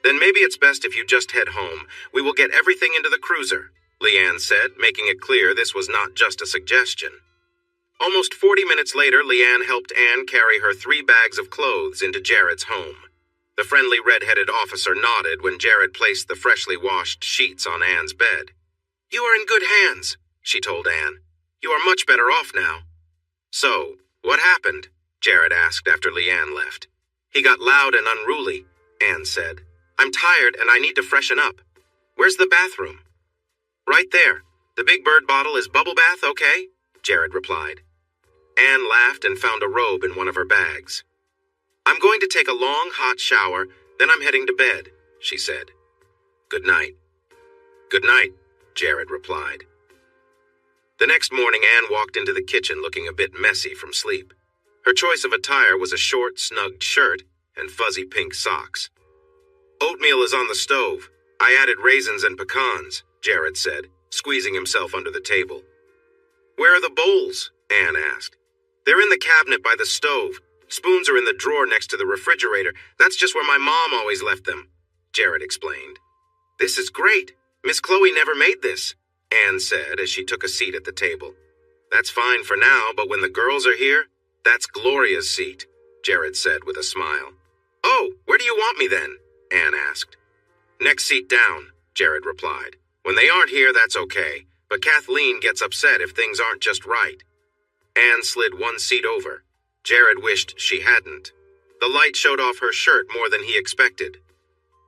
Then maybe it's best if you just head home. We will get everything into the cruiser, Leanne said, making it clear this was not just a suggestion. Almost 40 minutes later, Leanne helped Anne carry her 3 bags of clothes into Jared's home. The friendly red-headed officer nodded when Jared placed the freshly washed sheets on Anne's bed. You are in good hands, she told Anne. You are much better off now. So, what happened? Jared asked after Leanne left. He got loud and unruly, Anne said. I'm tired and I need to freshen up. Where's the bathroom? Right there. The Big Bird bottle is bubble bath, okay? Jared replied. Anne laughed and found a robe in one of her bags. I'm going to take a long, hot shower, then I'm heading to bed, she said. Good night. Good night, Jared replied. The next morning, Anne walked into the kitchen looking a bit messy from sleep. Her choice of attire was a short, snugged shirt and fuzzy pink socks. Oatmeal is on the stove. I added raisins and pecans, Jared said, squeezing himself under the table. Where are the bowls? Anne asked. They're in the cabinet by the stove. Spoons are in the drawer next to the refrigerator. That's just where my mom always left them, Jared explained. This is great. Miss Chloe never made this, Anne said as she took a seat at the table. That's fine for now, but when the girls are here, that's Gloria's seat, Jared said with a smile. Oh, where do you want me then? Anne asked. Next seat down, Jared replied. When they aren't here, that's okay, but Kathleen gets upset if things aren't just right. Anne slid one seat over. Jared wished she hadn't. The light showed off her shirt more than he expected.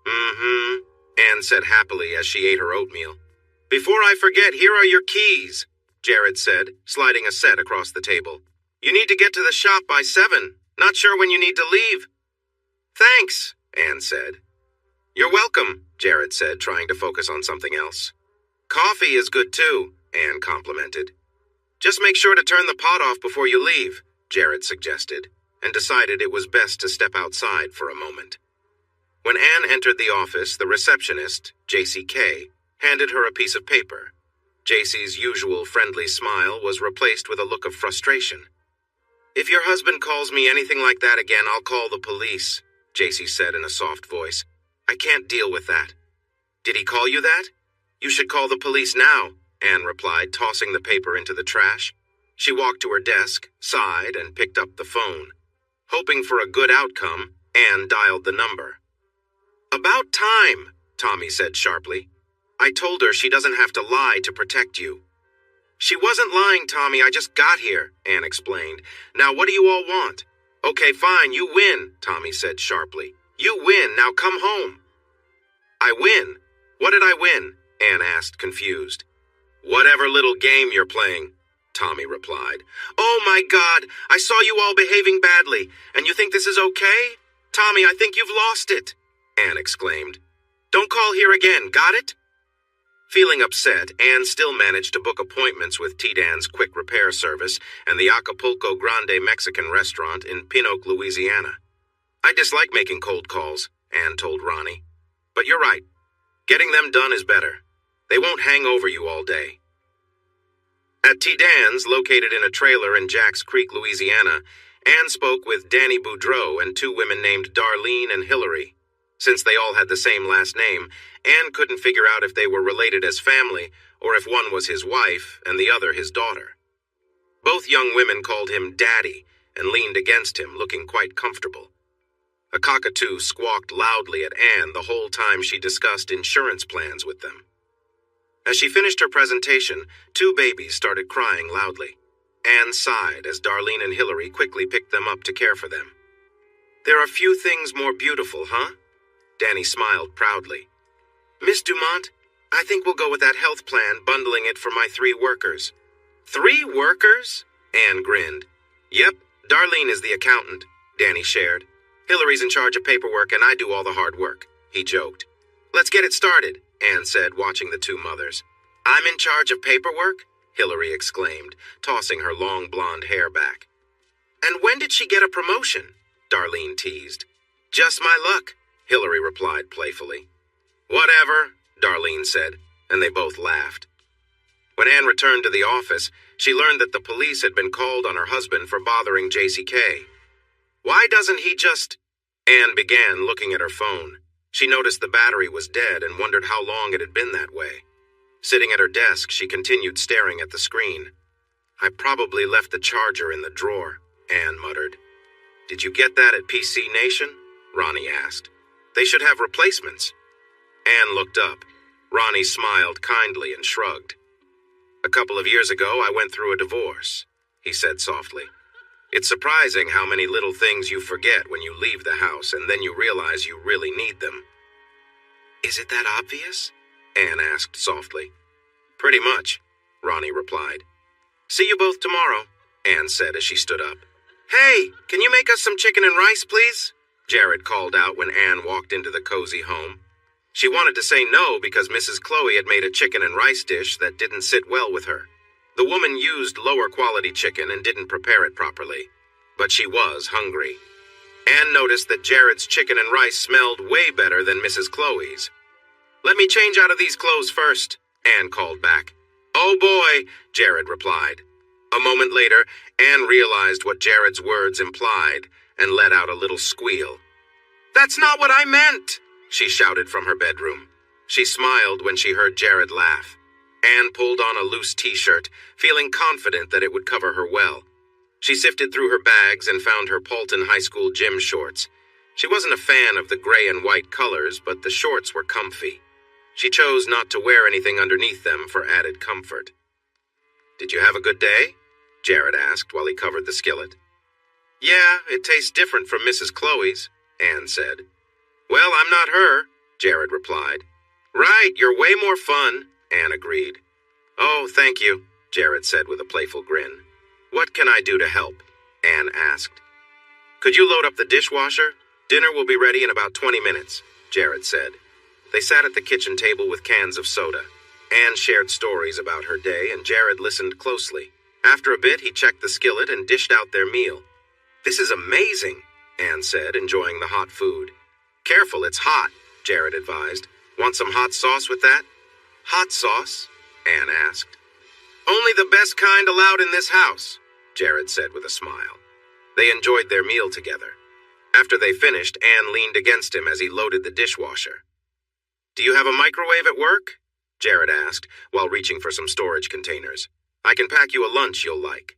Anne said happily as she ate her oatmeal. Before I forget, here are your keys, Jared said, sliding a set across the table. You need to get to the shop by 7. Not sure when you need to leave. Thanks, Anne said. You're welcome, Jared said, trying to focus on something else. Coffee is good too, Anne complimented. Just make sure to turn the pot off before you leave, Jared suggested, and decided it was best to step outside for a moment. When Anne entered the office, the receptionist, JCK, handed her a piece of paper. JC's usual friendly smile was replaced with a look of frustration. If your husband calls me anything like that again, I'll call the police, JC said in a soft voice. I can't deal with that. Did he call you that? You should call the police now, Anne replied, tossing the paper into the trash. She walked to her desk, sighed, and picked up the phone. Hoping for a good outcome, Anne dialed the number. About time, Tommy said sharply. I told her she doesn't have to lie to protect you. She wasn't lying, Tommy, I just got here, Anne explained. Now what do you all want? Okay, fine, you win, Tommy said sharply. You win, now come home. I win? What did I win? Anne asked, confused. Whatever little game you're playing, Tommy replied. Oh my God, I saw you all behaving badly, and you think this is okay? Tommy, I think you've lost it, Anne exclaimed. Don't call here again, got it? Feeling upset, Anne still managed to book appointments with T-Dan's quick repair service and the Acapulco Grande Mexican restaurant in Pinoque, Louisiana. I dislike making cold calls, Anne told Ronnie. But you're right. Getting them done is better. They won't hang over you all day. At T-Dan's, located in a trailer in Jacks Creek, Louisiana, Anne spoke with Danny Boudreau and 2 women named Darlene and Hillary. Since they all had the same last name, Anne couldn't figure out if they were related as family or if one was his wife and the other his daughter. Both young women called him Daddy and leaned against him, looking quite comfortable. A cockatoo squawked loudly at Anne the whole time she discussed insurance plans with them. As she finished her presentation, 2 babies started crying loudly. Anne sighed as Darlene and Hillary quickly picked them up to care for them. There are few things more beautiful, huh? Danny smiled proudly. Miss Dumont, I think we'll go with that health plan, bundling it for my 3 workers. 3 workers? Anne grinned. Yep, Darlene is the accountant, Danny shared. Hillary's in charge of paperwork and I do all the hard work, he joked. Let's get it started, Anne said, watching the 2 mothers. I'm in charge of paperwork? Hillary exclaimed, tossing her long blonde hair back. And when did she get a promotion? Darlene teased. Just my luck, Hillary replied playfully. Whatever, Darlene said, and they both laughed. When Anne returned to the office, she learned that the police had been called on her husband for bothering JCK. Why doesn't he just... Anne began looking at her phone. She noticed the battery was dead and wondered how long it had been that way. Sitting at her desk, she continued staring at the screen. I probably left the charger in the drawer, Anne muttered. Did you get that at PC Nation? Ronnie asked. They should have replacements. Anne looked up. Ronnie smiled kindly and shrugged. A couple of years ago, I went through a divorce, he said softly. It's surprising how many little things you forget when you leave the house and then you realize you really need them. Is it that obvious? Anne asked softly. Pretty much, Ronnie replied. See you both tomorrow, Anne said as she stood up. Hey, can you make us some chicken and rice, please? Jared called out when Anne walked into the cozy home. She wanted to say no because Mrs. Chloe had made a chicken and rice dish that didn't sit well with her. The woman used lower quality chicken and didn't prepare it properly. But she was hungry. Anne noticed that Jared's chicken and rice smelled way better than Mrs. Chloe's. Let me change out of these clothes first, Anne called back. Oh boy, Jared replied. A moment later, Anne realized what Jared's words implied and let out a little squeal. That's not what I meant, she shouted from her bedroom. She smiled when she heard Jared laugh. Anne pulled on a loose t-shirt, feeling confident that it would cover her well. She sifted through her bags and found her Paulton High School gym shorts. She wasn't a fan of the gray and white colors, but the shorts were comfy. She chose not to wear anything underneath them for added comfort. Did you have a good day? Jared asked while he covered the skillet. Yeah, it tastes different from Mrs. Chloe's, Anne said. Well, I'm not her, Jared replied. Right, you're way more fun, Anne agreed. Oh, thank you, Jared said with a playful grin. What can I do to help? Anne asked. Could you load up the dishwasher? Dinner will be ready in about 20 minutes, Jared said. They sat at the kitchen table with cans of soda. Anne shared stories about her day, and Jared listened closely. After a bit, he checked the skillet and dished out their meal. This is amazing, Anne said, enjoying the hot food. Careful, it's hot, Jared advised. Want some hot sauce with that? Hot sauce? Anne asked. Only the best kind allowed in this house, Jared said with a smile. They enjoyed their meal together. After they finished, Anne leaned against him as he loaded the dishwasher. Do you have a microwave at work? Jared asked, while reaching for some storage containers. I can pack you a lunch you'll like.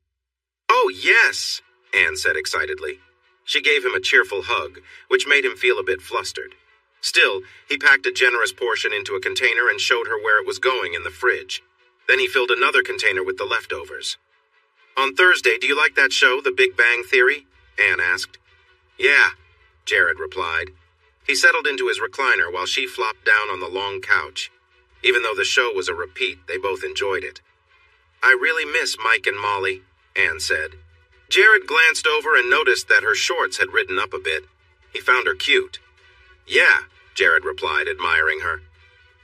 Oh, yes, Anne said excitedly. She gave him a cheerful hug, which made him feel a bit flustered. Still, he packed a generous portion into a container and showed her where it was going in the fridge. Then he filled another container with the leftovers. On Thursday, do you like that show, The Big Bang Theory? Anne asked. Yeah, Jared replied. He settled into his recliner while she flopped down on the long couch. Even though the show was a repeat, they both enjoyed it. I really miss Mike and Molly, Anne said. Jared glanced over and noticed that her shorts had ridden up a bit. He found her cute. Yeah, Jared replied, admiring her.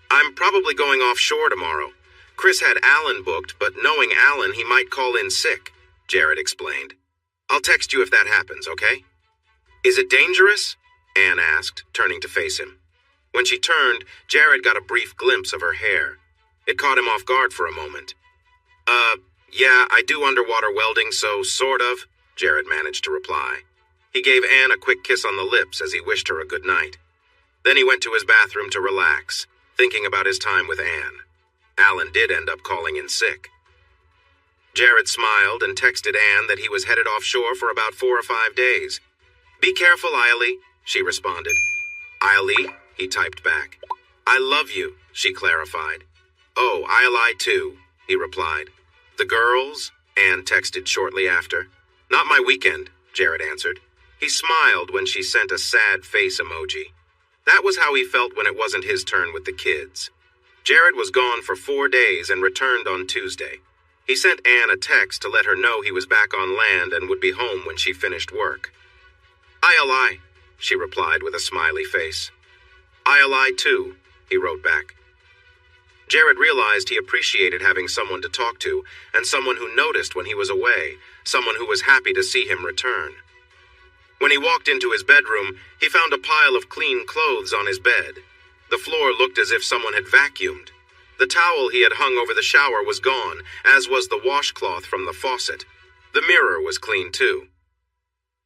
I'm probably going offshore tomorrow. Chris had Alan booked, but knowing Alan, he might call in sick, Jared explained. I'll text you if that happens, okay? Is it dangerous? Anne asked, turning to face him. When she turned, Jared got a brief glimpse of her hair. It caught him off guard for a moment. Yeah, I do underwater welding, so sort of, Jared managed to reply. He gave Anne a quick kiss on the lips as he wished her a good night. Then he went to his bathroom to relax, thinking about his time with Anne. Alan did end up calling in sick. Jared smiled and texted Anne that he was headed offshore for about 4 or 5 days. Be careful, Eiley, she responded. Eiley, he typed back. I love you, she clarified. Oh, I'll I too, he replied. The girls? Anne texted shortly after. Not my weekend, Jared answered. He smiled when she sent a sad face emoji. That was how he felt when it wasn't his turn with the kids. Jared was gone for 4 days and returned on Tuesday. He sent Anne a text to let her know he was back on land and would be home when she finished work. "I'll lie," she replied with a smiley face. "I'll lie too," he wrote back. Jared realized he appreciated having someone to talk to and someone who noticed when he was away, someone who was happy to see him return. When he walked into his bedroom, he found a pile of clean clothes on his bed. The floor looked as if someone had vacuumed. The towel he had hung over the shower was gone, as was the washcloth from the faucet. The mirror was clean too.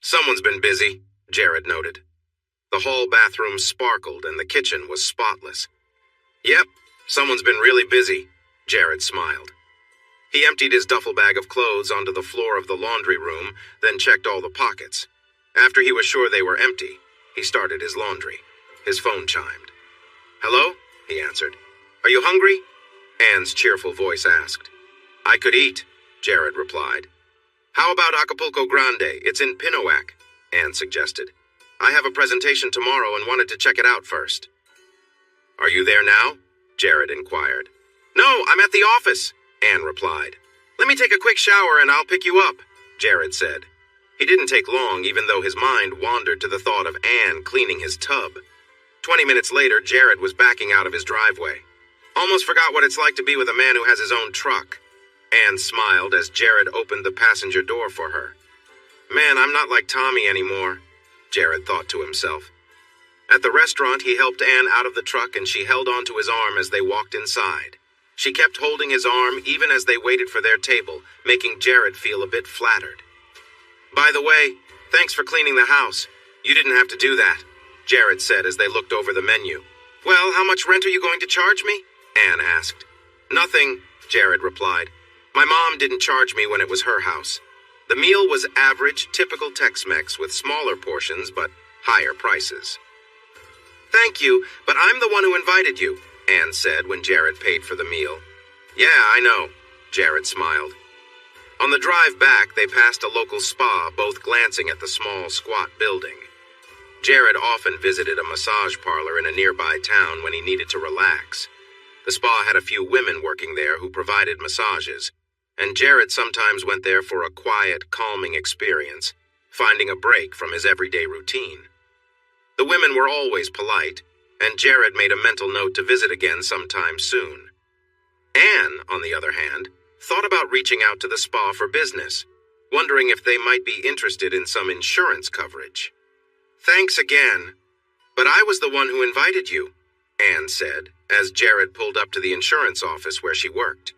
"Someone's been busy," Jared noted. The hall bathroom sparkled and the kitchen was spotless. "Yep, someone's been really busy," Jared smiled. He emptied his duffel bag of clothes onto the floor of the laundry room, then checked all the pockets. After he was sure they were empty, he started his laundry. His phone chimed. "Hello?" he answered. "Are you hungry?" Anne's cheerful voice asked. "I could eat," Jared replied. "How about Acapulco Grande? It's in Pinoac," Anne suggested. "I have a presentation tomorrow and wanted to check it out first." "Are you there now?" Jared inquired. "No, I'm at the office," Anne replied. "Let me take a quick shower and I'll pick you up," Jared said. He didn't take long, even though his mind wandered to the thought of Anne cleaning his tub. 20 minutes later, Jared was backing out of his driveway. "Almost forgot what it's like to be with a man who has his own truck." Anne smiled as Jared opened the passenger door for her. "Man, I'm not like Tommy anymore," Jared thought to himself. At the restaurant, he helped Anne out of the truck and she held onto his arm as they walked inside. She kept holding his arm even as they waited for their table, making Jared feel a bit flattered. "By the way, thanks for cleaning the house. You didn't have to do that," Jared said as they looked over the menu. "Well, how much rent are you going to charge me?" Anne asked. "Nothing," Jared replied. "My mom didn't charge me when it was her house." The meal was average, typical Tex-Mex with smaller portions but higher prices. "Thank you, but I'm the one who invited you," Anne said when Jared paid for the meal. "Yeah, I know," Jared smiled. On the drive back, they passed a local spa, both glancing at the small, squat building. Jared often visited a massage parlor in a nearby town when he needed to relax. The spa had a few women working there who provided massages, and Jared sometimes went there for a quiet, calming experience, finding a break from his everyday routine. The women were always polite, and Jared made a mental note to visit again sometime soon. Anne, on the other hand, thought about reaching out to the spa for business, wondering if they might be interested in some insurance coverage. "Thanks again, but I was the one who invited you," Anne said, as Jared pulled up to the insurance office where she worked.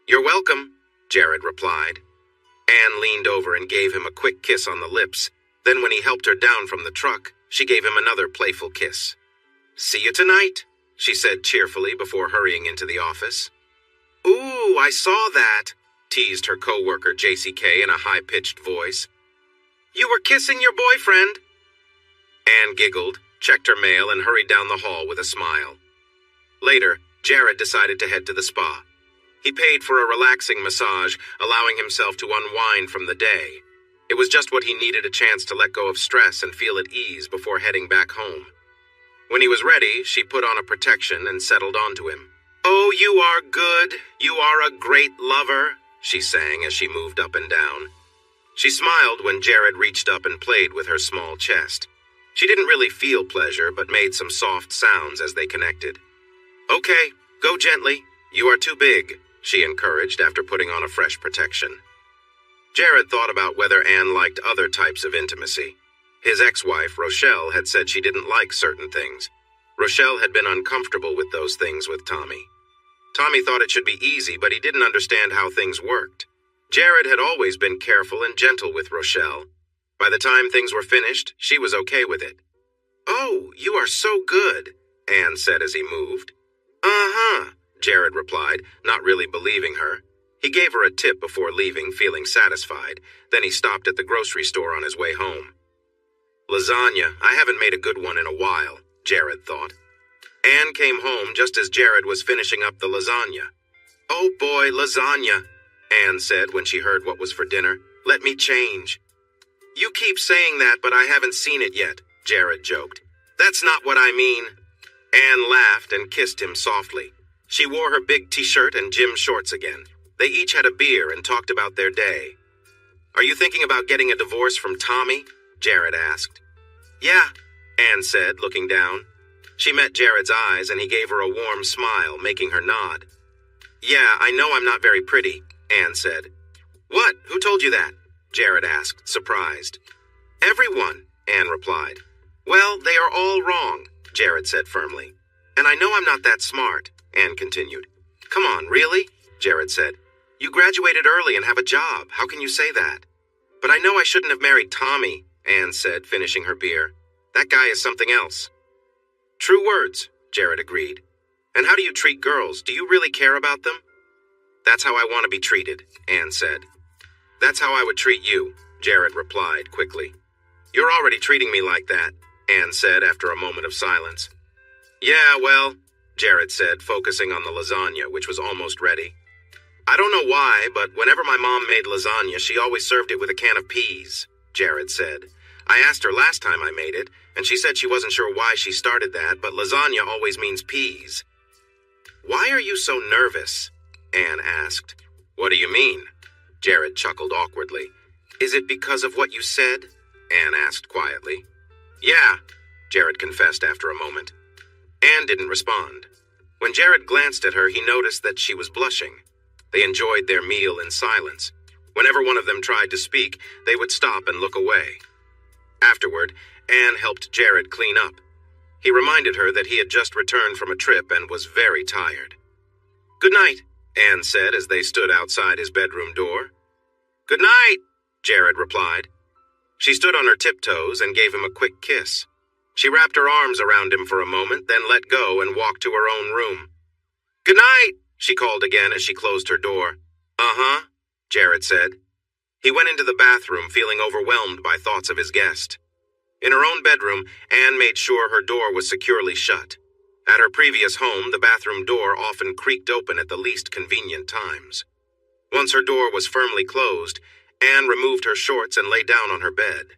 "You're welcome," Jared replied. Anne leaned over and gave him a quick kiss on the lips. Then when he helped her down from the truck, she gave him another playful kiss. "See you tonight," she said cheerfully before hurrying into the office. "Ooh, I saw that," teased her coworker JCK in a high-pitched voice. "You were kissing your boyfriend." Anne giggled, checked her mail, and hurried down the hall with a smile. Later, Jared decided to head to the spa. He paid for a relaxing massage, allowing himself to unwind from the day. It was just what he needed, a chance to let go of stress and feel at ease before heading back home. When he was ready, she put on a protection and settled onto him. "Oh, you are good. You are a great lover," she sang as she moved up and down. She smiled when Jared reached up and played with her small chest. She didn't really feel pleasure, but made some soft sounds as they connected. "Okay, go gently. You are too big," she encouraged after putting on a fresh protection. Jared thought about whether Anne liked other types of intimacy. His ex-wife, Rochelle, had said she didn't like certain things. Rochelle had been uncomfortable with those things with Tommy. Tommy thought it should be easy, but he didn't understand how things worked. Jared had always been careful and gentle with Rochelle. By the time things were finished, she was okay with it. "Oh, you are so good," Anne said as he moved. "Uh-huh," Jared replied, not really believing her. He gave her a tip before leaving, feeling satisfied. Then he stopped at the grocery store on his way home. Lasagna. I haven't made a good one in a while, Jared thought. Anne came home just as Jared was finishing up the lasagna. "Oh boy, lasagna," Anne said when she heard what was for dinner. "Let me change." You keep saying that, but I haven't seen it yet, Jared joked. That's not what I mean. Anne laughed and kissed him softly. She wore her big t-shirt and gym shorts again. They each had a beer and talked about their day. Are you thinking about getting a divorce from Tommy? Jared asked. Yeah, Anne said, looking down. She met Jared's eyes and he gave her a warm smile, making her nod. Yeah, I know I'm not very pretty, Anne said. What? Who told you that? Jared asked, surprised. Everyone, Anne replied. Well, they are all wrong, Jared said firmly. And I know I'm not that smart, Anne continued. Come on, really? Jared said. You graduated early and have a job. How can you say that? But I know I shouldn't have married Tommy, Anne said, finishing her beer. That guy is something else. True words, Jared agreed. And how do you treat girls? Do you really care about them? That's how I want to be treated, Anne said. That's how I would treat you, Jared replied quickly. You're already treating me like that, Anne said after a moment of silence. Yeah, well, Jared said, focusing on the lasagna, which was almost ready. I don't know why, but whenever my mom made lasagna, she always served it with a can of peas, Jared said. I asked her last time I made it, and she said she wasn't sure why she started that, but lasagna always means peas. Why are you so nervous? Anne asked. What do you mean? Jared chuckled awkwardly. Is it because of what you said? Anne asked quietly. Yeah, Jared confessed after a moment. Anne didn't respond. When Jared glanced at her, he noticed that she was blushing. They enjoyed their meal in silence. Whenever one of them tried to speak, they would stop and look away. Afterward, Anne helped Jared clean up. He reminded her that he had just returned from a trip and was very tired. Good night, Anne said as they stood outside his bedroom door. Good night, Jared replied. She stood on her tiptoes and gave him a quick kiss. She wrapped her arms around him for a moment, then let go and walked to her own room. Good night, she called again as she closed her door. Uh-huh, Jared said. He went into the bathroom feeling overwhelmed by thoughts of his guest. In her own bedroom, Anne made sure her door was securely shut. At her previous home, the bathroom door often creaked open at the least convenient times. Once her door was firmly closed, Anne removed her shorts and lay down on her bed.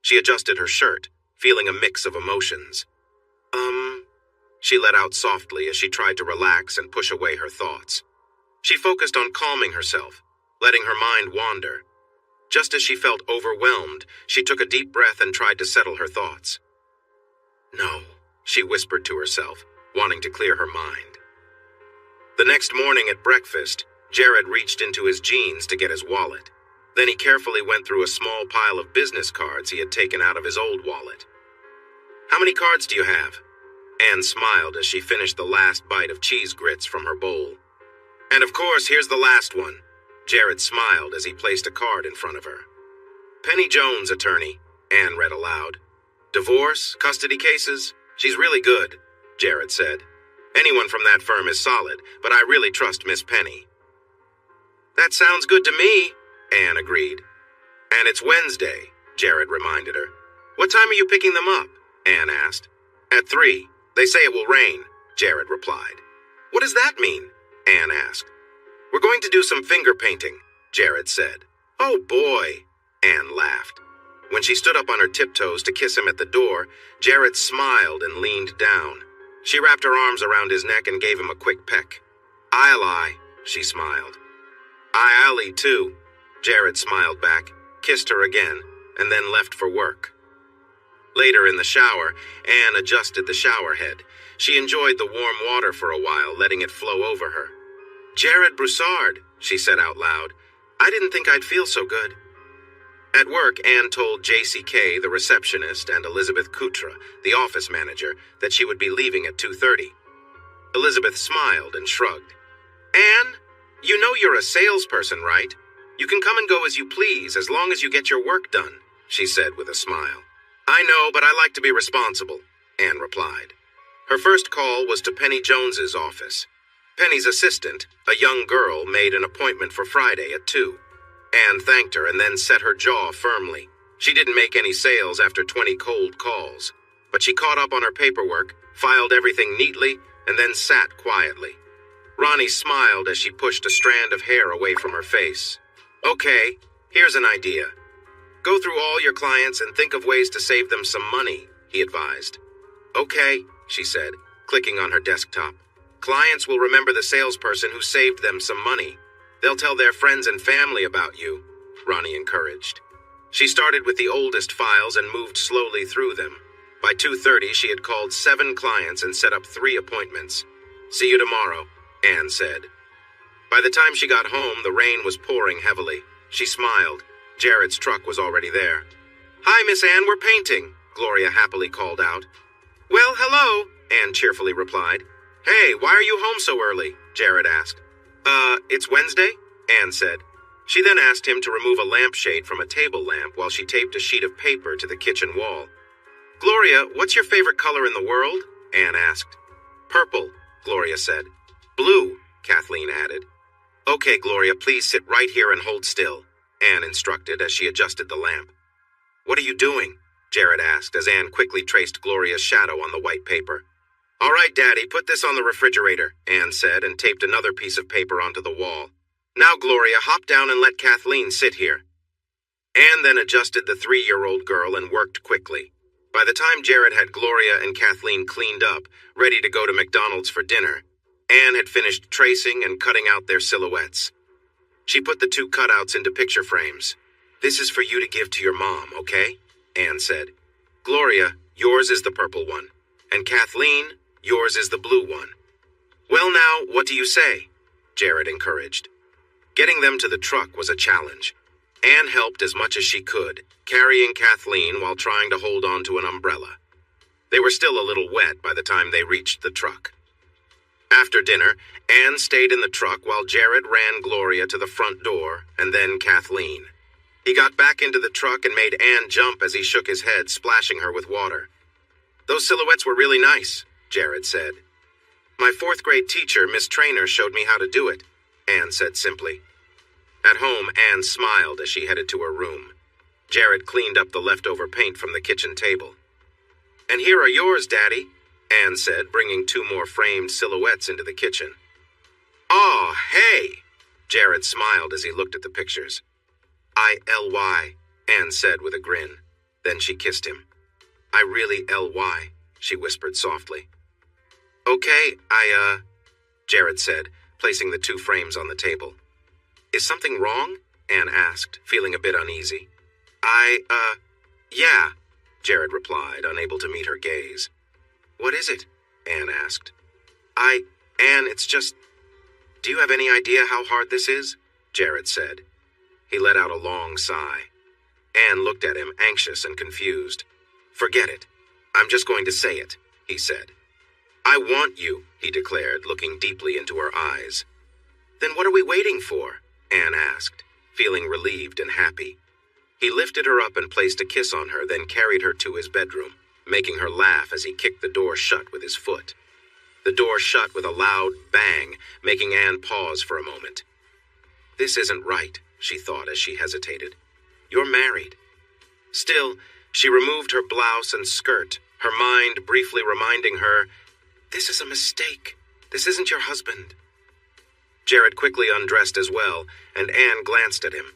She adjusted her shirt, feeling a mix of emotions. She let out softly as she tried to relax and push away her thoughts. She focused on calming herself, letting her mind wander. Just as she felt overwhelmed, she took a deep breath and tried to settle her thoughts. No, she whispered to herself, wanting to clear her mind. The next morning at breakfast, Jared reached into his jeans to get his wallet. Then he carefully went through a small pile of business cards he had taken out of his old wallet. How many cards do you have? Anne smiled as she finished the last bite of cheese grits from her bowl. And of course, here's the last one. Jared smiled as he placed a card in front of her. Penny Jones, attorney, Anne read aloud. Divorce, custody cases, she's really good, Jared said. Anyone from that firm is solid, but I really trust Miss Penny. That sounds good to me, Anne agreed. And it's Wednesday, Jared reminded her. What time are you picking them up? Anne asked. At 3. They say it will rain, Jared replied. What does that mean? Anne asked. We're going to do some finger painting, Jared said. Oh boy, Anne laughed. When she stood up on her tiptoes to kiss him at the door, Jared smiled and leaned down. She wrapped her arms around his neck and gave him a quick peck. I'll lie, she smiled. I'll eat too, Jared smiled back, kissed her again, and then left for work. Later in the shower, Anne adjusted the shower head. She enjoyed the warm water for a while, letting it flow over her. Jared Broussard, she said out loud. I didn't think I'd feel so good. At work, Anne told JCK, the receptionist, and Elizabeth Kutra, the office manager, that she would be leaving at 2:30. Elizabeth smiled and shrugged. Anne, you know you're a salesperson, right? You can come and go as you please as long as you get your work done, she said with a smile. I know, but I like to be responsible, Anne replied. Her first call was to Penny Jones's office. Penny's assistant, a young girl, made an appointment for Friday at 2. Anne thanked her and then set her jaw firmly. She didn't make any sales after 20 cold calls, but she caught up on her paperwork, filed everything neatly, and then sat quietly. Ronnie smiled as she pushed a strand of hair away from her face. Okay, here's an idea. Go through all your clients and think of ways to save them some money, he advised. Okay, she said, clicking on her desktop. Clients will remember the salesperson who saved them some money. They'll tell their friends and family about you, Ronnie encouraged. She started with the oldest files and moved slowly through them. By 2:30, she had called 7 clients and set up 3 appointments. See you tomorrow, Anne said. By the time she got home, the rain was pouring heavily. She smiled. Jared's truck was already there. Hi, Miss Anne, we're painting, Gloria happily called out. Well, hello, Anne cheerfully replied. Hey, why are you home so early? Jared asked. It's Wednesday, Anne said. She then asked him to remove a lampshade from a table lamp while she taped a sheet of paper to the kitchen wall. Gloria, what's your favorite color in the world? Anne asked. Purple, Gloria said. Blue, Kathleen added. Okay, Gloria, please sit right here and hold still, Anne instructed as she adjusted the lamp. What are you doing? Jared asked as Anne quickly traced Gloria's shadow on the white paper. All right, Daddy, put this on the refrigerator, Anne said and taped another piece of paper onto the wall. Now, Gloria, hop down and let Kathleen sit here. Anne then adjusted the 3-year-old girl and worked quickly. By the time Jared had Gloria and Kathleen cleaned up, ready to go to McDonald's for dinner, Anne had finished tracing and cutting out their silhouettes. She put the 2 cutouts into picture frames. This is for you to give to your mom, okay? Anne said. Gloria, yours is the purple one. And Kathleen, yours is the blue one. Well now, what do you say? Jared encouraged. Getting them to the truck was a challenge. Anne helped as much as she could, carrying Kathleen while trying to hold on to an umbrella. They were still a little wet by the time they reached the truck. After dinner, Anne stayed in the truck while Jared ran Gloria to the front door, and then Kathleen. He got back into the truck and made Anne jump as he shook his head, splashing her with water. Those silhouettes were really nice, Jared said. My 4th-grade teacher, Miss Traynor, showed me how to do it, Anne said simply. At home, Anne smiled as she headed to her room. Jared cleaned up the leftover paint from the kitchen table. And here are yours, Daddy, Anne said, bringing 2 more framed silhouettes into the kitchen. Aw, hey! Jared smiled as he looked at the pictures. I-L-Y, Anne said with a grin. Then she kissed him. I really L-Y, she whispered softly. Okay, Jared said, placing the 2 frames on the table. Is something wrong? Anne asked, feeling a bit uneasy. Yeah, Jared replied, unable to meet her gaze. What is it? Anne asked. Anne, it's just... Do you have any idea how hard this is? Jared said. He let out a long sigh. Anne looked at him, anxious and confused. Forget it. I'm just going to say it, he said. I want you, he declared, looking deeply into her eyes. Then what are we waiting for? Anne asked, feeling relieved and happy. He lifted her up and placed a kiss on her, then carried her to his bedroom, making her laugh as he kicked the door shut with his foot. The door shut with a loud bang, making Anne pause for a moment. This isn't right, she thought as she hesitated. You're married. Still, she removed her blouse and skirt, her mind briefly reminding her, this is a mistake. This isn't your husband. Jared quickly undressed as well, and Anne glanced at him.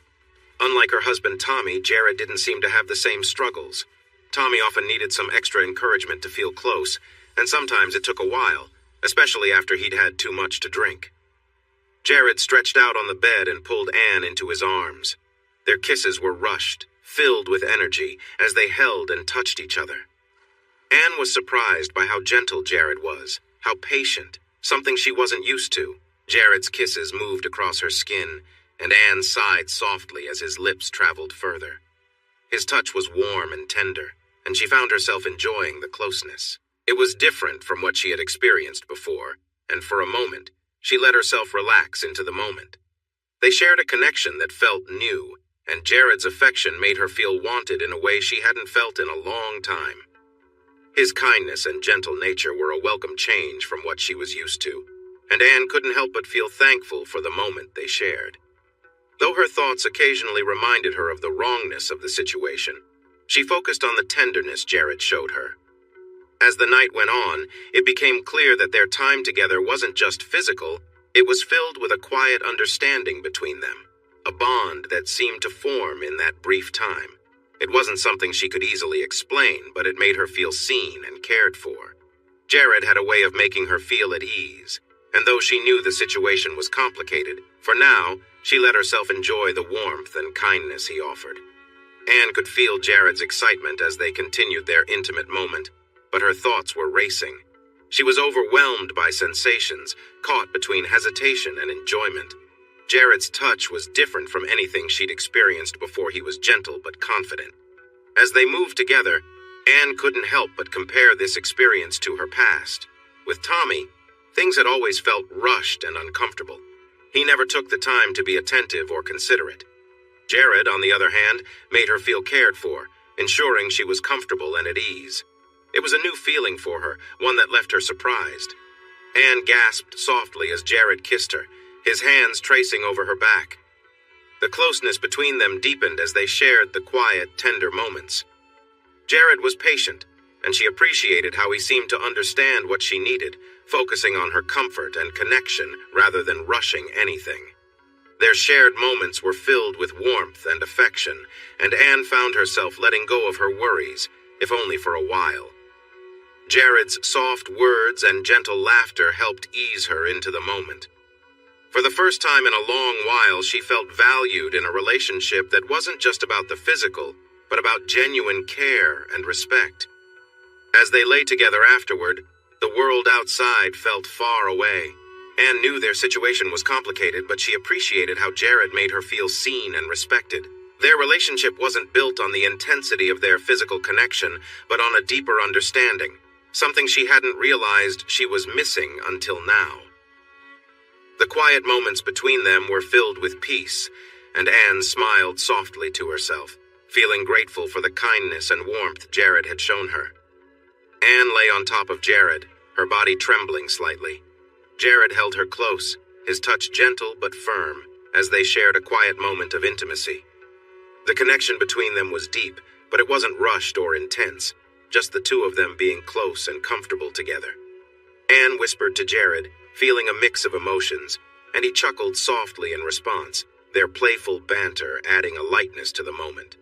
Unlike her husband Tommy, Jared didn't seem to have the same struggles. Tommy often needed some extra encouragement to feel close, and sometimes it took a while, especially after he'd had too much to drink. Jared stretched out on the bed and pulled Anne into his arms. Their kisses were rushed, filled with energy, as they held and touched each other. Anne was surprised by how gentle Jared was, how patient, something she wasn't used to. Jared's kisses moved across her skin, and Anne sighed softly as his lips traveled further. His touch was warm and tender, and she found herself enjoying the closeness. It was different from what she had experienced before, and for a moment, she let herself relax into the moment. They shared a connection that felt new, and Jared's affection made her feel wanted in a way she hadn't felt in a long time. His kindness and gentle nature were a welcome change from what she was used to, and Anne couldn't help but feel thankful for the moment they shared. Though her thoughts occasionally reminded her of the wrongness of the situation, she focused on the tenderness Jared showed her. As the night went on, it became clear that their time together wasn't just physical, it was filled with a quiet understanding between them, a bond that seemed to form in that brief time. It wasn't something she could easily explain, but it made her feel seen and cared for. Jared had a way of making her feel at ease, and though she knew the situation was complicated, for now, she let herself enjoy the warmth and kindness he offered. Anne could feel Jared's excitement as they continued their intimate moment, but her thoughts were racing. She was overwhelmed by sensations, caught between hesitation and enjoyment. Jared's touch was different from anything she'd experienced before. He was gentle but confident. As they moved together, Anne couldn't help but compare this experience to her past. With Tommy, things had always felt rushed and uncomfortable. He never took the time to be attentive or considerate. Jared, on the other hand, made her feel cared for, ensuring she was comfortable and at ease. It was a new feeling for her, one that left her surprised. Anne gasped softly as Jared kissed her, his hands tracing over her back. The closeness between them deepened as they shared the quiet, tender moments. Jared was patient, and she appreciated how he seemed to understand what she needed, focusing on her comfort and connection rather than rushing anything. Their shared moments were filled with warmth and affection, and Anne found herself letting go of her worries, if only for a while. Jared's soft words and gentle laughter helped ease her into the moment. For the first time in a long while, she felt valued in a relationship that wasn't just about the physical, but about genuine care and respect. As they lay together afterward, the world outside felt far away. Anne knew their situation was complicated, but she appreciated how Jared made her feel seen and respected. Their relationship wasn't built on the intensity of their physical connection, but on a deeper understanding, something she hadn't realized she was missing until now. The quiet moments between them were filled with peace, and Anne smiled softly to herself, feeling grateful for the kindness and warmth Jared had shown her. Anne lay on top of Jared, her body trembling slightly. Jared held her close, his touch gentle but firm, as they shared a quiet moment of intimacy. The connection between them was deep, but it wasn't rushed or intense, just the two of them being close and comfortable together. Anne whispered to Jared, feeling a mix of emotions, and he chuckled softly in response, their playful banter adding a lightness to the moment.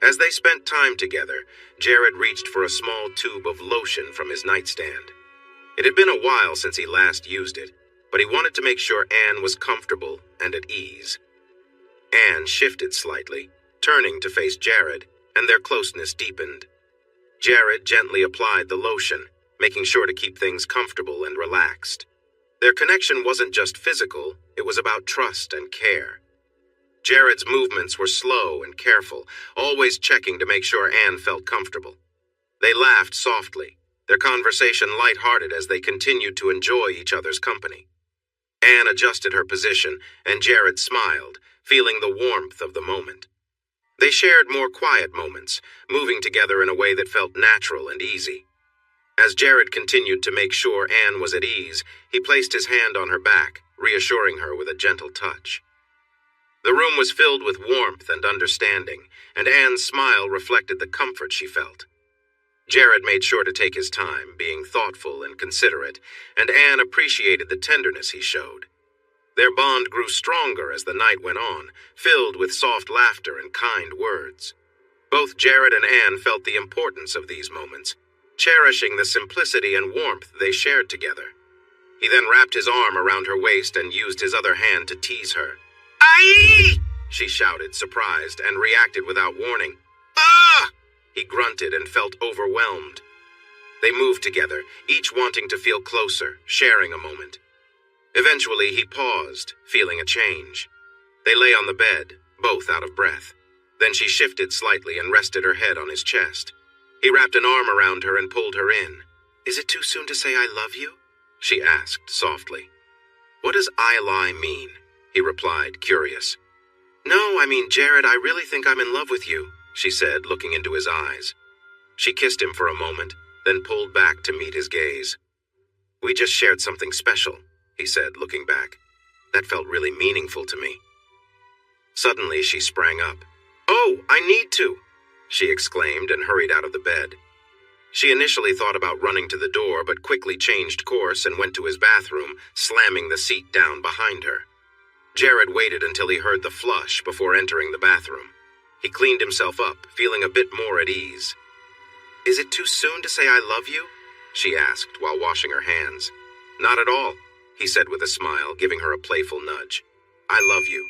As they spent time together, Jared reached for a small tube of lotion from his nightstand. It had been a while since he last used it, but he wanted to make sure Anne was comfortable and at ease. Anne shifted slightly, turning to face Jared, and their closeness deepened. Jared gently applied the lotion, making sure to keep things comfortable and relaxed. Their connection wasn't just physical, it was about trust and care. Jared's movements were slow and careful, always checking to make sure Anne felt comfortable. They laughed softly, their conversation light-hearted as they continued to enjoy each other's company. Anne adjusted her position, and Jared smiled, feeling the warmth of the moment. They shared more quiet moments, moving together in a way that felt natural and easy. As Jared continued to make sure Anne was at ease, he placed his hand on her back, reassuring her with a gentle touch. The room was filled with warmth and understanding, and Anne's smile reflected the comfort she felt. Jared made sure to take his time, being thoughtful and considerate, and Anne appreciated the tenderness he showed. Their bond grew stronger as the night went on, filled with soft laughter and kind words. Both Jared and Anne felt the importance of these moments, cherishing the simplicity and warmth they shared together. He then wrapped his arm around her waist and used his other hand to tease her. "Aye!" she shouted, surprised, and reacted without warning. "Ah!" He grunted and felt overwhelmed. They moved together, each wanting to feel closer, sharing a moment. Eventually, he paused, feeling a change. They lay on the bed, both out of breath. Then she shifted slightly and rested her head on his chest. He wrapped an arm around her and pulled her in. "Is it too soon to say I love you?" she asked softly. "What does I lie mean?" he replied, curious. "No, I mean, Jared, I really think I'm in love with you," she said, looking into his eyes. She kissed him for a moment, then pulled back to meet his gaze. "We just shared something special," he said, looking back. "That felt really meaningful to me." Suddenly, she sprang up. "Oh, I need to!" she exclaimed and hurried out of the bed. She initially thought about running to the door, but quickly changed course and went to his bathroom, slamming the seat down behind her. Jared waited until he heard the flush before entering the bathroom. He cleaned himself up, feeling a bit more at ease. "Is it too soon to say I love you?" she asked while washing her hands. "Not at all," he said with a smile, giving her a playful nudge. "I love you."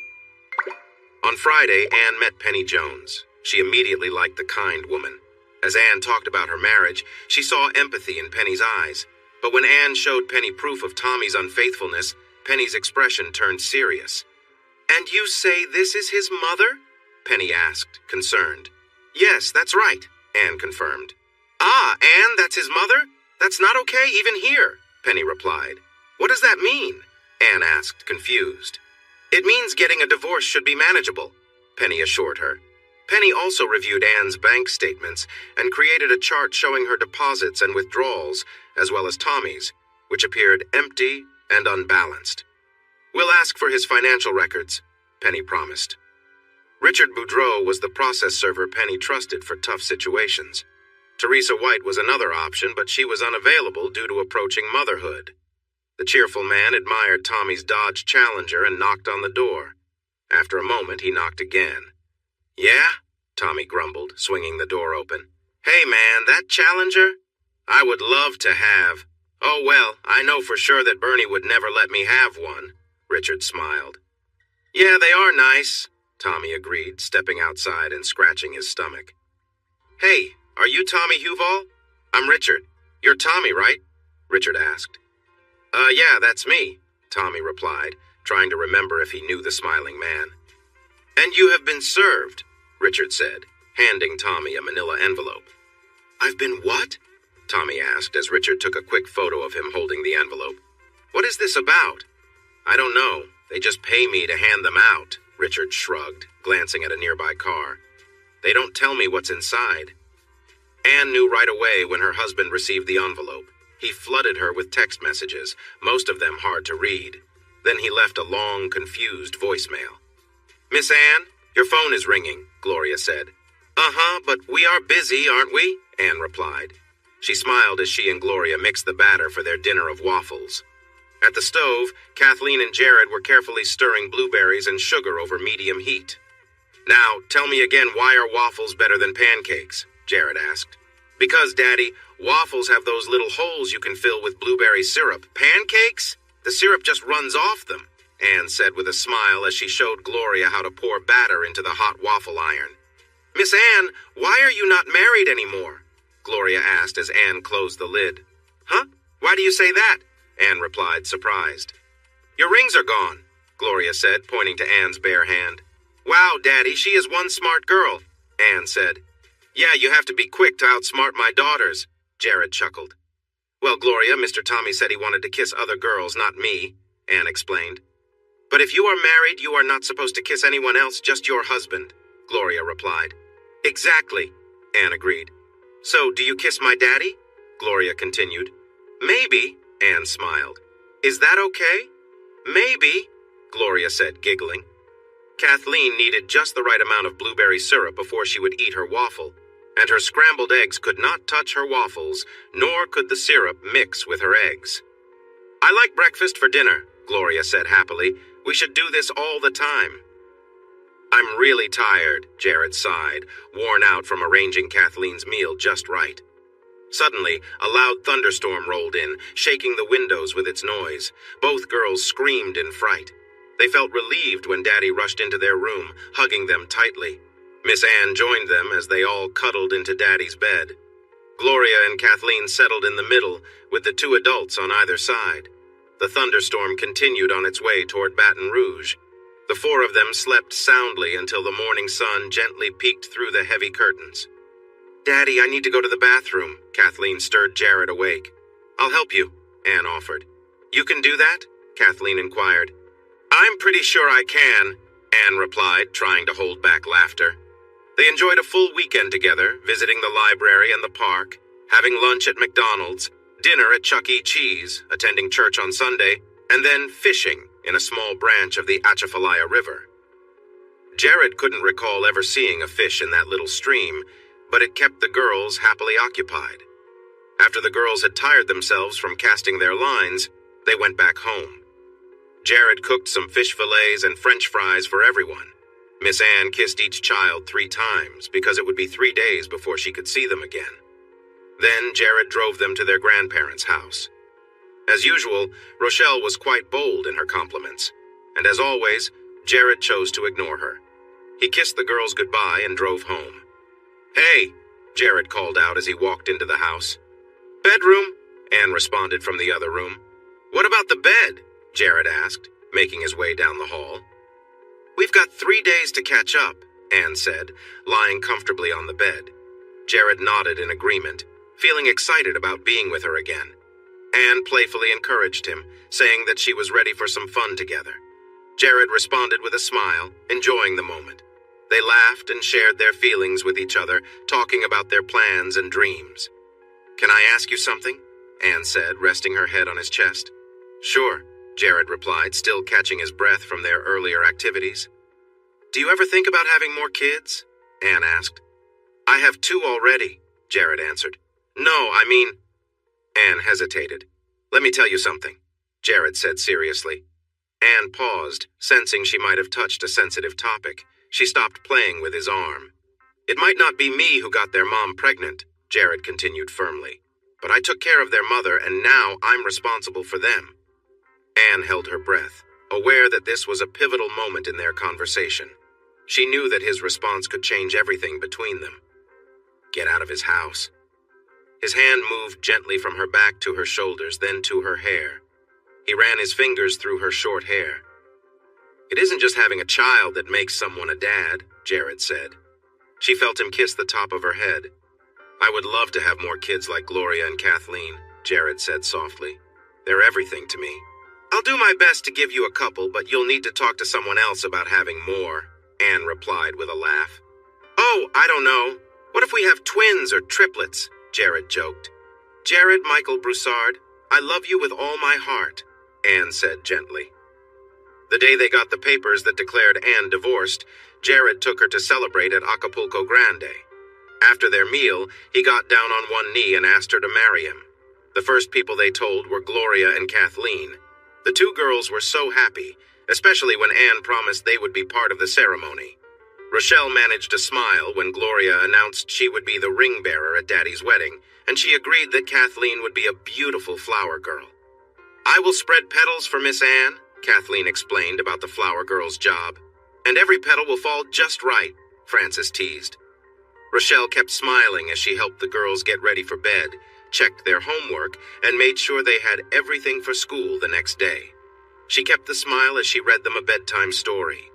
On Friday, Anne met Penny Jones. She immediately liked the kind woman. As Anne talked about her marriage, she saw empathy in Penny's eyes. But when Anne showed Penny proof of Tommy's unfaithfulness, Penny's expression turned serious. "And you say this is his mother?" Penny asked, concerned. "Yes, that's right," Anne confirmed. "Ah, Anne, that's his mother? That's not okay, even here," Penny replied. "What does that mean?" Anne asked, confused. "It means getting a divorce should be manageable," Penny assured her. Penny also reviewed Anne's bank statements and created a chart showing her deposits and withdrawals, as well as Tommy's, which appeared empty and unbalanced. "We'll ask for his financial records," Penny promised. Richard Boudreau was the process server Penny trusted for tough situations. Teresa White was another option, but she was unavailable due to approaching motherhood. The cheerful man admired Tommy's Dodge Challenger and knocked on the door. After a moment, he knocked again. "Yeah?" Tommy grumbled, swinging the door open. "Hey man, that Challenger? I would love to have. Oh well, I know for sure that Bernie would never let me have one," Richard smiled. "Yeah, they are nice," Tommy agreed, stepping outside and scratching his stomach. "Hey, are you Tommy Huval?" "I'm Richard. You're Tommy, right?" Richard asked. Yeah, that's me," Tommy replied, trying to remember if he knew the smiling man. "And you have been served," Richard said, handing Tommy a manila envelope. "I've been what?" Tommy asked as Richard took a quick photo of him holding the envelope. "What is this about?" "I don't know. They just pay me to hand them out," Richard shrugged, glancing at a nearby car. "They don't tell me what's inside." Anne knew right away when her husband received the envelope. He flooded her with text messages, most of them hard to read. Then he left a long, confused voicemail. "Miss Anne, your phone is ringing," Gloria said. "Uh-huh, but we are busy, aren't we?" Anne replied. She smiled as she and Gloria mixed the batter for their dinner of waffles. At the stove, Kathleen and Jared were carefully stirring blueberries and sugar over medium heat. "Now, tell me again, why are waffles better than pancakes?" Jared asked. "Because, Daddy, waffles have those little holes you can fill with blueberry syrup. Pancakes? The syrup just runs off them," Anne said with a smile as she showed Gloria how to pour batter into the hot waffle iron. "Miss Anne, why are you not married anymore?" Gloria asked as Anne closed the lid. "Huh? Why do you say that?" Anne replied, surprised. "Your rings are gone," Gloria said, pointing to Anne's bare hand. "Wow, Daddy, she is one smart girl," Anne said. "Yeah, you have to be quick to outsmart my daughters," Jared chuckled. "Well, Gloria, Mr. Tommy said he wanted to kiss other girls, not me," Anne explained. "But if you are married, you are not supposed to kiss anyone else, just your husband," Gloria replied. "Exactly," Anne agreed. "So, do you kiss my daddy?" Gloria continued. "Maybe," Anne smiled. "Is that okay?" "Maybe," Gloria said, giggling. Kathleen needed just the right amount of blueberry syrup before she would eat her waffle, and her scrambled eggs could not touch her waffles, nor could the syrup mix with her eggs. "I like breakfast for dinner," Gloria said happily. "We should do this all the time." "I'm really tired," Jared sighed, worn out from arranging Kathleen's meal just right. Suddenly, a loud thunderstorm rolled in, shaking the windows with its noise. Both girls screamed in fright. They felt relieved when Daddy rushed into their room, hugging them tightly. Miss Anne joined them as they all cuddled into Daddy's bed. Gloria and Kathleen settled in the middle, with the two adults on either side. The thunderstorm continued on its way toward Baton Rouge. The four of them slept soundly until the morning sun gently peeked through the heavy curtains. "Daddy, I need to go to the bathroom," Kathleen stirred Jared awake. "I'll help you," Anne offered. "You can do that?" Kathleen inquired. "I'm pretty sure I can," Anne replied, trying to hold back laughter. They enjoyed a full weekend together, visiting the library and the park, having lunch at McDonald's, dinner at Chuck E. Cheese, attending church on Sunday, and then fishing in a small branch of the Atchafalaya River. Jared couldn't recall ever seeing a fish in that little stream, but it kept the girls happily occupied. After the girls had tired themselves from casting their lines, they went back home. Jared cooked some fish fillets and French fries for everyone. Miss Anne kissed each child 3 times because it would be 3 days before she could see them again. Then Jared drove them to their grandparents' house. As usual, Rochelle was quite bold in her compliments, and as always, Jared chose to ignore her. He kissed the girls goodbye and drove home. "Hey," Jared called out as he walked into the house. "Bedroom," Anne responded from the other room. "What about the bed?" Jared asked, making his way down the hall. "We've got 3 days to catch up," Anne said, lying comfortably on the bed. Jared nodded in agreement, feeling excited about being with her again. Anne playfully encouraged him, saying that she was ready for some fun together. Jared responded with a smile, enjoying the moment. They laughed and shared their feelings with each other, talking about their plans and dreams. "Can I ask you something?" Anne said, resting her head on his chest. "Sure," Jared replied, still catching his breath from their earlier activities. "Do you ever think about having more kids?" Anne asked. "I have 2 already," Jared answered. "No, I mean—" Anne hesitated. "Let me tell you something," Jared said seriously. Anne paused, sensing she might have touched a sensitive topic. She stopped playing with his arm. "It might not be me who got their mom pregnant," Jared continued firmly, "but I took care of their mother, and now I'm responsible for them." Anne held her breath, aware that this was a pivotal moment in their conversation. She knew that his response could change everything between them. Get out of his house. His hand moved gently from her back to her shoulders, then to her hair. He ran his fingers through her short hair. "It isn't just having a child that makes someone a dad," Jared said. She felt him kiss the top of her head. "I would love to have more kids like Gloria and Kathleen," Jared said softly. "They're everything to me." "I'll do my best to give you a couple, but you'll need to talk to someone else about having more," Anne replied with a laugh. "Oh, I don't know. What if we have twins or triplets?" Jared joked. "Jared Michael Broussard, I love you with all my heart," Anne said gently. The day they got the papers that declared Anne divorced, Jared took her to celebrate at Acapulco Grande. After their meal, he got down on one knee and asked her to marry him. The first people they told were Gloria and Kathleen. The 2 girls were so happy, especially when Anne promised they would be part of the ceremony. Rochelle managed a smile when Gloria announced she would be the ring bearer at Daddy's wedding, and she agreed that Kathleen would be a beautiful flower girl. "I will spread petals for Miss Anne," Kathleen explained about the flower girl's job. "And every petal will fall just right," Frances teased. Rochelle kept smiling as she helped the girls get ready for bed, checked their homework, and made sure they had everything for school the next day. She kept the smile as she read them a bedtime story.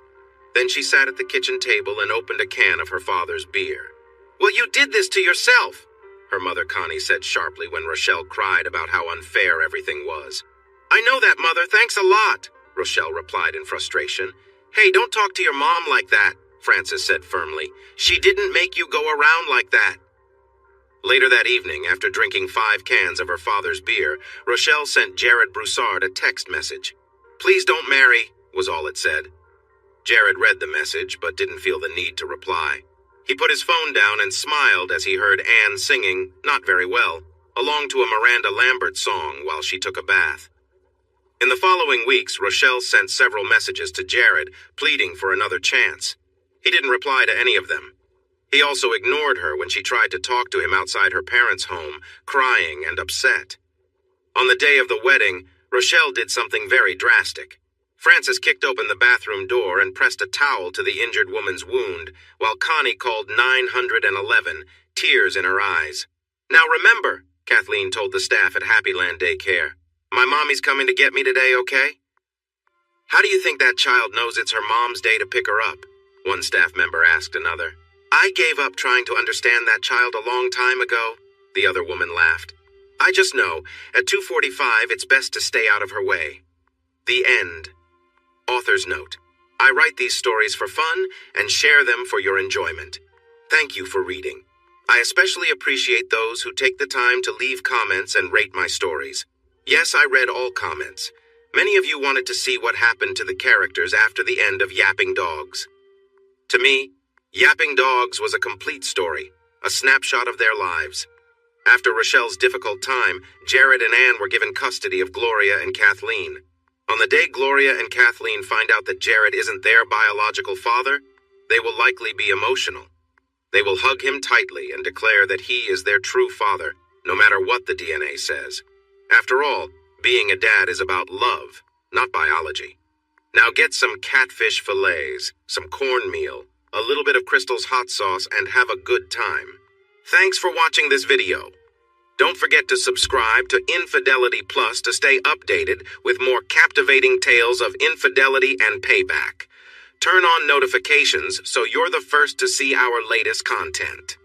Then she sat at the kitchen table and opened a can of her father's beer. "Well, you did this to yourself," her mother Connie said sharply when Rochelle cried about how unfair everything was. "I know that, Mother. Thanks a lot," Rochelle replied in frustration. "Hey, don't talk to your mom like that," Frances said firmly. "She didn't make you go around like that." Later that evening, after drinking 5 cans of her father's beer, Rochelle sent Jared Broussard a text message. "Please don't marry," was all it said. Jared read the message, but didn't feel the need to reply. He put his phone down and smiled as he heard Anne singing, not very well, along to a Miranda Lambert song while she took a bath. In the following weeks, Rochelle sent several messages to Jared, pleading for another chance. He didn't reply to any of them. He also ignored her when she tried to talk to him outside her parents' home, crying and upset. On the day of the wedding, Rochelle did something very drastic. Frances kicked open the bathroom door and pressed a towel to the injured woman's wound, while Connie called 911, tears in her eyes. "Now remember," Kathleen told the staff at Happyland Daycare, "my mommy's coming to get me today, okay?" "How do you think that child knows it's her mom's day to pick her up?" one staff member asked another. "I gave up trying to understand that child a long time ago," the other woman laughed. "I just know, at 2:45, it's best to stay out of her way." The end. Author's note. I write these stories for fun and share them for your enjoyment. Thank you for reading. I especially appreciate those who take the time to leave comments and rate my stories. Yes, I read all comments. Many of you wanted to see what happened to the characters after the end of Yapping Dogs. To me, Yapping Dogs was a complete story, a snapshot of their lives. After Rochelle's difficult time, Jared and Anne were given custody of Gloria and Kathleen. On the day Gloria and Kathleen find out that Jared isn't their biological father, They will likely be emotional. They will hug him tightly and declare that he is their true father, no matter what the DNA says. After all, being a dad is about love, not biology. Now get some catfish fillets, some cornmeal, a little bit of Crystal's hot sauce, and have a good time. Thanks for watching this video. Don't forget to subscribe to Infidelity Plus to stay updated with more captivating tales of infidelity and payback. Turn on notifications so you're the first to see our latest content.